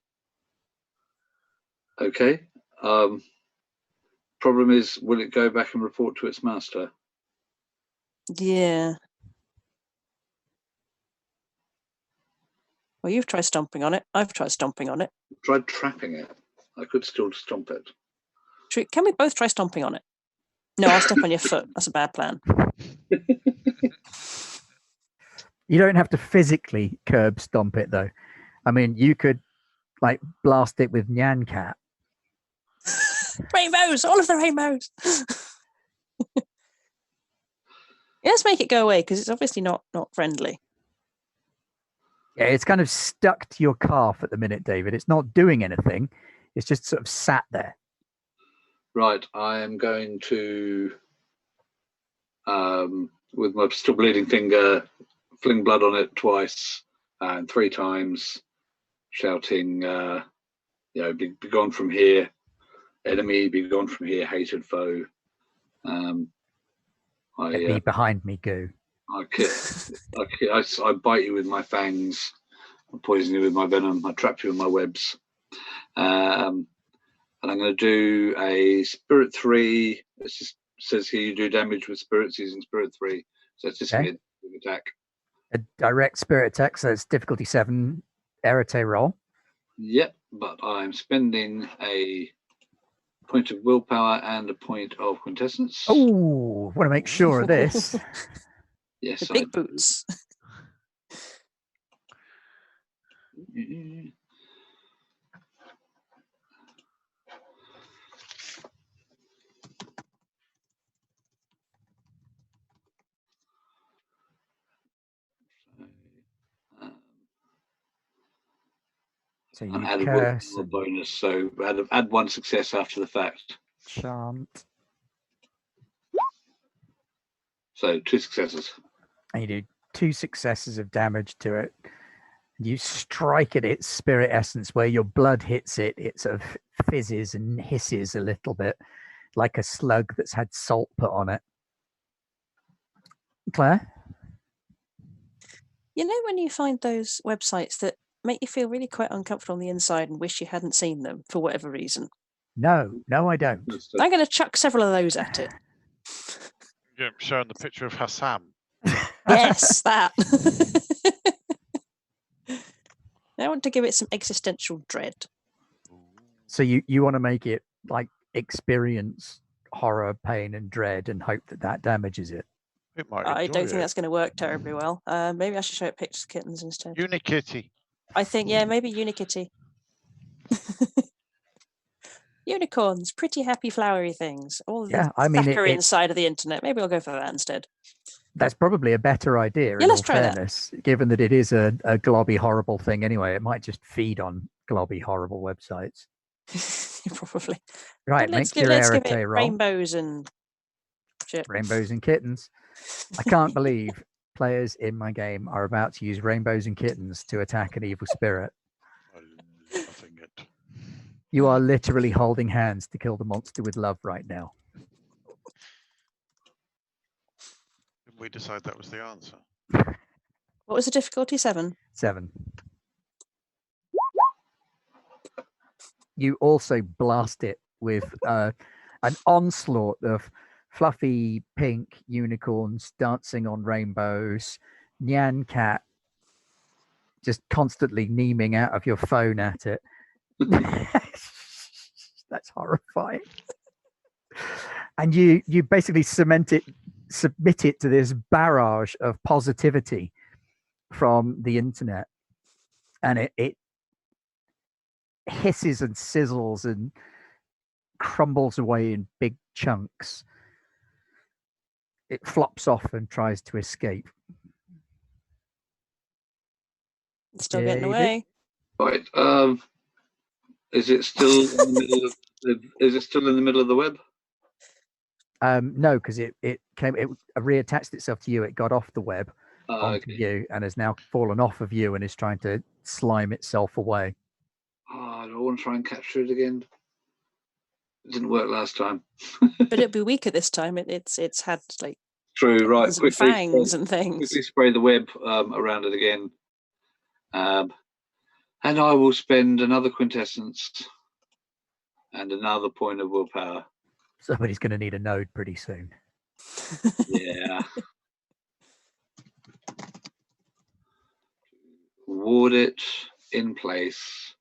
Okay. Problem is, will it go back and report to its master? Yeah. Well, you've tried stomping on it. I've tried stomping on it. Tried trapping it. I could still stomp it. Can we both try stomping on it? No, I'll step on your foot. That's a bad plan. You don't have to physically curb stomp it, though. I mean, you could, like, blast it with Nyan Cat. Rainbows! All of the rainbows! Let's make it go away, because it's obviously not friendly. Yeah, it's kind of stuck to your calf at the minute, David. It's not doing anything. It's just sort of sat there. Right, I am going to, with my still bleeding finger, fling blood on it twice and 3 times, shouting, be gone from here, enemy, be gone from here, hated foe. Be behind me, goo. I bite you with my fangs, I poison you with my venom, I trap you in my webs. And I'm going to do a Spirit 3. It just says here you do damage with spirits using Spirit 3. So it's just an attack. A direct spirit attack, so it's difficulty 7, Erite roll. Yep, but I'm spending a point of willpower and a point of quintessence. Oh, want to make sure of this. Yes, the big boots. So you add curse a bonus, so add 1 success after the fact. chant. So 2 successes. And you do 2 successes of damage to it. You strike at its spirit essence where your blood hits it. It sort of fizzes and hisses a little bit like a slug that's had salt put on it. Claire? You know when you find those websites that make you feel really quite uncomfortable on the inside and wish you hadn't seen them for whatever reason? No, I don't. I'm going to chuck several of those at it. Yeah, showing the picture of Hassan. Yes, that. I want to give it some existential dread. So you want to make it like experience horror, pain, and dread, and hope that damages it. It might I don't think it. that's going to work terribly well. Maybe I should show it pictures of kittens instead. Unikitty. I think, yeah, maybe Unikitty. Unicorns, pretty happy flowery things. All the inside of the internet. Maybe I'll go for that instead. That's probably a better idea, in all fairness, given that it is a globby, horrible thing anyway. It might just feed on globby, horrible websites. Probably. Right, let's give it roll. Rainbows and shit. Rainbows and kittens. I can't believe players in my game are about to use rainbows and kittens to attack an evil spirit. Loving it. You are literally holding hands to kill the monster with love right now. Didn't we decide that was the answer? What was the difficulty? 7? 7. you also blast it with an onslaught of fluffy pink unicorns dancing on rainbows, Nyan Cat just constantly neeming out of your phone at it. That's horrifying. And you basically submit it to this barrage of positivity from the internet, and it hisses and sizzles and crumbles away in big chunks. It flops off and tries to escape. It's still getting away. Right. Is it still in the middle of is it still in the middle of the web? No, because it reattached itself to you. It got off the web onto you and has now fallen off of you and is trying to slime itself away. Oh, I don't want to try and capture it again. It didn't work last time. But it'd be weaker this time. It's had like true, right? Quickly fangs and things. Quickly spray the web around it again, and I will spend another quintessence and another point of willpower. Somebody's going to need a node pretty soon. Yeah. Ward it in place.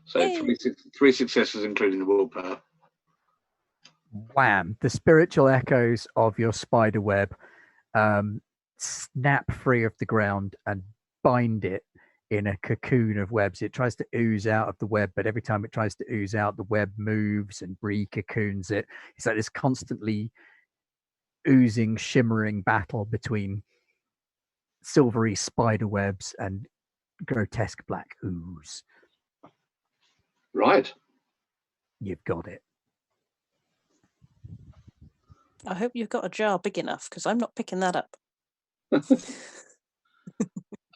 So three successes, including the willpower. Wham! The spiritual echoes of your spider web snap free of the ground and bind it in a cocoon of webs. It tries to ooze out of the web, but every time it tries to ooze out, the web moves and re-cocoons it. It's like this constantly oozing, shimmering battle between silvery spider webs and grotesque black ooze. Right. You've got it. I hope you've got a jar big enough, because I'm not picking that up.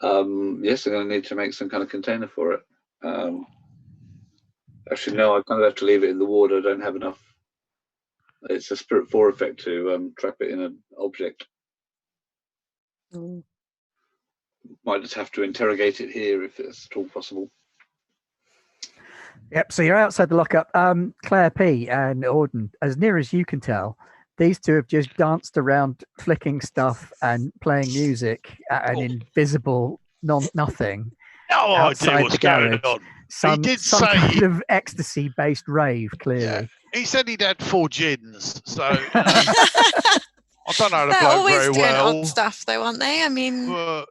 Yes, I'm going to need to make some kind of container for it. Actually, no, I kind of have to leave it in the ward. I don't have enough. It's a Spirit 4 effect to trap it in an object. Might just have to interrogate it here if it's at all possible. Yep, so you're outside the lockup. Claire P and Auden, as near as you can tell, these two have just danced around flicking stuff and playing music at an invisible nothing outside the garage. Some kind of ecstasy-based rave, clearly. Yeah. He said he'd had 4 gins, so I don't know how to They're blow always very doing well. odd stuff, though, aren't they? I mean,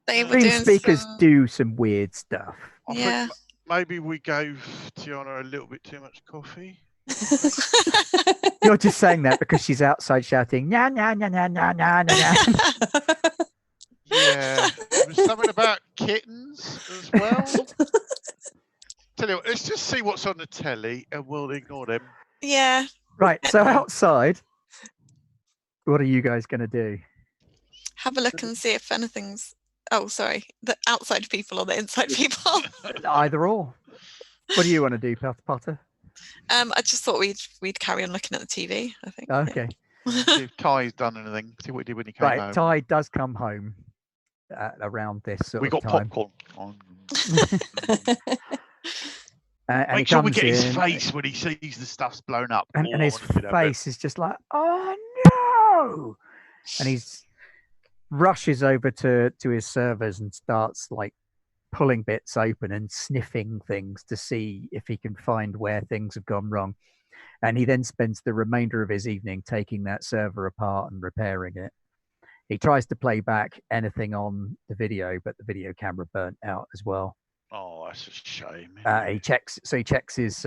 they were Dream doing speakers some... do some weird stuff. I think maybe we gave Tiana a little bit too much coffee. You're just saying that because she's outside shouting, "Nya, nya, nya, nya, nya, nya, nya." Yeah, there's something about kittens as well. Tell you what, let's just see what's on the telly and we'll ignore them. Yeah. Right, so outside, what are you guys going to do? Have a look and see if anything's... Oh, sorry. The outside people or the inside people? Either or. What do you want to do, Potter? I just thought we'd carry on looking at the TV, I think. Okay. See if Ty's done anything. See what he did when he came home. Right, Ty does come home around this sort we of got time. popcorn. And Make sure we get his face when he sees the stuff's blown up. And his face is just like, oh no! And he's rushes over to his servers and starts like pulling bits open and sniffing things to see if he can find where things have gone wrong. And he then spends the remainder of his evening taking that server apart and repairing it. He tries to play back anything on the video, but the video camera burnt out as well. Oh, that's a shame. He checks his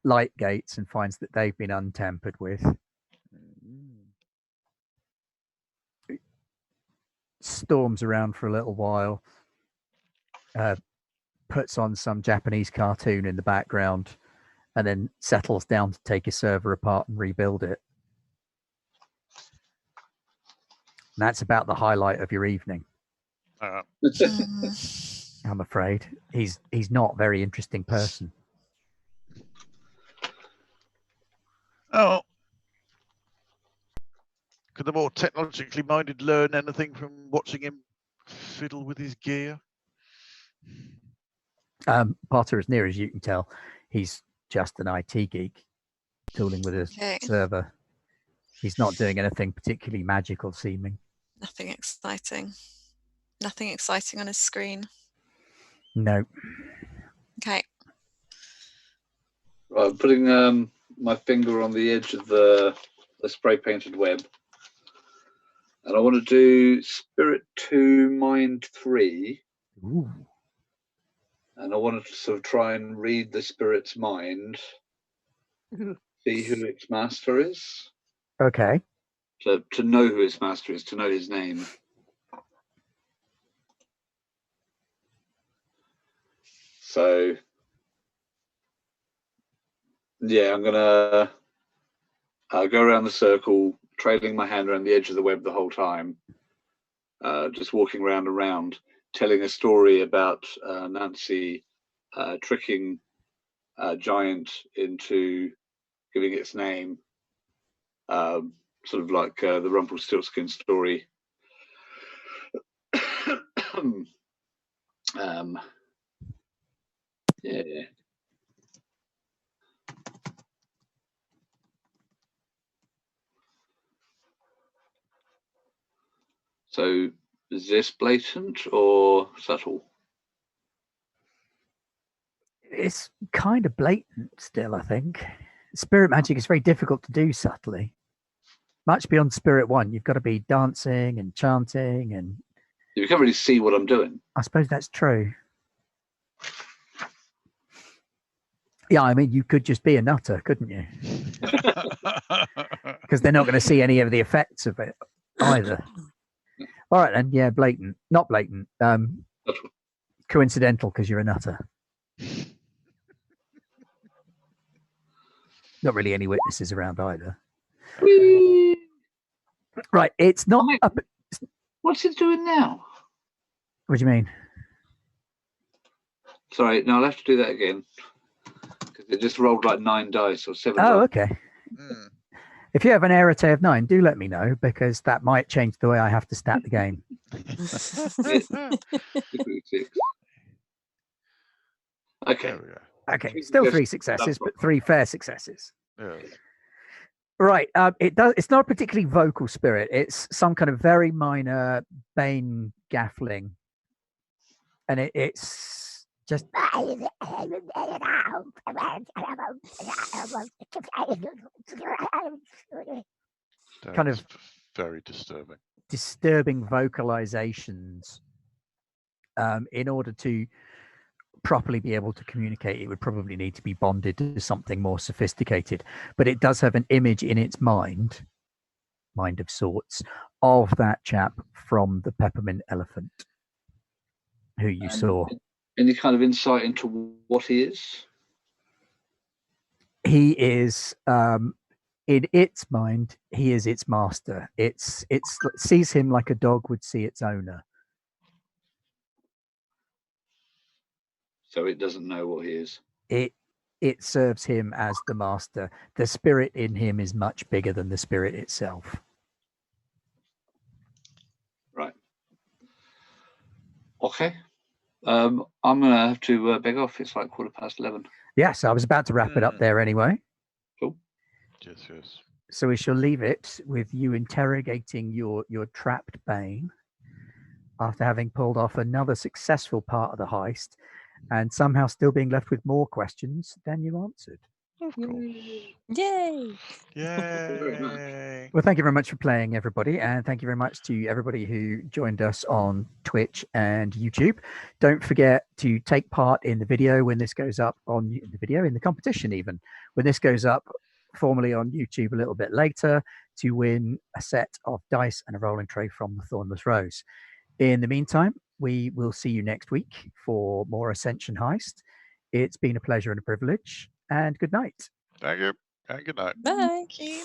light gates and finds that they've been untampered with. Storms around for a little while, puts on some Japanese cartoon in the background, and then settles down to take his server apart and rebuild it. And that's about the highlight of your evening. I'm afraid he's not a very interesting person. Oh, could the more technologically minded learn anything from watching him fiddle with his gear? Potter, as near as you can tell, he's just an IT geek, tooling with a server. He's not doing anything particularly magical seeming. Nothing exciting. Nothing exciting on his screen. No. Okay. Right, I'm putting my finger on the edge of the spray painted web, and I want to do Spirit 2, Mind 3. Ooh. And I wanted to sort of try and read the spirit's mind, see who its master is. Okay. So to know who its master is, to know his name. So yeah, I'm gonna go around the circle, trailing my hand around the edge of the web the whole time, just walking round and round, telling a story about Nancy tricking Giant into giving its name, sort of like the Rumpelstiltskin story. Yeah. So is this blatant or subtle? It's kind of blatant still, I think. Spirit magic is very difficult to do subtly. Much beyond Spirit 1, you've got to be dancing and chanting, and You can't really see what I'm doing. I suppose that's true. Yeah, I mean, you could just be a nutter, couldn't you? Because they're not going to see any of the effects of it either. All right, then. Yeah, blatant. Not blatant. Coincidental because you're a nutter. Not really any witnesses around either. Whee! Right, it's not up. What's it doing now? What do you mean? Sorry, no, I'll have to do that again. Because it just rolled like 9 dice or 7 Oh, dice. okay. If you have an error of 9, do let me know, because that might change the way I have to stat the game. Okay. Okay, still 3 successes, but 3 fair successes. Yeah. Right. It's not a particularly vocal spirit. It's some kind of very minor Bane gaffling, and it's just kind of very disturbing vocalizations. In order to properly be able to communicate, it would probably need to be bonded to something more sophisticated, but it does have an image in its mind of sorts, of that chap from the Peppermint Elephant who you saw. Any kind of insight into what he is? He is, in its mind, he is its master. It sees him like a dog would see its owner. So it doesn't know what he is. It serves him as the master. The spirit in him is much bigger than the spirit itself. Right. Okay. I'm gonna have to beg off. It's like 11:15. Yes, I was about to wrap it up there anyway. Cool. Yes. So we shall leave it with you interrogating your trapped Bane after having pulled off another successful part of the heist, and somehow still being left with more questions than you answered. Of course. Yay! Yay! Well, thank you very much for playing, everybody, and thank you very much to everybody who joined us on Twitch and YouTube. Don't forget to take part in the video when this goes up in the competition, even when this goes up formally on YouTube a little bit later, to win a set of dice and a rolling tray from the Thornless Rose. In the meantime, we will see you next week for more Ascension Heist. It's been a pleasure and a privilege, and good night. Thank you, and good night. Bye. Thank you.